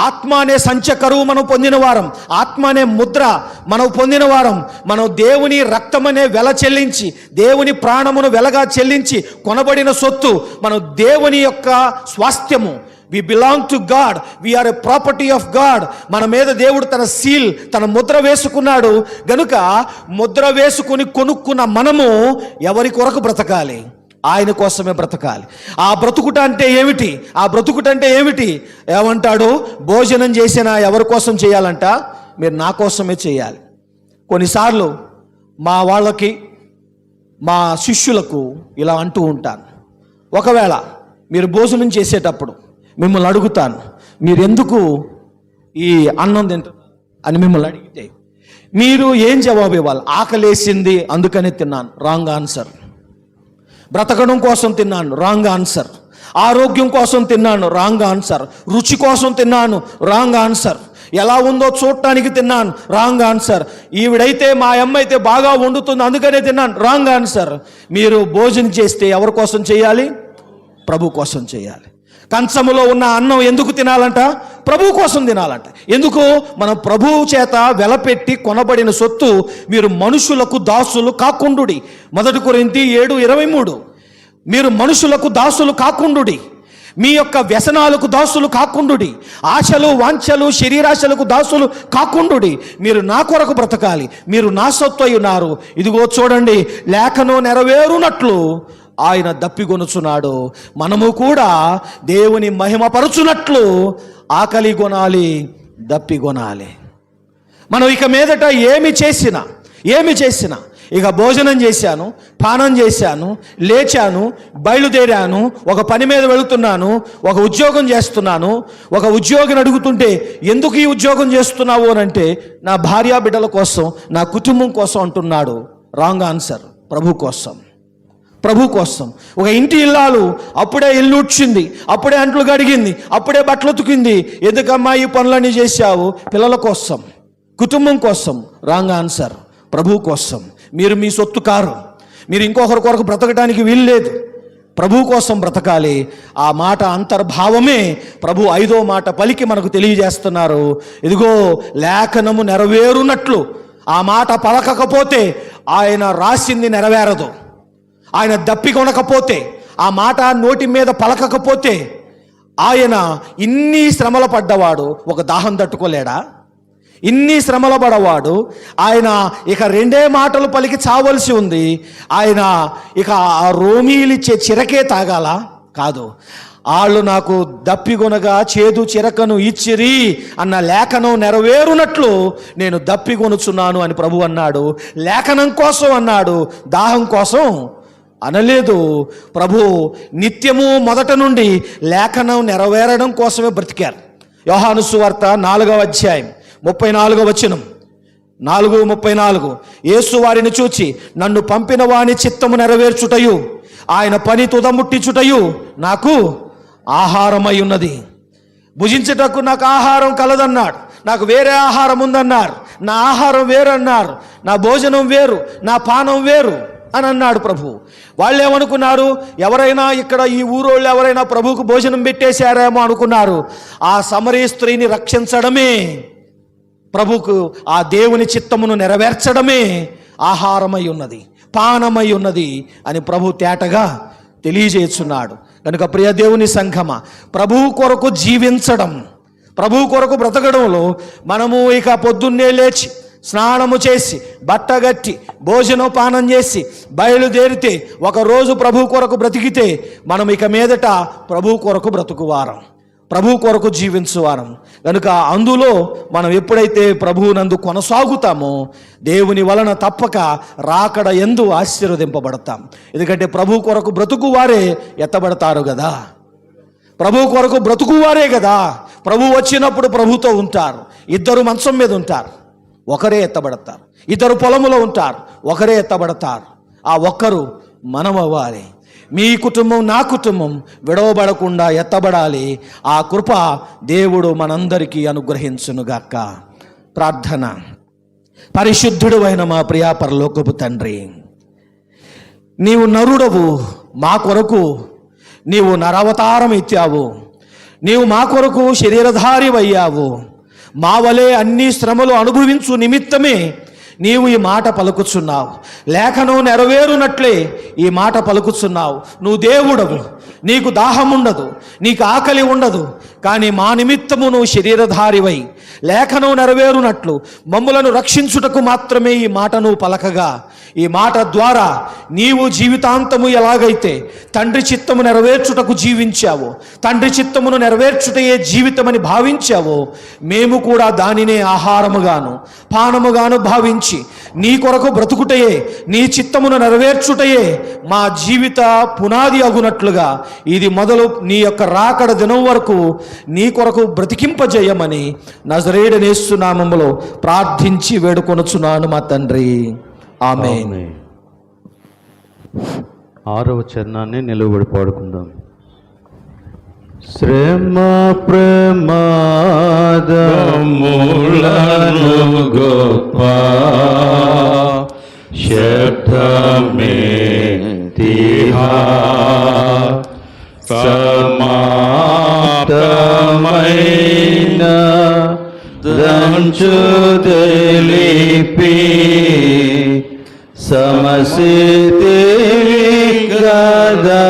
ఆత్మ అనే సంచకరువు మనం పొందిన వారం, ఆత్మ అనే ముద్ర మనం పొందిన వారం. మనం దేవుని రక్తం అనే వెల చెల్లించి, దేవుని ప్రాణమును వెలగా చెల్లించి కొనబడిన సొత్తు. మనం దేవుని యొక్క స్వాస్థ్యము. We belong to God. We are a property of God. మన మీద దేవుడు తన సీల్, తన ముద్ర వేసుకున్నాడు. గనుక ముద్ర వేసుకుని కొనుక్కున్న మనము ఎవరి కొరకు బ్రతకాలి? ఆయన కోసమే బ్రతకాలి. ఆ బ్రతుకుట అంటే ఏమిటి? ఆ బ్రతుకుట అంటే ఏమిటి? ఏమంటాడు? భోజనం చేసినా ఎవరి కోసం చేయాలంట? మీరు నా కోసమే చేయాలి. కొన్నిసార్లు మా వాళ్ళకి, మా శిష్యులకు ఇలా అంటూ ఉంటాను, ఒకవేళ మీరు భోజనం చేసేటప్పుడు మిమ్మల్ని అడుగుతాను, మీరు ఎందుకు ఈ అన్నం తింటారు అని మిమ్మల్ని అడిగితే మీరు ఏం జవాబు ఇవ్వాలి? ఆకలేసింది అందుకనే తిన్నాను. Wrong answer. బ్రతకడం కోసం తిన్నాను. Wrong answer. ఆరోగ్యం కోసం తిన్నాను. Wrong answer. రుచి కోసం తిన్నాను. Wrong answer. ఎలా ఉందో చూడటానికి తిన్నాను. Wrong answer. ఈవిడైతే, మా అమ్మ అయితే బాగా వండుతుంది అందుకనే తిన్నాను. Wrong answer. మీరు భోజనం చేస్తే ఎవరి కోసం చేయాలి? ప్రభు కోసం చేయాలి. కంచములో ఉన్న అన్నం ఎందుకు తినాలంట? ప్రభు కోసం తినాలంట. ఎందుకు? మనం ప్రభువు చేత వెలపెట్టి కొనబడిన సొత్తు. మీరు మనుషులకు దాసులు కాకుండుడి. 1 కొరింథీ 7:23. మీరు మనుషులకు దాసులు కాకుండుడి. మీ యొక్క వ్యసనాలకు దాసులు కాకుండుడి. ఆశలు, వాంఛలు, శరీరాశలకు దాసులు కాకుండుడి. మీరు నా కొరకు బ్రతకాలి. మీరు నా సొత్తు అయి ఉన్నారు. ఇదిగో చూడండి, లేఖనం నెరవేరునట్లు ఆయన దప్పిగొనుచున్నాడు. మనము కూడా దేవుని మహిమపరచునట్లు ఆకలి కొనాలి, దప్పిగొనాలి. మనం ఇక మీదట ఏమి చేసినా ఇక భోజనం చేశాను, పానం చేశాను, లేచాను, బయలుదేరాను, ఒక పని మీద వెళుతున్నాను, ఒక ఉద్యోగం చేస్తున్నాను. ఒక ఉద్యోగిని అడుగుతుంటే ఎందుకు ఈ ఉద్యోగం చేస్తున్నావు అని అంటే, నా భార్యా బిడ్డల కోసం, నా కుటుంబం కోసం అంటున్నాడు. Wrong answer. ప్రభు కోసం. ఒక ఇంటి ఇల్లాలు అప్పుడే ఇల్లు ఉడ్చింది, అప్పుడే అంట్లు కడిగింది, అప్పుడే బట్టలు ఉతికింది. ఎందుకమ్మా ఈ పనులన్నీ చేశావు? పిల్లల కోసం, కుటుంబం కోసం. Wrong answer. ప్రభు కోసం. మీరు మీ సొత్తు కారు. మీరు ఇంకొకరి కొరకు బ్రతకడానికి వీలు లేదు. ప్రభు కోసం బ్రతకాలి. ఆ మాట అంతర్భావమే ప్రభు 5వ మాట పలికి మనకు తెలియజేస్తున్నారు. ఇదిగో లేఖనము నెరవేరునట్లు. ఆ మాట పలకకపోతే ఆయన రాసింది నెరవేరదు. ఆయన దప్పికొనకపోతే, ఆ మాట నోటి మీద పలకకపోతే, ఆయన ఇన్ని శ్రమల పడ్డవాడు ఒక దాహం తట్టుకోలేడా? ఇన్ని శ్రమల పడవాడు ఆయన ఇక 2 మాటలు పలికి చావలసి ఉంది. ఆయన ఇక ఆ రోమీలిచ్చే చిరకే తాగాల? కాదు. వాళ్ళు నాకు దప్పిగొనగా చేదు చిరకను ఇచ్చిరి అన్న లేఖనం నెరవేరునట్లు నేను దప్పిగొనుచున్నాను అని ప్రభు అన్నాడు. లేఖనం కోసం అన్నాడు, దాహం కోసం అనలేదు. ప్రభు నిత్యము మొదట నుండి లేఖనం నెరవేరడం కోసమే బ్రతికారు. యోహాను సువార్త 4వ అధ్యాయం 34వ వచనం. 4:34. యేసు వారిని చూచి, నన్ను పంపిన వాని చిత్తము నెరవేర్చుటయు ఆయన పని తుదముట్టించుటయు నాకు ఆహారమై ఉన్నది. భుజించుటకు నాకు ఆహారం కలదన్నాడు. నాకు వేరే ఆహారం ఉందన్నారు. నా ఆహారం వేరు అన్నారు. నా భోజనం వేరు, నా పానం వేరు అని అన్నాడు ప్రభు. వాళ్ళు ఏమనుకున్నారు? ఎవరైనా ఇక్కడ ఈ ఊరోళ్ళు ఎవరైనా ప్రభువుకు భోజనం పెట్టేశారేమో అనుకున్నారు. ఆ సమరీ స్త్రీని రక్షించడమే ప్రభుకు, ఆ దేవుని చిత్తమును నెరవేర్చడమే ఆహారమై ఉన్నది, పానమై ఉన్నది అని ప్రభు తేటగా తెలియజేస్తున్నాడు. కనుక ప్రియ దేవుని సంఘమా, ప్రభువు కొరకు జీవించడం, ప్రభువు కొరకు బ్రతకడంలో మనము ఇక పొద్దున్నే లేచి స్నానము చేసి బట్టగట్టి భోజనం పానం చేసి బయలుదేరితే, ఒకరోజు ప్రభు కొరకు బ్రతికితే మనం ఇక మీదట ప్రభు కొరకు బ్రతుకువారం, ప్రభు కొరకు జీవించువారం. కనుక అందులో మనం ఎప్పుడైతే ప్రభువునందు కొనసాగుతామో దేవుని వలన తప్పక రాకడ యందు ఆశీర్వదింపబడతాం. ఎందుకంటే ప్రభు కొరకు బ్రతుకువారే ఎత్తబడతారు కదా. ప్రభు కొరకు బ్రతుకువారే కదా ప్రభు వచ్చినప్పుడు ప్రభుతో ఉంటారు. 2 మంచం మీద ఉంటారు, ఒకరే ఎత్తబడతారు. 2 పొలములో ఉంటారు, ఒకరే ఎత్తబడతారు. ఆ ఒక్కరు మనం అవ్వాలి. మీ కుటుంబం, నా కుటుంబం విడవబడకుండా ఎత్తబడాలి. ఆ కృప దేవుడు మనందరికీ అనుగ్రహించునుగాక. ప్రార్థన. పరిశుద్ధుడు అయిన మా ప్రియా పరలోకపు తండ్రి, నీవు నరుడవు, మా కొరకు నీవు నరవతారం ఎత్తావు. నీవు మా కొరకు శరీరధారివయ్యావు. మా వలె అన్ని శ్రమలు అనుభవించు నిమిత్తమే నీవు ఈ మాట పలుకుచున్నావు. లేఖనం నెరవేరునట్లే ఈ మాట పలుకుచున్నావు. నువ్వు దేవుడవు, నీకు దాహం ఉండదు, నీకు ఆకలి ఉండదు. కానీ మా నిమిత్తము నువ్వు శరీరధారివై లేఖనం నెరవేరునట్లు మమ్ములను రక్షించుటకు మాత్రమే ఈ మాటను పలకగా, ఈ మాట ద్వారా నీవు జీవితాంతము ఎలాగైతే తండ్రి చిత్తము నెరవేర్చుటకు జీవించావో, తండ్రి చిత్తమును నెరవేర్చుటయే జీవితమని భావించావో, మేము కూడా దానినే ఆహారముగాను పానముగాను భావించి నీ కొరకు బ్రతుకుటయే, నీ చిత్తమును నెరవేర్చుటయే మా జీవిత పునాది అగునట్లుగా ఇది మొదలు నీ యొక్క రాకడ దినం వరకు నీ కొరకు బ్రతికింపజేయమని నజరేయుడైన యేసు నామములో ప్రార్థించి వేడుకొనుచున్నాను మా తండ్రి. ఆమేన్. ఆమేన్. 6వ చరణాన్ని నిలువబడి పాడుకుందాం. శ్రమ ప్రమాదములను గొప్ప శబ్దమే తిహా సమాప్తమైన దంచు తెలిపి సమసితి గదా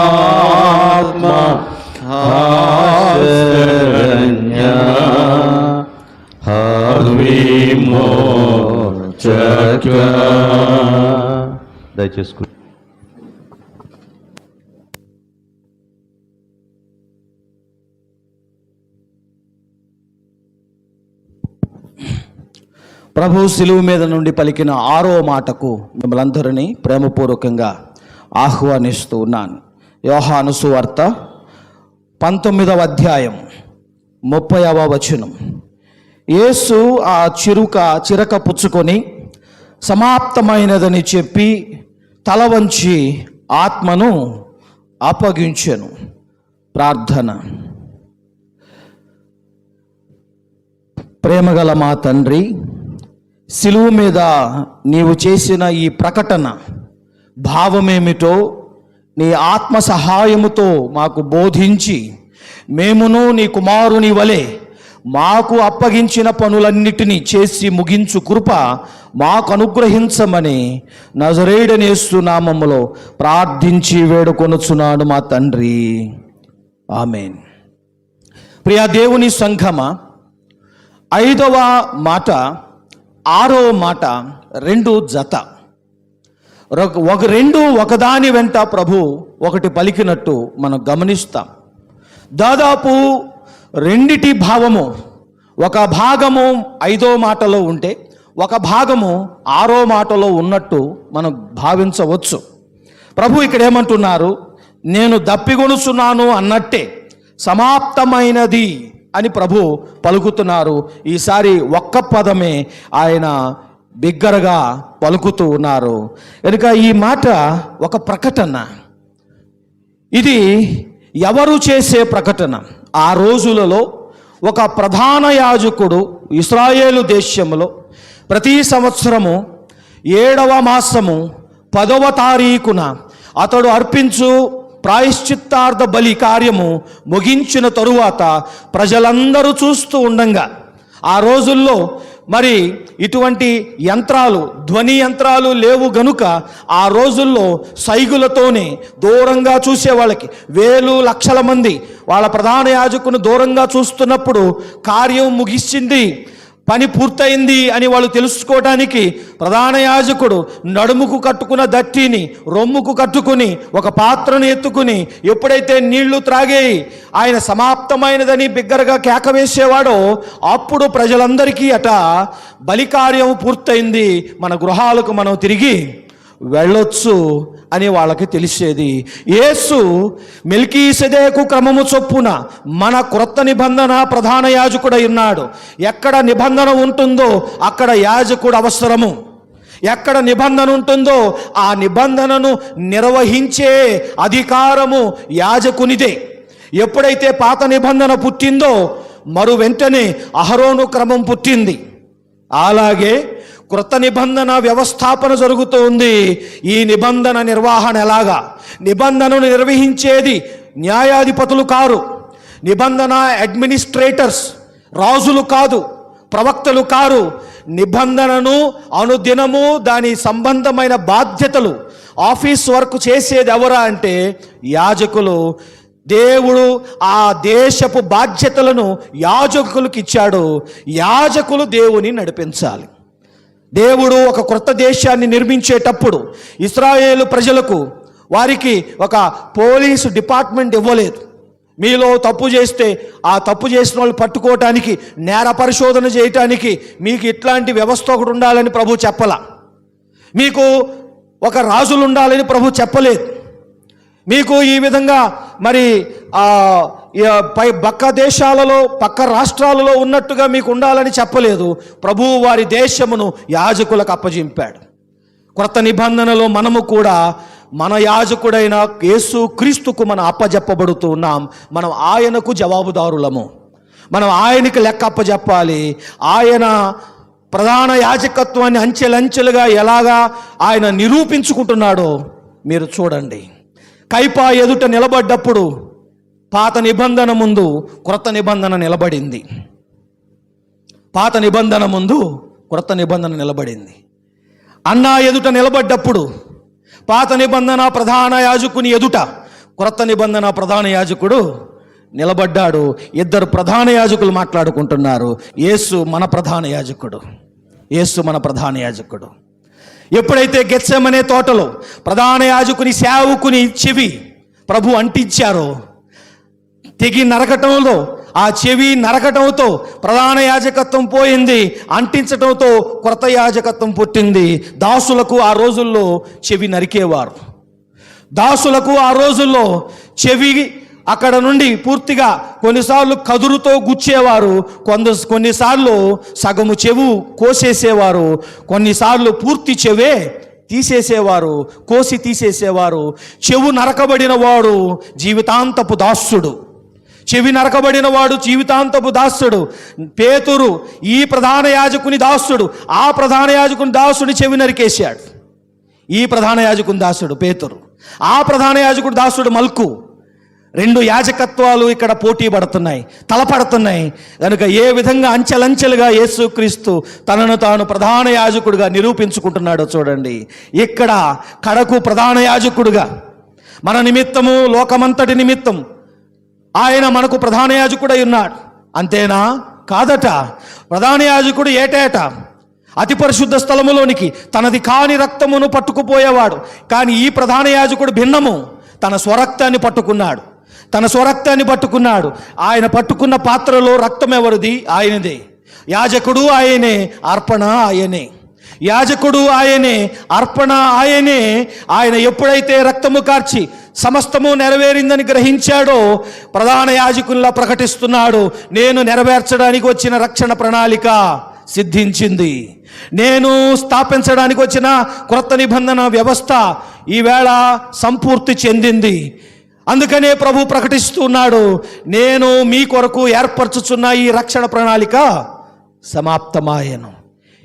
మహాత్మా శరణ్య విమోచక. దయచేసి ప్రభు శిలువ మీద నుండి పలికిన 6వ మాటకు మిమ్మల్ని అందరినీ ప్రేమపూర్వకంగా ఆహ్వానిస్తూ ఉన్నాను. యోహాను సువార్త 19వ అధ్యాయం 30వ వచనం. యేసు ఆ చిరక పుచ్చుకొని సమాప్తమైనదని చెప్పి తల వంచి ఆత్మను అప్పగించెను. ప్రార్థన. ప్రేమగల మా తండ్రి, శిలువ మీద నీవు చేసిన ఈ ప్రకటన భావమేమిటో నీ ఆత్మ సహాయముతో మాకు బోధించి మేమును నీ కుమారుని వలె మాకు అప్పగించిన పనులన్నిటినీ చేసి ముగించు కృప మాకు అనుగ్రహించమని నజరేయుడైన యేసు నామములో ప్రార్థించి వేడుకొనుచున్నాను మా తండ్రి. ఆమేన్. ప్రియా దేవుని సంఘమ, 5వ మాట 6వ మాట 2 జత. రెండు ఒకదాని వెంట ప్రభు ఒకటి పలికినట్టు మనం గమనిస్తాం. దాదాపు రెండిటి భావము, ఒక భాగము 5వ మాటలో ఉంటే ఒక భాగము 6వ మాటలో ఉన్నట్టు మనం భావించవచ్చు. ప్రభు ఇక్కడ ఏమంటున్నారు? నేను దప్పిగొనుచున్నాను అన్నట్టే సమాప్తమైనది అని ప్రభు పలుకుతున్నారు. ఈసారి ఒక్క పదమే ఆయన బిగ్గరగా పలుకుతూ ఉన్నారు. కనుక ఈ మాట ఒక ప్రకటన. ఇది ఎవరు చేసే ప్రకటన? ఆ రోజులలో ఒక ప్రధాన యాజకుడు ఇశ్రాయేలు దేశంలో ప్రతి సంవత్సరము 7వ మాసము 10వ తారీఖున అతడు అర్పించు ప్రాయశ్చిత్తార్థ బలి కార్యము ముగించిన తరువాత ప్రజలందరూ చూస్తూ ఉండంగా, ఆ రోజుల్లో మరి ఇటువంటి యంత్రాలు, ధ్వని యంత్రాలు లేవు గనుక ఆ రోజుల్లో సైగులతోనే దూరంగా చూసే వాళ్ళకి వేలు లక్షల మంది వాళ్ళ ప్రధాన యాజకుని దూరంగా చూస్తున్నప్పుడు కార్యం ముగిసింది, పని పూర్తయింది అని వాళ్ళు తెలుసుకోవడానికి ప్రధాన యాజకుడు నడుముకు కట్టుకున్న దట్టిని రొమ్ముకు కట్టుకుని ఒక పాత్రను ఎత్తుకుని ఎప్పుడైతే నీళ్లు త్రాగి ఆయన సమాప్తమైనదని బిగ్గరగా కేక వేసేవాడో అప్పుడు ప్రజలందరికీ బలికార్యం పూర్తయింది, మన గృహాలకు మనం తిరిగి వెళ్ళొచ్చు అని వాళ్ళకి తెలిసేది. యేసు మెల్కీసెదెకు క్రమము చొప్పున మన క్రొత్త నిబంధన ప్రధాన యాజకుడై ఉన్నాడు. ఎక్కడ నిబంధన ఉంటుందో అక్కడ యాజకుడు అవసరము. ఎక్కడ నిబంధన ఉంటుందో ఆ నిబంధనను నిర్వహించే అధికారము యాజకునిదే. ఎప్పుడైతే పాత నిబంధన పుట్టిందో మరు వెంటనే అహరోను క్రమం పుట్టింది. అలాగే క్రొత్త నిబంధన వ్యవస్థాపన జరుగుతూ ఉంది. ఈ నిబంధన నిర్వహణ ఎలాగా? నిబంధనను నిర్వహించేది న్యాయాధిపతులు కారు, నిబంధన అడ్మినిస్ట్రేటర్స్ రాజులు కాదు, ప్రవక్తలు కారు. నిబంధనను అనుదినము దాని సంబంధమైన బాధ్యతలు ఆఫీస్ వర్క్ చేసేది ఎవరా అంటే యాజకులు. దేవుడు ఆ దేశపు బాధ్యతలను యాజకులకు ఇచ్చాడు. యాజకులు దేవుని నడిపించాలి. దేవుడు ఒక క్రొత్త దేశాన్ని నిర్మించేటప్పుడు ఇశ్రాయేలు ప్రజలకు వారికి ఒక పోలీసు డిపార్ట్మెంట్ ఇవ్వలేదు. మీలో తప్పు చేస్తే ఆ తప్పు చేసిన వాళ్ళు పట్టుకోవటానికి, నేర పరిశోధన చేయటానికి మీకు ఇట్లాంటి వ్యవస్థ ఒకటి ఉండాలని ప్రభు చెప్పలా. మీకు ఒక రాజులు ఉండాలని ప్రభు చెప్పలేదు. మీకు ఈ విధంగా మరి పై పక్క దేశాలలో పక్క రాష్ట్రాలలో ఉన్నట్టుగా మీకు ఉండాలని చెప్పలేదు. ప్రభువు వారి దేశమును యాజకులకు అప్పగింపాడు. క్రొత్త నిబంధనలో మనము కూడా మన యాజకుడైన యేసు క్రీస్తుకు మనం అప్పజెప్పబడుతూ ఉన్నాం. మనం ఆయనకు జవాబుదారులము. మనం ఆయనకి లెక్క అప్పజెప్పాలి. ఆయన ప్రధాన యాజకత్వాన్ని అంచెలంచెలుగా ఎలాగా ఆయన నిరూపించుకుంటున్నాడో మీరు చూడండి. కైపా ఎదుట నిలబడ్డప్పుడు పాత నిబంధన ముందు క్రొత్త నిబంధన నిలబడింది. పాత నిబంధన ముందు క్రొత్త నిబంధన నిలబడింది. అన్నా ఎదుట నిలబడ్డప్పుడు పాత నిబంధన ప్రధాన యాజకుని ఎదుట క్రొత్త నిబంధన ప్రధాన యాజకుడు నిలబడ్డాడు. ఇద్దరు ప్రధాన యాజకులు మాట్లాడుకుంటున్నారు. యేసు మన ప్రధాన యాజకుడు. యేసు మన ప్రధాన యాజకుడు. ఎప్పుడైతే గెత్సెమనే తోటలో ప్రధాన యాజకుని సేవకుని చెవి ప్రభు అంటించారో, తెగి నరకటంలో ఆ చెవి నరకటంతో ప్రధాన యాజకత్వం పోయింది. అంటించటంతో కొత్త యాజకత్వం పుట్టింది. దాసులకు ఆ రోజుల్లో చెవి నరికేవారు. దాసులకు ఆ రోజుల్లో చెవి అక్కడ నుండి పూర్తిగా కొన్నిసార్లు కదురుతో గుచ్చేవారు, కొన్నిసార్లు సగము చెవు కోసేసేవారు, కొన్నిసార్లు పూర్తి చెవే తీసేసేవారు, కోసి తీసేసేవారు. చెవు నరకబడిన వాడు జీవితాంతపు దాసుడు. చెవి నరకబడిన వాడు జీవితాంతపు దాసుడు. పేతురు ఈ ప్రధాన యాజకుని దాసుడు. ఆ ప్రధాన యాజకుని దాసుని చెవి నరికేశాడు. ఈ ప్రధాన యాజకుని దాసుడు పేతురు, ఆ ప్రధాన యాజకుడి దాసుడు మల్కు. రెండు యాజకత్వాలు ఇక్కడ పోటీ పడుతున్నాయి, తలపడుతున్నాయి. కనుక ఏ విధంగా అంచెలంచెలుగా యేసుక్రీస్తు తనను తాను ప్రధాన యాజకుడిగా నిరూపించుకుంటున్నాడో చూడండి. ఇక్కడ కడకు ప్రధాన యాజకుడిగా మన నిమిత్తము, లోకమంతటి నిమిత్తం ఆయన మనకు ప్రధాన యాజకుడై ఉన్నాడు. అంతేనా? కాదట. ప్రధాన యాజకుడు ఏటేటా అతి పరిశుద్ధ స్థలములోనికి తనది కాని రక్తమును పట్టుకుపోయేవాడు. కానీ ఈ ప్రధాన యాజకుడు భిన్నము. తన స్వరక్తాన్ని పట్టుకున్నాడు. తన స్వరక్తాన్ని పట్టుకున్నాడు. ఆయన పట్టుకున్న పాత్రలో రక్తం ఎవరిది? ఆయనదే. యాజకుడు ఆయనే, అర్పణ ఆయనే. యాజకుడు ఆయనే, అర్పణ ఆయనే. ఆయన ఎప్పుడైతే రక్తము కార్చి సమస్తము నెరవేరిందని గ్రహించాడో ప్రధాన యాజకునిలా ప్రకటిస్తున్నాడు, నేను నెరవేర్చడానికి వచ్చిన రక్షణ ప్రణాళిక సిద్ధించింది. నేను స్థాపించడానికి వచ్చిన క్రొత్త నిబంధన వ్యవస్థ ఈవేళ సంపూర్తి చెందింది. అందుకనే ప్రభు ప్రకటిస్తున్నాడు, నేను మీ కొరకు ఏర్పరచుచున్న ఈ రక్షణ ప్రణాళిక సమాప్తమాయను.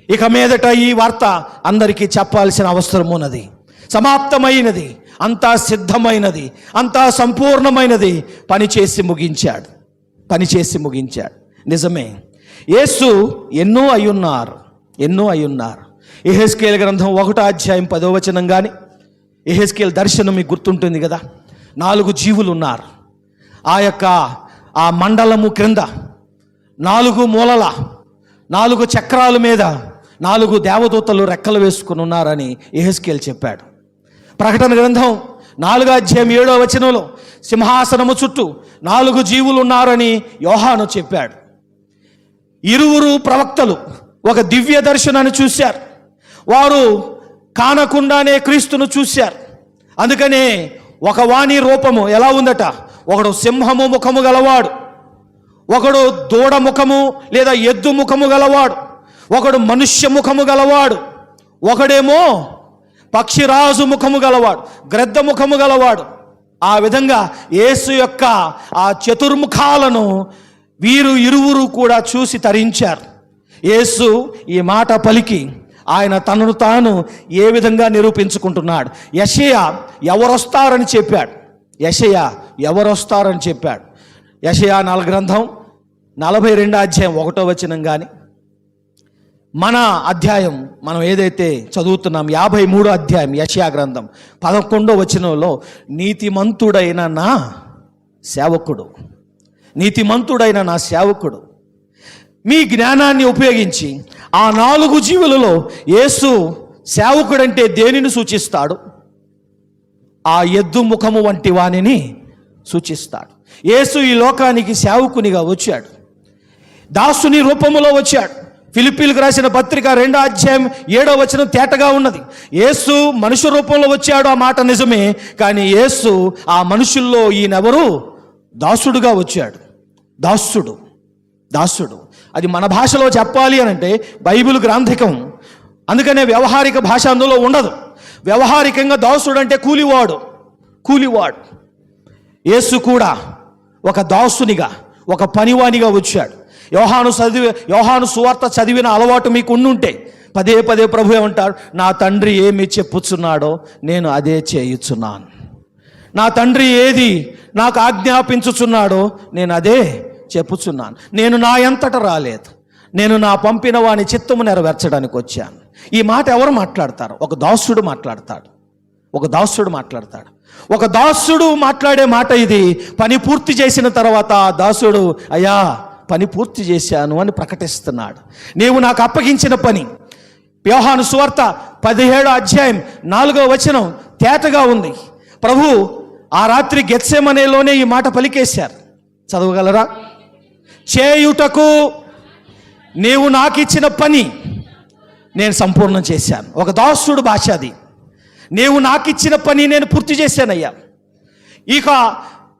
ఇక మీదట ఈ వార్త అందరికీ చెప్పాల్సిన అవసరం ఉన్నది. సమాప్తమైనది, అంతా సిద్ధమైనది, అంతా సంపూర్ణమైనది. పనిచేసి ముగించాడు. నిజమే, యేసు ఎన్నో అయ్యున్నారు. యెహెజ్కేలు గ్రంథం 1వ అధ్యాయం 10వ వచనం కానీ, యెహెజ్కేలు దర్శనం మీకు గుర్తుంటుంది కదా. 4 జీవులు ఉన్నారు. ఆ మండలము క్రింద 4 మూలల 4 చక్రాల మీద 4 దేవదూతలు రెక్కలు వేసుకుని ఉన్నారని యెహెజ్కేలు చెప్పాడు. ప్రకటన గ్రంథం 4వ అధ్యాయం 7వ వచనంలో సింహాసనము చుట్టూ 4 జీవులు ఉన్నారని యోహాను చెప్పాడు. 2 ప్రవక్తలు ఒక దివ్య దర్శనాన్ని చూశారు. వారు కానకుండానే క్రీస్తును చూశారు. అందుకనే ఒక వాణి రూపము ఎలా ఉందట? ఒకడు సింహము ముఖము గలవాడు, ఒకడు దూడ ముఖము లేదా ఎద్దు ముఖము గలవాడు, ఒకడు మనుష్య ముఖము గలవాడు, ఒకడేమో పక్షిరాజు ముఖము గలవాడు, గ్రద్ద ముఖము గలవాడు. ఆ విధంగా యేసు యొక్క ఆ చతుర్ముఖాలను వీరు 2 కూడా చూసి తరించారు. యేసు ఈ మాట పలికి ఆయన తనను తాను ఏ విధంగా నిరూపించుకుంటున్నాడు. యెషయా ఎవరొస్తారని చెప్పాడు. యెషయా 4 గ్రంథం 42వ అధ్యాయం 1వ వచనం కానీ, మన అధ్యాయం మనం ఏదైతే చదువుతున్నాం 53 అధ్యాయం యెషయా గ్రంథం 11వ వచనంలో నీతిమంతుడైన నా సేవకుడు, నీతిమంతుడైన నా సేవకుడు మీ జ్ఞానాన్ని ఉపయోగించి ఆ 4 జీవులలో యేసు సేవకుడంటే దేనిని సూచిస్తాడు? ఆ ఎద్దు ముఖము వంటి వానిని సూచిస్తాడు. యేసు ఈ లోకానికి సేవకునిగా వచ్చాడు, దాసుని రూపములో వచ్చాడు. ఫిలిప్పీలకు రాసిన పత్రిక 2వ అధ్యాయం 7వ వచనం తేటగా ఉన్నది. యేసు మనుష్య రూపంలో వచ్చాడు, ఆ మాట నిజమే. కానీ యేసు ఆ మనుషుల్లో ఈయనెవరు? దాసుడుగా వచ్చాడు. దాసుడు, దాసుడు. అది మన భాషలో చెప్పాలి అని అంటే బైబిల్ గ్రాంథికం, అందుకనే వ్యవహారిక భాష అందులో ఉండదు. వ్యవహారికంగా దాసుడు అంటే కూలివాడు, కూలివాడు. యేసు కూడా ఒక దాసునిగా, ఒక పనివానిగా వచ్చాడు. యోహాను సువార్త చదివిన అలవాటు మీకు ఉండుంటే పదే పదే ప్రభు ఏమంటారు? నా తండ్రి ఏమి చెప్పుచున్నాడో నేను అదే చేయుచున్నాను. నా తండ్రి ఏది నాకు ఆజ్ఞాపించుచున్నాడో నేను అదే చెప్పుచున్నాను. నేను నా ఎంతట రాలేదు, నేను నా పంపిన వాని చిత్తము నెరవేర్చడానికి వచ్చాను. ఈ మాట ఎవరు మాట్లాడతారు? ఒక దాసుడు మాట్లాడతాడు, ఒక దాసుడు మాట్లాడతాడు. ఒక దాసుడు మాట్లాడే మాట ఇది. పని పూర్తి చేసిన తర్వాత దాసుడు, అయ్యా పని పూర్తి చేశాను అని ప్రకటిస్తున్నాడు. నీవు నాకు అప్పగించిన పని. యోహాను సువార్త 17వ అధ్యాయం 4వ వచనం తేటగా ఉంది. ప్రభు ఆ రాత్రి గెత్సెమనేలోనే ఈ మాట పలికేశారు. చదవగలరా? చేయుటకు నీవు నాకు ఇచ్చిన పని నేను సంపూర్ణం చేశాను. ఒక దాసుడు భాష అది. నీవు నాకు ఇచ్చిన పని నేను పూర్తి చేశానయ్యా. ఇక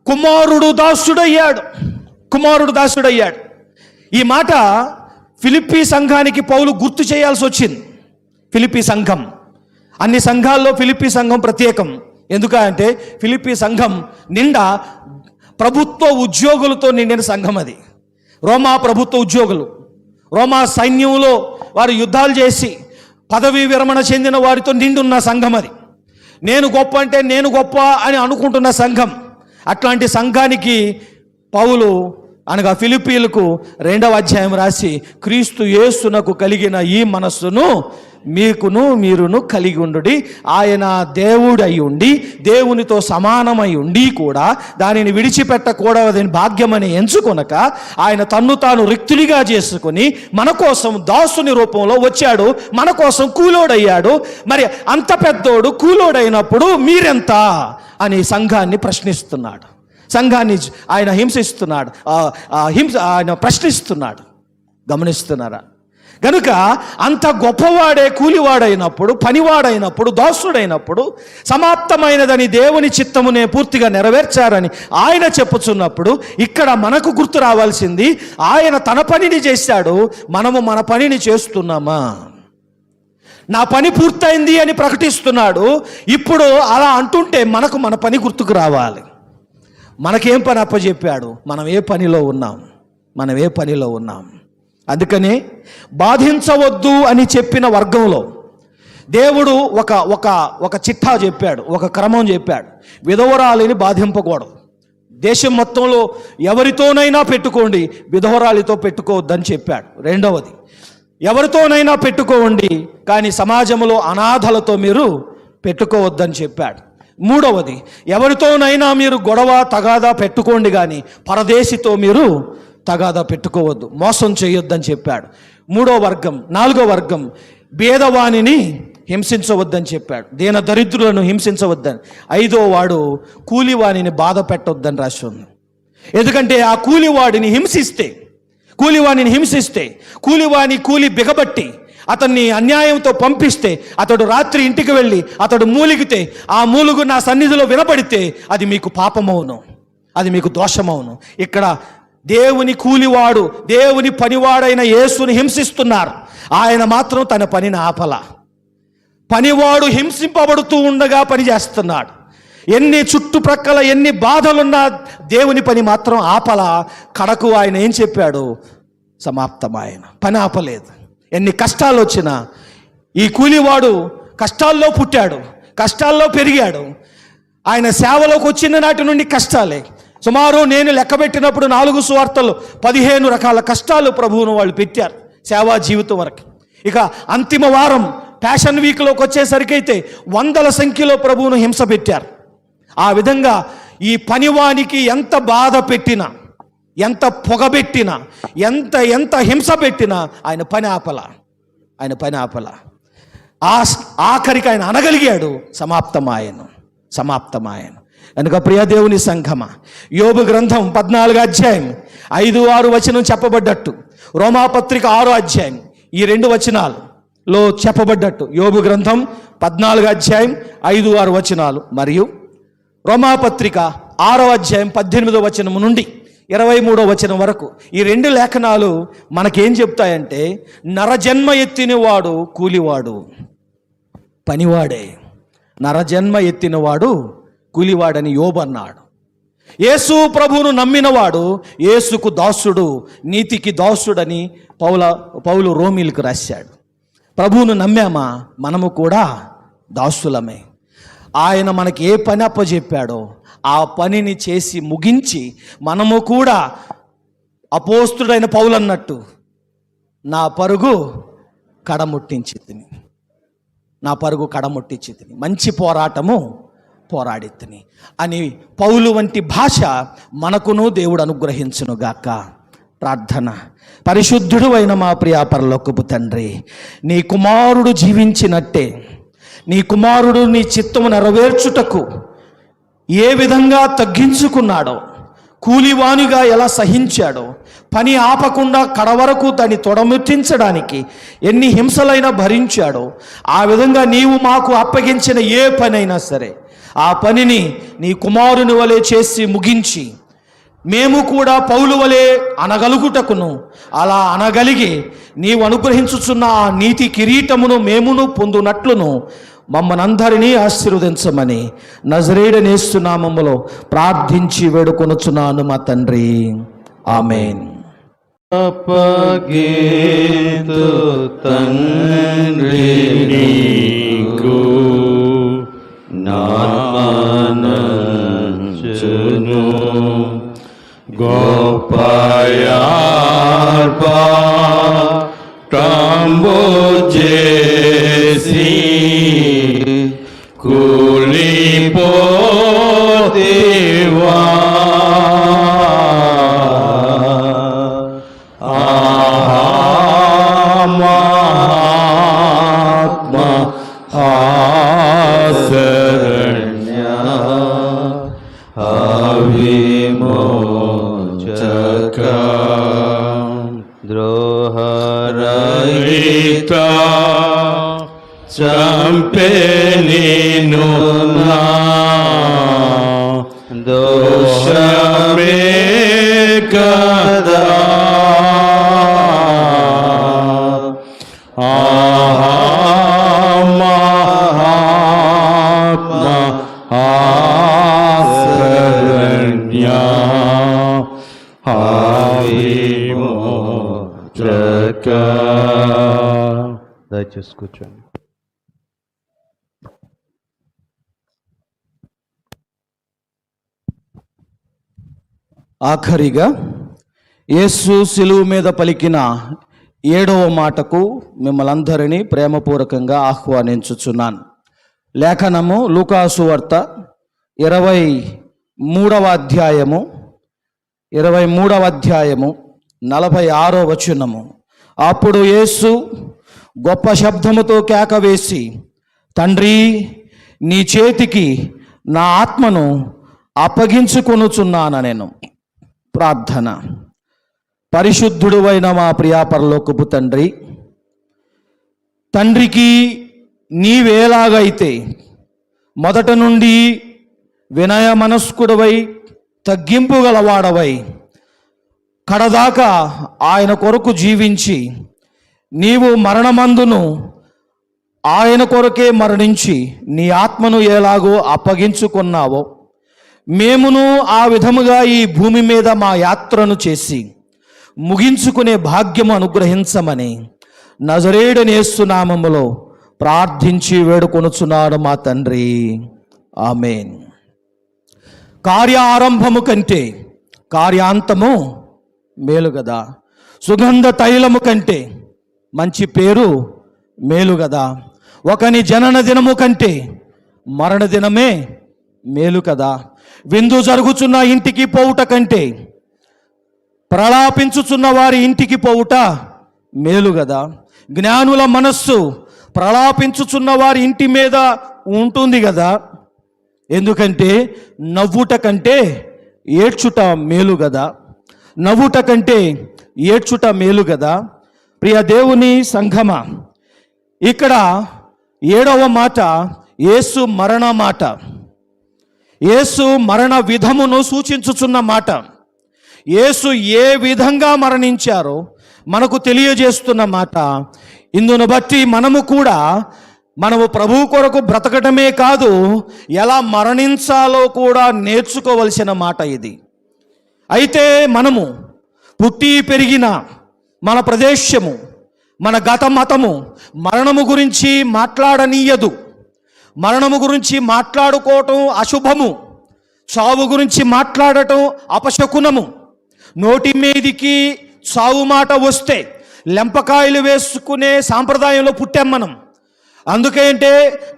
కుమారుడు దాసుడయ్యాడు, కుమారుడు దాసుడయ్యాడు. ఈ మాట ఫిలిప్పీ సంఘానికి పౌలు గుర్తు చేయాల్సి వచ్చింది. ఫిలిప్పీ సంఘం, అన్ని సంఘాల్లో ఫిలిప్పీ సంఘం ప్రత్యేకం. ఎందుకంటే ఫిలిప్పీ సంఘం నిండా ప్రభుత్వ ఉద్యోగులతో నిండిన సంఘం అది. రోమా ప్రభుత్వ ఉద్యోగులు, రోమా సైన్యంలో వారు యుద్ధాలు చేసి పదవీ విరమణ చెందిన వారితో నిండున్న సంఘం అది. నేను గొప్ప అంటే నేను గొప్ప అని అనుకుంటున్న సంఘం. అట్లాంటి సంఘానికి పౌలు అనగా ఫిలిప్పీలకు 2వ అధ్యాయం రాసి, క్రీస్తు యేసునకు కలిగిన ఈ మనస్సును మీకును మీరును కలిగి ఉండుడి. ఆయన దేవుడై ఉండి దేవునితో సమానమై ఉండి కూడా దానిని విడిచిపెట్టకూడదని భాగ్యమని ఎంచుకొనక ఆయన తన్ను తాను రిక్తునిగా చేసుకుని మన కోసం దాసుని రూపంలో వచ్చాడు, మన కోసం కూలోడయ్యాడు. మరి అంత పెద్దోడు కూలోడైనప్పుడు మీరెంత అని సంఘాన్ని ప్రశ్నిస్తున్నాడు. సంఘాన్ని ఆయన హింసిస్తున్నాడు, ఆయన ప్రశ్నిస్తున్నాడు. గమనిస్తున్నారా? కనుక అంత గొప్పవాడే కూలివాడైనప్పుడు, పనివాడైనప్పుడు, దాసుడైనప్పుడు సమాప్తమైనదని దేవుని చిత్తమునే పూర్తిగా నెరవేర్చారని ఆయన చెప్పుచున్నప్పుడు ఇక్కడ మనకు గుర్తు రావాల్సింది, ఆయన తన పనిని చేశాడు, మనము మన పనిని చేస్తున్నామా? నా పని పూర్తయింది అని ప్రకటిస్తున్నాడు. ఇప్పుడు అలా అంటుంటే మనకు మన పని గుర్తుకు రావాలి. మనకేం పని అప్పచెప్పాడు? మనం ఏ పనిలో ఉన్నాం? మనం ఏ పనిలో ఉన్నాం? అందుకనే బాధించవద్దు అని చెప్పిన వర్గంలో దేవుడు ఒక చిట్టా చెప్పాడు, ఒక క్రమం చెప్పాడు. విధవరాలిని బాధింపకూడదు. దేశం మొత్తంలో ఎవరితోనైనా పెట్టుకోండి, విధవరాలితో పెట్టుకోవద్దని చెప్పాడు. రెండవది, ఎవరితోనైనా పెట్టుకోండి కానీ సమాజంలో అనాథలతో మీరు పెట్టుకోవద్దని చెప్పాడు. మూడవది, ఎవరితోనైనా మీరు గొడవ తగాదా పెట్టుకోండి కానీ పరదేశితో మీరు తగాదా పెట్టుకోవద్దు, మోసం చేయొద్దని చెప్పాడు. నాలుగో వర్గం భేదవాణిని హింసించవద్దని చెప్పాడు, దీన దరిద్రులను హింసించవద్దని. 5వ వాడు కూలివాణిని బాధ పెట్టొద్దని రాసి ఉంది. ఎందుకంటే ఆ కూలివాడిని హింసిస్తే, కూలి బిగబట్టి అతన్ని అన్యాయంతో పంపిస్తే, అతడు రాత్రి ఇంటికి వెళ్ళి అతడు మూలిగితే, ఆ మూలుగు నా సన్నిధిలో వినపడితే అది మీకు పాపమవును, అది మీకు దోషమవును. ఇక్కడ దేవుని కూలివాడు, దేవుని పనివాడైన యేసుని హింసిస్తున్నారు. ఆయన మాత్రం తన పనిని ఆపల. పనివాడు హింసింపబడుతూ ఉండగా పని చేస్తున్నాడు. చుట్టుప్రక్కల ఎన్ని బాధలున్నా దేవుని పని మాత్రం ఆపల. కడకు ఆయన ఏం చెప్పాడు? సమాప్తం. ఆయన పని ఆపలేదు. ఎన్ని కష్టాలు వచ్చినా ఈ కూలివాడు కష్టాల్లో పుట్టాడు, కష్టాల్లో పెరిగాడు. ఆయన సేవలోకి వచ్చిన నాటి నుండి కష్టాలే. సుమారు నేను లెక్కబెట్టినప్పుడు 4 సువార్తలు 15 రకాల కష్టాలు ప్రభువును వాళ్ళు పెట్టారు సేవా జీవితం వరకు. ఇక అంతిమ వారం ప్యాషన్ వీక్లోకి వచ్చేసరికి అయితే వందల సంఖ్యలో ప్రభువును హింస పెట్టారు. ఆ విధంగా ఈ పనివానికి ఎంత బాధ పెట్టినా, ఎంత పొగబెట్టినా, ఎంత హింస పెట్టినా ఆయన పని ఆపల. ఆఖరికి ఆయన అనగలిగాడు, సమాప్తమాయను. కనుక ప్రియ దేవుని సంఘమా, యోబు గ్రంథం 14 అధ్యాయం 5-6 వచనం చెప్పబడ్డట్టు, రోమాపత్రిక 6 అధ్యాయం ఈ 2 వచనాలలో చెప్పబడ్డట్టు, యోబు గ్రంథం 14 అధ్యాయం 5-6 వచనాలు మరియు రోమాపత్రిక 6 అధ్యాయం 18 వచనం నుండి 23 వచనం వరకు ఈ 2 లేఖనాలు మనకేం చెప్తాయంటే, నరజన్మ ఎత్తినవాడు కూలివాడు, పనివాడే. నరజన్మ ఎత్తినవాడు కూలివాడని యోబు అన్నాడు. యేసు ప్రభువును నమ్మినవాడు యేసుకు దాసుడు, నీతికి దాసుడని పౌలు రోమీలకు రాశాడు. ప్రభువును నమ్మామా, మనము కూడా దాసులమే. ఆయన మనకి ఏ పని అప్పచెప్పాడో ఆ పనిని చేసి ముగించి మనము కూడా అపోస్తుడైన పౌలు అన్నట్టు నా పరుగు కడముట్టించి తిని, మంచి పోరాటము పోరాడి తిని అని పౌలు వంటి భాష మనకును దేవుడు అనుగ్రహించునుగాక. ప్రార్థన. పరిశుద్ధుడు అయిన మా ప్రియ పరలోకపు తండ్రి, నీ కుమారుడు జీవించినట్టే, నీ కుమారుడు నీ చిత్తము నెరవేర్చుటకు ఏ విధంగా తగ్గించుకున్నాడో, కూలివానిగా ఎలా సహించాడో, పని ఆపకుండా కడవరకు దాన్ని తొడముట్టించడానికి ఎన్ని హింసలైనా భరించాడో, ఆ విధంగా నీవు మాకు అప్పగించిన ఏ పనైనా సరే ఆ పనిని నీ కుమారుని వలె చేసి ముగించి మేము కూడా పౌలు వలె అనగలుగుటకును, అలా అనగలిగి నీవు అనుగ్రహించుచున్న ఆ నీతి కిరీటమును మేమును పొందునట్లును మమ్మనందరినీ ఆశీర్వదించమని నజరేయుడైన యేసు నామములో ప్రార్థించి వేడుకొనుచున్నాను మా తండ్రి. ఆమేన్. అప్పగింతు తండ్రి నీకు నామనంచును గోపయార్పటంబు చేసి కూలిపోతివా మహాత్మ శరణ్య అవిమోచక ద్రోహరహిత చంపే నిన్ను నా దోషమే కదా మహాత్మ శరణ్య విమోచక. దయచేసి కూర్చోండి. ఆఖరిగా యేసు శిలువ మీద పలికిన 7వ మాటకు మిమ్మల్ని అందరినీ ప్రేమపూర్వకంగా ఆహ్వానించుచున్నాను. లేఖనము లూకాసు వార్త 23వ అధ్యాయము 46వ వచనము. అప్పుడు యేసు గొప్ప శబ్దముతో కేక వేసి, తండ్రి, నీ చేతికి నా ఆత్మను అప్పగించుకొనుచున్నానెను. ప్రార్థన. పరిశుద్ధుడు అయిన మా ప్రియా పరలోకపు తండ్రి, తండ్రికి నీవేలాగైతే మొదట నుండి వినయ మనస్కుడవై తగ్గింపు గలవాడవై కడదాకా ఆయన కొరకు జీవించి నీవు మరణమందును ఆయన కొరకే మరణించి నీ ఆత్మను ఎలాగో అప్పగించుకున్నావో మేమును ఆ విధముగా ఈ భూమి మీద మా యాత్రను చేసి ముగించుకునే భాగ్యము అనుగ్రహించమని నజరేయుడైన యేసు నామములో ప్రార్థించి వేడుకొనుచున్నాను మా తండ్రి. ఆమేన్. కార్యారంభము కంటే కార్యాంతము మేలు కదా. సుగంధ తైలము కంటే మంచి పేరు మేలు కదా. ఒకని జనన దినము కంటే మరణ దినమే మేలు కదా. విందు జరుగుచున్న ఇంటికి పోవుట కంటే ప్రలాపించుచున్న వారి ఇంటికి పోవుట మేలు కదా. జ్ఞానుల మనస్సు ప్రలాపించుచున్న వారి ఇంటి మీద ఉంటుంది కదా. ఎందుకంటే నవ్వుట కంటే ఏడ్చుట మేలు కదా. నవ్వుట కంటే ఏడ్చుట మేలు కదా. ప్రియ దేవుని సంఘమ, ఇక్కడ 7వ మాట యేసు మరణ మాట. యేసు మరణ విధమును సూచించుచున్న మాట. యేసు ఏ విధంగా మరణించారో మనకు తెలియజేస్తున్న మాట. ఇందును బట్టి మనము ప్రభువు కొరకు బ్రతకటమే కాదు, ఎలా మరణించాలో కూడా నేర్చుకోవలసిన మాట ఇది. అయితే మనము పుట్టి పెరిగిన మన ప్రదేశము, మన గత మతము మరణము గురించి మాట్లాడనీయదు. మరణము గురించి మాట్లాడుకోవటం అశుభము, చావు గురించి మాట్లాడటం అపశకునము. నోటి మీదికి చావు మాట వస్తే లెంపకాయలు వేసుకునే సాంప్రదాయంలో పుట్టాం మనం. అందుకేంటే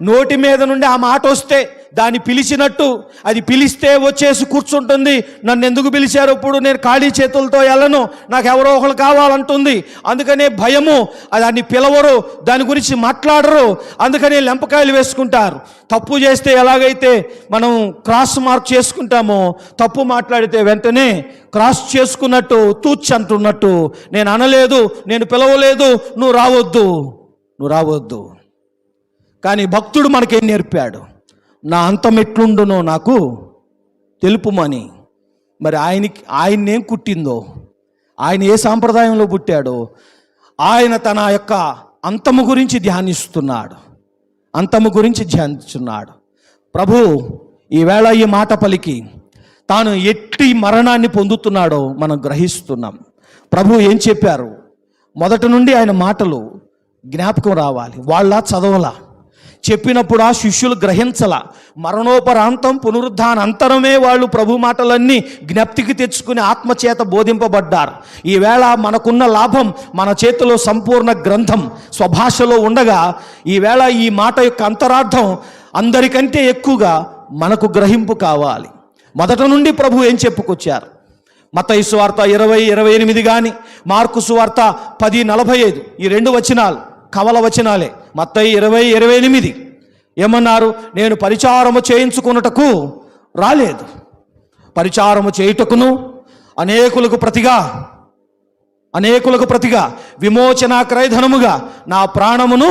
నోటి మీద నుండి ఆ మాట వస్తే దాన్ని పిలిచినట్టు, అది పిలిస్తే వచ్చేసి కూర్చుంటుంది. నన్ను ఎందుకు పిలిచారు, ఇప్పుడు నేను ఖాళీ చేతులతో వెళ్ళను, నాకు ఎవరో ఒకరు కావాలంటుంది. అందుకనే భయము, దాన్ని పిలవరు, దాని గురించి మాట్లాడరు. అందుకనే లెంపకాయలు వేసుకుంటారు. తప్పు చేస్తే ఎలాగైతే మనం క్రాస్ మార్క్ చేసుకుంటామో, తప్పు మాట్లాడితే వెంటనే క్రాస్ చేసుకున్నట్టు, తూచ్ అంటున్నట్టు, నేను అనలేదు, నేను పిలవలేదు, నువ్వు రావద్దు. కానీ భక్తుడు మనకేం నేర్పాడు? నా అంతం ఎట్లుండునో నాకు తెలుపుమని. మరి ఆయన్నేం కుట్టిందో, ఆయన ఏ సాంప్రదాయంలో పుట్టాడో, ఆయన తన యొక్క అంతము గురించి ధ్యానిస్తున్నాడు. ప్రభు ఈవేళ ఈ మాట పలికి తాను ఎట్టి మరణాన్ని పొందుతున్నాడో మనం గ్రహిస్తున్నాం. ప్రభు ఏం చెప్పారు? మొదటి నుండి ఆయన మాటలు జ్ఞాపకం రావాలి. వాళ్ళ చదవలా, చెప్పినప్పుడు ఆ శిష్యులు గ్రహించల. మరణోపరాంతం పునరుద్ధానంతరమే వాళ్ళు ప్రభు మాటలన్నీ జ్ఞప్తికి తెచ్చుకుని ఆత్మచేత బోధింపబడ్డారు. ఈవేళ మనకున్న లాభం, మన చేతిలో సంపూర్ణ గ్రంథం స్వభాషలో ఉండగా, ఈవేళ ఈ మాట యొక్క అంతరార్థం అందరికంటే ఎక్కువగా మనకు గ్రహింపు కావాలి. మొదట నుండి ప్రభు ఏం చెప్పుకొచ్చారు? మత్తయి సువార్త 20:28 కానీ, మార్కు సువార్త 10:45, ఈ 2 వచనాలు కవల వచనాలే. మత్తయి 20:28 ఏమన్నారు? నేను పరిచారము చేయించుకున్నటకు రాలేదు, పరిచారము చేయుటకును అనేకులకు ప్రతిగా విమోచన క్రయధనముగా నా ప్రాణమును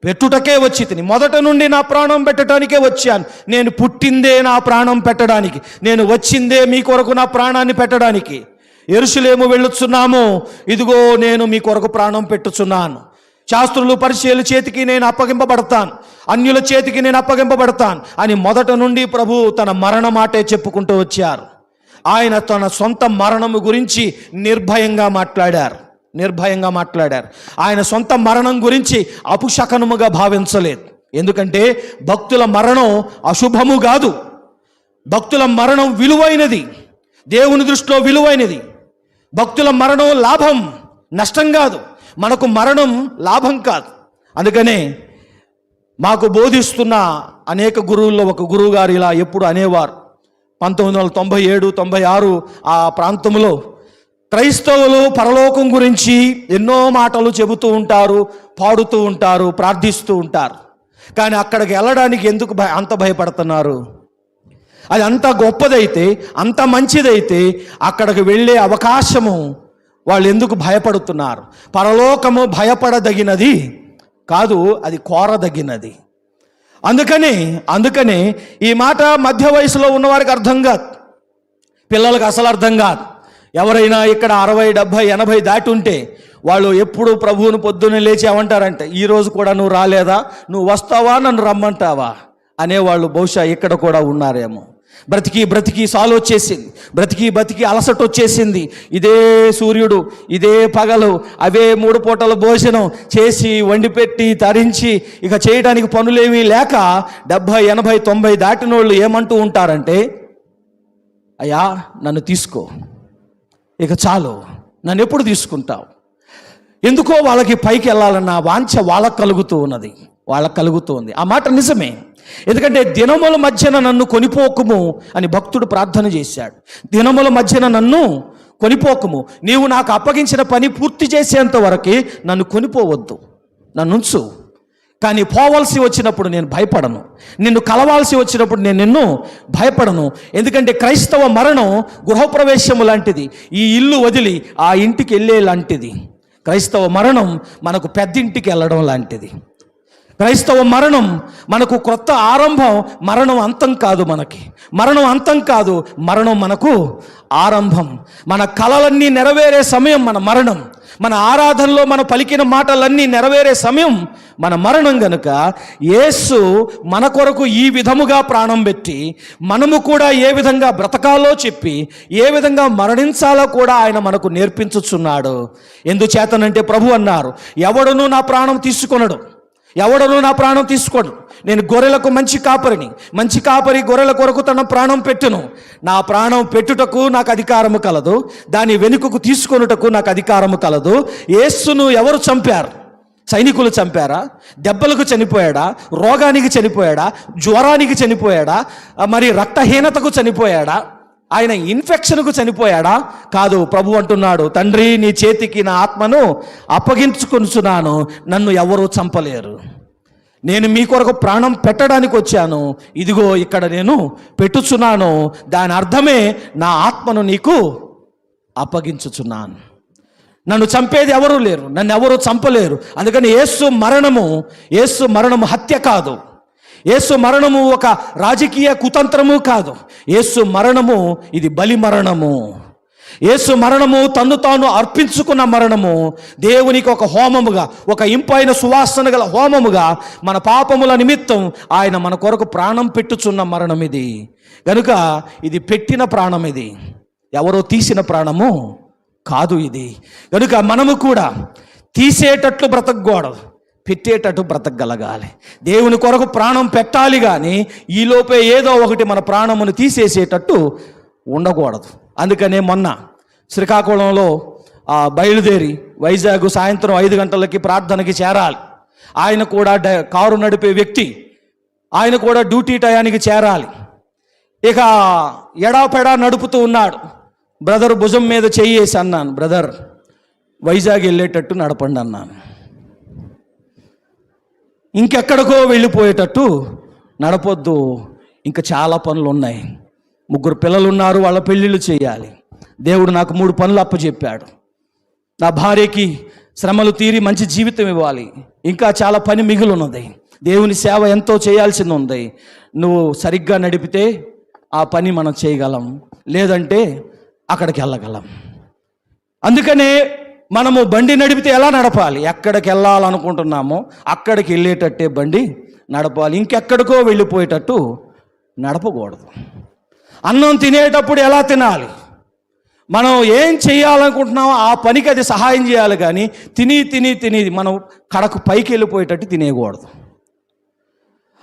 పెట్టుటకే వచ్చి తిని. మొదట నుండి నా ప్రాణం పెట్టడానికే వచ్చాను. నేను పుట్టిందే నా ప్రాణం పెట్టడానికి, నేను వచ్చిందే మీ కొరకు నా ప్రాణాన్ని పెట్టడానికి. యెరూషలేము వెళ్ళుచున్నాము, ఇదిగో నేను మీ కొరకు ప్రాణం పెట్టుచున్నాను. శాస్త్రులు పరిచయుల చేతికి నేను అప్పగింపబడతాను, అన్యుల చేతికి నేను అప్పగింపబడతాను అని మొదట నుండి ప్రభు తన మరణ మాటే చెప్పుకుంటూ వచ్చారు. ఆయన తన సొంత మరణము గురించి నిర్భయంగా మాట్లాడారు. ఆయన సొంత మరణం గురించి అపుశకనముగా భావించలేదు. ఎందుకంటే భక్తుల మరణం అశుభము కాదు, భక్తుల మరణం విలువైనది, దేవుని దృష్టిలో విలువైనది. భక్తుల మరణం లాభం, నష్టం కాదు. మనకు మరణం లాభం కాదు. అందుకనే మాకు బోధిస్తున్న అనేక గురువుల్లో ఒక గురువు గారు ఇలా ఎప్పుడు అనేవారు. 1997-96 ఆ ప్రాంతంలో క్రైస్తవులు పరలోకం గురించి ఎన్నో మాటలు చెబుతూ ఉంటారు, పాడుతూ ఉంటారు, ప్రార్థిస్తూ ఉంటారు. కానీ అక్కడికి వెళ్ళడానికి ఎందుకు అంత భయపడుతున్నారు? అది అంత గొప్పదైతే, అంత మంచిదైతే అక్కడికి వెళ్ళే అవకాశము వాళ్ళు ఎందుకు భయపడుతున్నారు? పరలోకము భయపడదగినది కాదు, అది కోరదగినది. అందుకనే ఈ మాట మధ్య వయసులో ఉన్నవారికి అర్థం కాదు, పిల్లలకు అసలు అర్థం కాదు. ఎవరైనా ఇక్కడ 60, 70, 80 దాటి ఉంటే వాళ్ళు ఎప్పుడు ప్రభువును పొద్దున్నే లేచి ఏమంటారంటే, ఈరోజు కూడా నువ్వు రాలేదా, నువ్వు వస్తావా, నన్ను రమ్మంటావా అనేవాళ్ళు బహుశా ఇక్కడ కూడా ఉన్నారేమో. బ్రతికి సాలు వచ్చేసింది, బ్రతికి అలసట వచ్చేసింది. ఇదే సూర్యుడు, ఇదే పగలు, అవే 3 పూటల భోజనం చేసి వండిపెట్టి తరించి ఇక చేయడానికి పనులేమీ లేక 70, 80, 90 దాటిన వాళ్ళు ఏమంటూ ఉంటారంటే, అయ్యా నన్ను తీసుకో, ఇక చాలు, నన్ను ఎప్పుడు తీసుకుంటావు? ఎందుకో వాళ్ళకి పైకి వెళ్ళాలన్న వాంఛ వాళ్ళకు కలుగుతూ ఉంది. ఆ మాట నిజమే. ఎందుకంటే దినముల మధ్యన నన్ను కొనిపోకుము అని భక్తుడు ప్రార్థన చేశాడు. దినముల మధ్యన నన్ను కొనిపోకుము, నీవు నాకు అప్పగించిన పని పూర్తి చేసేంత వరకు నన్ను కొనిపోవద్దు, నన్ను ఉంచు. కానీ పోవలసి వచ్చినప్పుడు నేను భయపడను, నిన్ను కలవాల్సి వచ్చినప్పుడు నేను నిన్ను భయపడను. ఎందుకంటే క్రైస్తవ మరణం గృహప్రవేశము లాంటిది, ఈ ఇల్లు వదిలి ఆ ఇంటికి వెళ్ళే లాంటిది. క్రైస్తవ మరణం మనకు పెద్దింటికి వెళ్ళడం లాంటిది. క్రైస్తవ మరణం మనకు క్రొత్త ఆరంభం. మరణం అంతం కాదు, మరణం మనకు ఆరంభం. మన కలలన్నీ నెరవేరే సమయం మన మరణం. మన ఆరాధనలో మన పలికిన మాటలన్నీ నెరవేరే సమయం మన మరణం గనుక యేసు మన కొరకు ఈ విధముగా ప్రాణం పెట్టి మనము కూడా ఏ విధంగా బ్రతకాలో చెప్పి ఏ విధంగా మరణించాలో కూడా ఆయన మనకు నేర్పించుచున్నాడు. ఎందుచేతనంటే ప్రభు అన్నారు, ఎవడును నా ప్రాణం తీసుకోడు. నేను గొర్రెలకు మంచి కాపరి గొర్రెల కొరకు తన ప్రాణం పెట్టును. నా ప్రాణం పెట్టుటకు నాకు అధికారము కలదు, దాని వెనుకకు తీసుకొనుటకు నాకు అధికారము కలదు. యేసును ఎవరు చంపారు? సైనికులు చంపారా? దెబ్బలకు చనిపోయాడా? రోగానికి చనిపోయాడా? జ్వరానికి చనిపోయాడా? మరి రక్తహీనతకు చనిపోయాడా? ఆయన ఇన్ఫెక్షన్కు చనిపోయాడా? కాదు. ప్రభు అంటున్నాడు, తండ్రి నీ చేతికి నా ఆత్మను అప్పగించుకొనుచున్నాను, నన్ను ఎవరూ చంపలేరు. నేను మీ కొరకు ప్రాణం పెట్టడానికి వచ్చాను, ఇదిగో ఇక్కడ నేను పెట్టుచున్నాను. దాని అర్థమే నా ఆత్మను నీకు అప్పగించుచున్నాను. నన్ను చంపేది ఎవరూ లేరు, నన్ను ఎవరూ చంపలేరు. అందుకని యేసు మరణము హత్య కాదు, యేసు మరణము ఒక రాజకీయ కుతంత్రము కాదు. యేసు మరణము ఇది బలి మరణము. యేసు మరణము తన్ను తాను అర్పించుకున్న మరణము. దేవునికి ఒక హోమముగా, ఒక ఇంపైన సువాసన గల హోమముగా మన పాపముల నిమిత్తం ఆయన మన కొరకు ప్రాణం పెట్టుచున్న మరణం ఇది. కనుక ఇది పెట్టిన ప్రాణం, ఇది ఎవరో తీసిన ప్రాణము కాదు ఇది. కనుక మనము కూడా తీసేటట్లు బ్రతకూడదు, పెట్టేటట్టు బ్రతకగలగాలి. దేవుని కొరకు ప్రాణం పెట్టాలి, కానీ ఈలోపే ఏదో ఒకటి మన ప్రాణమును తీసేసేటట్టు ఉండకూడదు. అందుకనే మొన్న శ్రీకాకుళంలో బయలుదేరి వైజాగ్ సాయంత్రం 5 గంటలకి ప్రార్థనకి చేరాలి. ఆయన కూడా కారు నడిపే వ్యక్తి, ఆయన కూడా డ్యూటీ టయానికి చేరాలి. ఇక ఎడాపెడా నడుపుతూ ఉన్నాడు. బ్రదర్ భుజం మీద చెయ్యేసి అన్నాను, బ్రదర్ వైజాగ్ వెళ్ళేటట్టు నడపండి అన్నాను. ఇంకెక్కడికో వెళ్ళిపోయేటట్టు నడపొద్దు, ఇంకా చాలా పనులు ఉన్నాయి. 3 పిల్లలు ఉన్నారు, వాళ్ళ పెళ్ళిళ్ళు చేయాలి. దేవుడు నాకు 3 పనులు అప్పచెప్పాడు. నా భార్యకి శ్రమలు తీరి మంచి జీవితం ఇవ్వాలి. ఇంకా చాలా పని మిగిలి ఉన్నది. దేవుని సేవ ఎంతో చేయాల్సింది ఉంది. నువ్వు సరిగ్గా నడిపితే ఆ పని మనం చేయగలం, లేదంటే అక్కడికి వెళ్ళగలం. అందుకనే మనము బండి నడిపితే ఎలా నడపాలి? ఎక్కడికి వెళ్ళాలనుకుంటున్నామో అక్కడికి వెళ్ళేటట్టే బండి నడపాలి, ఇంకెక్కడికో వెళ్ళిపోయేటట్టు నడపకూడదు. అన్నం తినేటప్పుడు ఎలా తినాలి? మనం ఏం చేయాలనుకుంటున్నామో ఆ పనికి అది సహాయం చేయాలి, కానీ తిని మనం కడకు పైకి వెళ్ళిపోయేటట్టు తినేయకూడదు.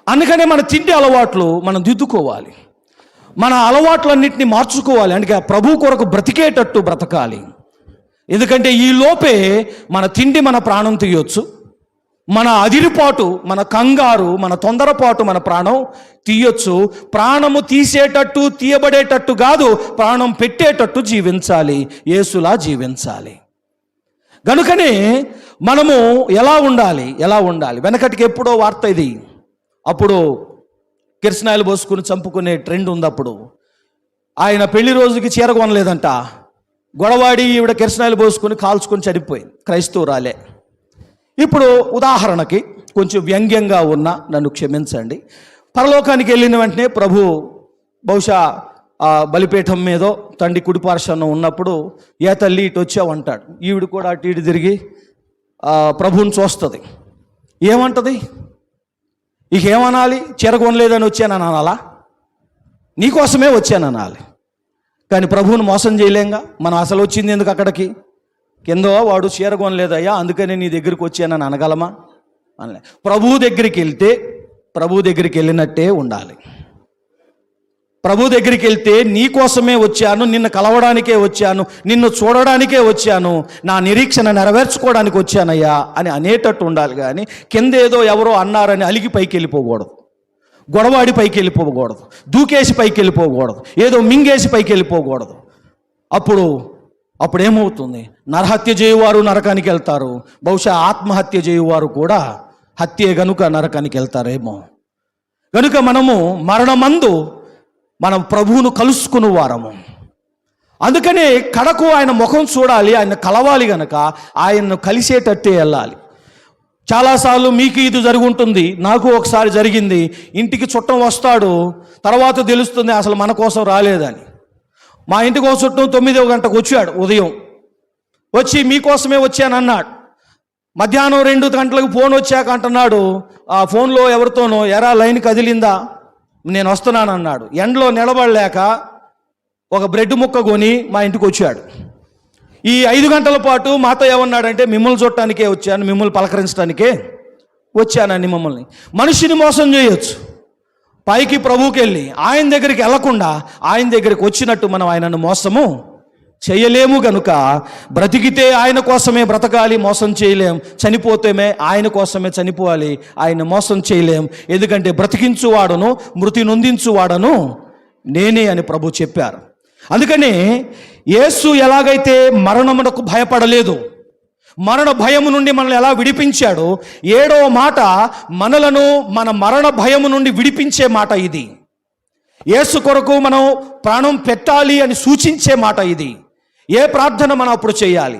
అందుకనే మన తిండి అలవాట్లు మనం దిద్దుకోవాలి, మన అలవాట్లన్నింటినీ మార్చుకోవాలి. అందుకే ప్రభు కొరకు బ్రతికేటట్టు బ్రతకాలి. ఎందుకంటే ఈ లోపే మన తిండి మన ప్రాణం తీయొచ్చు, మన అదిరిపాటు, మన కంగారు, మన తొందరపాటు మన ప్రాణం తీయొచ్చు. ప్రాణము తీసేటట్టు తీయబడేటట్టు కాదు, ప్రాణం పెట్టేటట్టు జీవించాలి, యేసులా జీవించాలి. గనుకనే మనము ఎలా ఉండాలి? వెనకటికి ఎప్పుడో వార్త ఇది. అప్పుడు కిరసనాయిలు పోసుకుని చంపుకునే ట్రెండ్ ఉంది. అప్పుడు ఆయన పెళ్లి రోజుకి చీర కొనలేదంట, గొడవాడి ఈవిడ కిరసనాయిలు పోసుకుని కాల్చుకొని చనిపోయింది, క్రైస్తవురాలే. ఇప్పుడు ఉదాహరణకి కొంచెం వ్యంగ్యంగా ఉన్న నన్ను క్షమించండి. పరలోకానికి వెళ్ళిన వెంటనే ప్రభు బహుశా బలిపీఠం మీదో తండ్రి కుడిపార్శ్వన ఉన్నప్పుడు, ఏ తల్లి ఇటు వచ్చావంటాడు. ఈవిడ కూడా అటు ఇటు తిరిగి ప్రభువుని చూస్తుంది. ఏమంటది? ఇక ఏమనాలి? చీర కొనలేదని వచ్చానని అనాలా? నీకోసమే వచ్చాననాలి. కానీ ప్రభువుని మోసం చేయలేంగా. మనం అసలు వచ్చింది ఎందుకు అక్కడికి? కింద వాడు చీర కొనలేదయ్యా అందుకని నీ దగ్గరికి వచ్చానని అనగలమా? అనలే. ప్రభువు దగ్గరికి వెళ్తే ప్రభు దగ్గరికి వెళ్ళినట్టే ఉండాలి. ప్రభు దగ్గరికి వెళ్తే నీ కోసమే వచ్చాను, నిన్ను కలవడానికే వచ్చాను, నిన్ను చూడడానికే వచ్చాను, నా నిరీక్షణ నెరవేర్చుకోవడానికి వచ్చానయ్యా అని అనేటట్టు ఉండాలి. కానీ కింద ఏదో ఎవరో అన్నారని అలిగి పైకి వెళ్ళిపోకూడదు, గొడవాడి పైకి వెళ్ళిపోకూడదు, దూకేసి పైకి వెళ్ళిపోకూడదు, ఏదో మింగేసి పైకి వెళ్ళిపోకూడదు. అప్పుడేమవుతుంది? నరహత్య చేయువారు నరకానికి వెళ్తారు, బహుశా ఆత్మహత్య చేయువారు కూడా హత్యే గనుక నరకానికి వెళ్తారేమో. కనుక మనము మరణమందు మనం ప్రభువును కలుసుకుని వారము. అందుకనే కడకు ఆయన ముఖం చూడాలి, ఆయన కలవాలి, గనక ఆయన్ను కలిసేటట్టే వెళ్ళాలి. చాలాసార్లు మీకు ఇది జరుగుంటుంది, నాకు ఒకసారి జరిగింది. ఇంటికి చుట్టం వస్తాడు, తర్వాత తెలుస్తుంది అసలు మన కోసం రాలేదని. మా ఇంటికి ఒక చుట్టం 9వ గంటకు వచ్చాడు, ఉదయం వచ్చి మీకోసమే వచ్చానన్నాడు. మధ్యాహ్నం 2 గంటలకు ఫోన్ వచ్చాక అంటున్నాడు, ఆ ఫోన్లో ఎవరితోనో, ఎరా లైన్ కదిలిందా, నేను వస్తున్నానన్నాడు. ఎండలో నిలబడలేక ఒక బ్రెడ్ ముక్క కొని మా ఇంటికి వచ్చాడు. ఈ 5 గంటల పాటు మాతో ఏమన్నాడంటే, మిమ్మల్ని చూడటానికే వచ్చాను, మిమ్మల్ని పలకరించడానికే వచ్చానని. మమ్మల్ని మనిషిని మోసం చేయొచ్చు, పైకి ప్రభువుకి వెళ్ళి ఆయన దగ్గరికి వెళ్లకుండా ఆయన దగ్గరికి వచ్చినట్టు మనం ఆయనను మోసము చేయలేము. గనుక బ్రతికితే ఆయన కోసమే బ్రతకాలి, మోసం చేయలేం. చనిపోతేమే ఆయన కోసమే చనిపోవాలి, ఆయన మోసం చేయలేం. ఎందుకంటే బ్రతికించువాడను మృతి నొందించువాడను నేనే అని ప్రభు చెప్పారు. అందుకనే యేసు ఎలాగైతే మరణమునకు భయపడలేదు, మరణ భయము నుండి మనల్ని ఎలా విడిపించాడో, 7వ మాట మనలను మన మరణ భయము నుండి విడిపించే మాట ఇది. యేసు కొరకు మనం ప్రాణం పెట్టాలి అని సూచించే మాట ఇది. ఏ ప్రార్థన మనం అప్పుడు చేయాలి?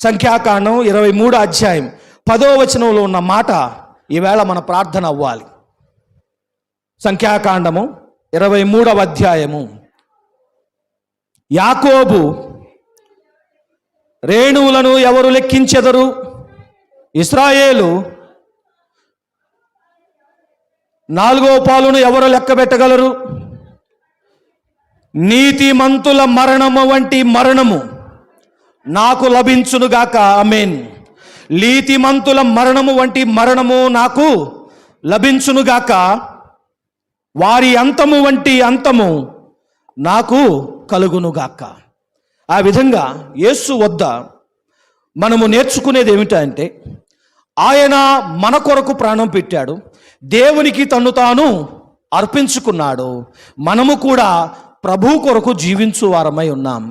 సంఖ్యాకాండం 23వ అధ్యాయం 10వ వచనంలో ఉన్న మాట ఈవేళ మన ప్రార్థన అవ్వాలి. సంఖ్యాకాండము 23వ అధ్యాయము. యాకోబు రేణువులను ఎవరు లెక్కించెదరు? ఇశ్రాయేలు 4వ పాలును ఎవరు లెక్కబెట్టగలరు? నీతిమంతుల మరణము వంటి మరణము నాకు లభించునుగాక. ఆమేన్. నీతిమంతుల మరణము వంటి మరణము నాకు లభించునుగాక, వారి అంతము వంటి అంతము నాకు కలుగునుగాక. ఆ విధంగా యేసు వద్ద మనము నేర్చుకునేది ఏమిటంటే, ఆయన మన కొరకు ప్రాణం పెట్టాడు, దేవునికి తన్ను తాను అర్పించుకున్నాడు. మనము కూడా ప్రభు కొరకు జీవించు వారమై ఉన్నాం.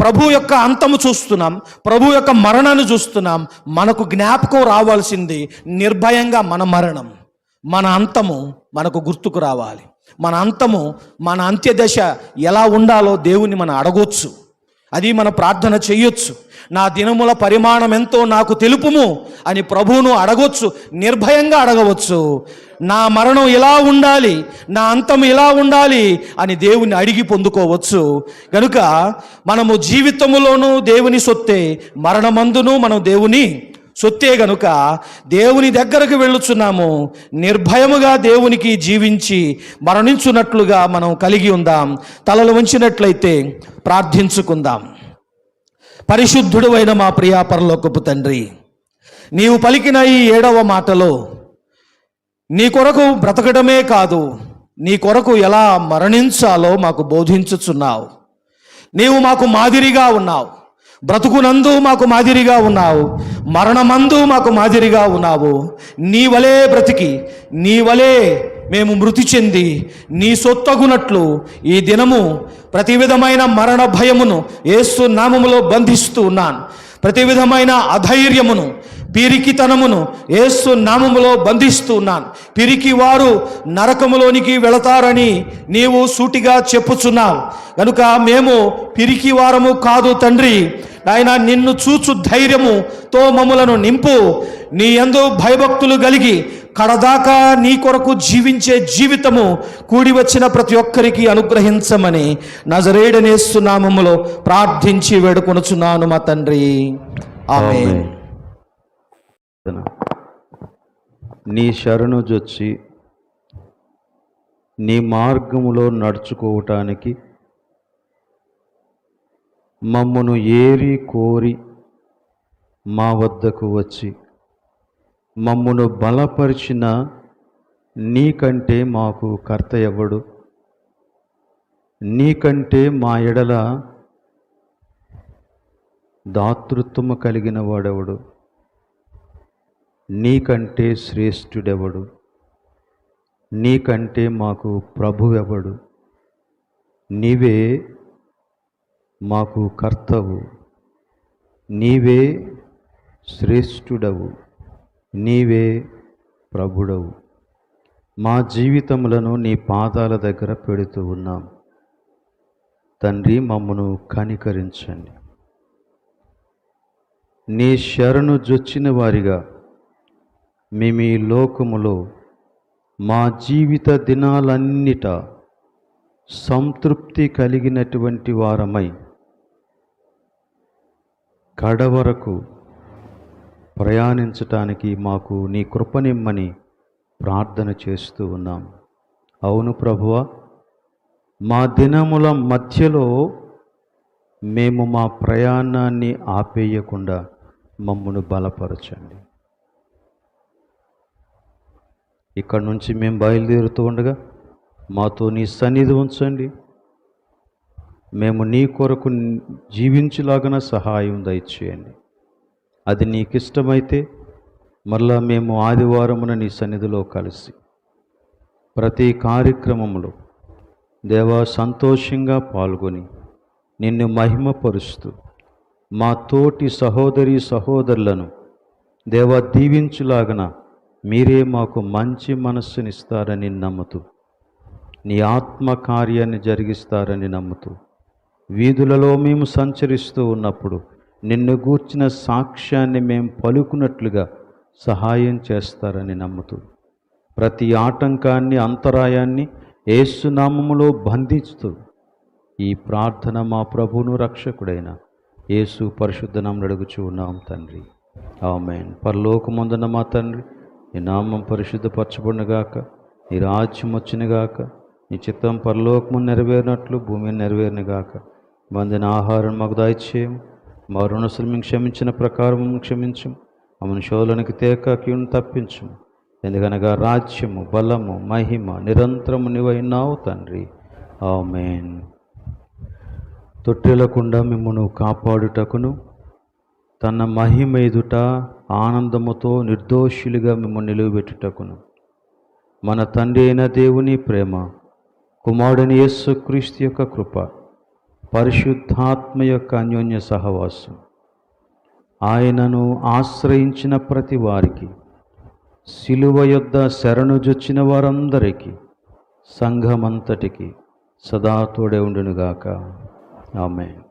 ప్రభు యొక్క అంతము చూస్తున్నాం, ప్రభు యొక్క మరణాన్ని చూస్తున్నాం. మనకు జ్ఞాపకం రావాల్సింది నిర్భయంగా మన మరణం, మన అంతము మనకు గుర్తుకు రావాలి. మన అంతము, మన అంత్యదశ ఎలా ఉండాలో దేవుని మనం అడగొచ్చు, అది మన ప్రార్థన చెయ్యొచ్చు. నా దినముల పరిమాణం ఎంతో నాకు తెలుపుము అని ప్రభువును అడగొచ్చు, నిర్భయంగా అడగవచ్చు. నా మరణం ఇలా ఉండాలి, నా అంతం ఇలా ఉండాలి అని దేవుని అడిగి పొందుకోవచ్చు. కనుక మనము జీవితములోనూ దేవుని సొత్తే, మరణమందును మనం దేవుని సొత్తే. గనుక దేవుని దగ్గరకు వెళ్ళుచున్నాము, నిర్భయముగా దేవునికి జీవించి మరణించున్నట్లుగా మనం కలిగి ఉందాం. తలలు వంచినట్లయితే ప్రార్థించుకుందాం. పరిశుద్ధుడు అయిన మా ప్రియా పరలోకపు తండ్రి, నీవు పలికిన ఈ 7వ మాటలో నీ కొరకు బ్రతకడమే కాదు, నీ కొరకు ఎలా మరణించాలో మాకు బోధించుచున్నావు. నీవు మాకు మాదిరిగా ఉన్నావు, బ్రతుకునందు మాకు మాదిరిగా ఉన్నావు, మరణమందు మాకు మాదిరిగా ఉన్నావు. నీ వలే బ్రతికి, నీ వలే మేము మృతి చెంది నీ సొత్తగునట్లు ఈ దినము ప్రతి విధమైన మరణ భయమును యేసు నామములో బంధిస్తూ ఉన్నాను. ప్రతి విధమైన అధైర్యమును, పిరికితనమును యేసు నామములో బంధిస్తూ ఉన్నాను. పిరికి వారు నరకములోనికి వెళతారని నీవు సూటిగా చెప్పుచున్నావు. కనుక మేము పిరికి వారము కాదు తండ్రి. ఆయన నిన్ను చూచు ధైర్యముతో మమ్ములను నింపు. నీ యందు భయభక్తులు కలిగి కడదాకా నీ కొరకు జీవించే జీవితము కూడి వచ్చిన ప్రతి ఒక్కరికి అనుగ్రహించమని నజరేయుడైన యేసు నామములో ప్రార్థించి వేడుకొనుచున్నాను మా తండ్రి. ఆమేన్. నీ శరణు జొచ్చి నీ మార్గములో నడుచుకోవటానికి మమ్మును ఏరి కోరి మా వద్దకు వచ్చి మమ్మును బలపరిచిన నీకంటే మాకు కర్త ఎవడు? నీకంటే మా ఎడల దాతృత్వము కలిగిన వాడెవడు? నీకంటే శ్రేష్ఠుడెవడు? నీకంటే మాకు ప్రభువెవడు? నీవే మాకు కర్తవు, నీవే శ్రేష్ఠుడవు, నీవే ప్రభుడవు. మా జీవితములను నీ పాదాల దగ్గర పెడుతూ ఉన్నాం. తండ్రి, మమ్మను కనికరించండి. నీ శరణు జొచ్చిన వారిగా మేము ఈ లోకములో మా జీవిత దినాలన్నిట సంతృప్తి కలిగినటువంటి వారమై కడవరకు ప్రయాణించటానికి మాకు నీ కృపనిమ్మని ప్రార్థన చేస్తూ ఉన్నాం. అవును ప్రభువా, మా దినముల మధ్యలో మేము మా ప్రయాణాన్ని ఆపేయకుండా మమ్మను బలపరచండి. ఇక్కడ నుంచి మేము బయలుదేరుతూ ఉండగా మాతో నీ సన్నిధి ఉంచండి. మేము నీ కొరకు జీవించులాగన సహాయం దయచేయండి. అది నీకు ఇష్టమైతే మరలా మేము ఆదివారమున నీ సన్నిధిలో కలిసి ప్రతి కార్యక్రమంలో దేవా సంతోషంగా పాల్గొని నిన్ను మహిమపరుస్తూ మా తోటి సహోదరి సహోదరులను దేవా దీవించులాగన మీరే మాకు మంచి మనస్సునిస్తారని నమ్ముతూ, నీ ఆత్మ కార్యాన్ని జరిగిస్తారని నమ్ముతూ, వీధులలో మేము సంచరిస్తూ ఉన్నప్పుడు నిన్ను గూర్చిన సాక్ష్యాన్ని మేము పలుకున్నట్లుగా సహాయం చేస్తారని నమ్ముతూ, ప్రతి ఆటంకాన్ని అంతరాయాన్ని యేసునామములో బంధిస్తూ ఈ ప్రార్థన మా ప్రభువును రక్షకుడైన యేసు పరిశుద్ధ నామమున అడుగుచూ ఉన్నాం తండ్రి, ఆమేన్. పరలోకమందున్న మా తండ్రి, నీ నామం పరిశుద్ధపరచబడునుగాక, నీ రాజ్యం వచ్చునుగాక, నీ చిత్తం పరలోకము నెరవేరినట్లు భూమి నెరవేరునుగాక. వందిన ఆహారం మాకు దయచేయము, మా రుణసులు మేము క్షమించిన ప్రకారం క్షమించము, మమ్మల్ని శోధనకి తేక కీడును తప్పించము. ఎందుకనగా రాజ్యము, బలము, మహిమ నిరంతరము నీవైనావు తండ్రి, ఆమేన్. తొట్టిల్లకుండా మిమ్మను కాపాడుటకును తన మహిమ ఎదుట ఆనందముతో నిర్దోషులుగా మిమ్మల్ని నిలువబెట్టుటకును మన తండ్రి అయిన దేవుని ప్రేమ, కుమారుడైన యేసుక్రీస్తు యొక్క కృప, పరిశుద్ధాత్మ యొక్క అన్యోన్య సహవాసం ఆయనను ఆశ్రయించిన ప్రతి వారికి, సిలువ యొద్ద శరణుజొచ్చిన వారందరికీ, సంఘమంతటికి సదా తోడే ఉండునుగాక. ఆమేన్.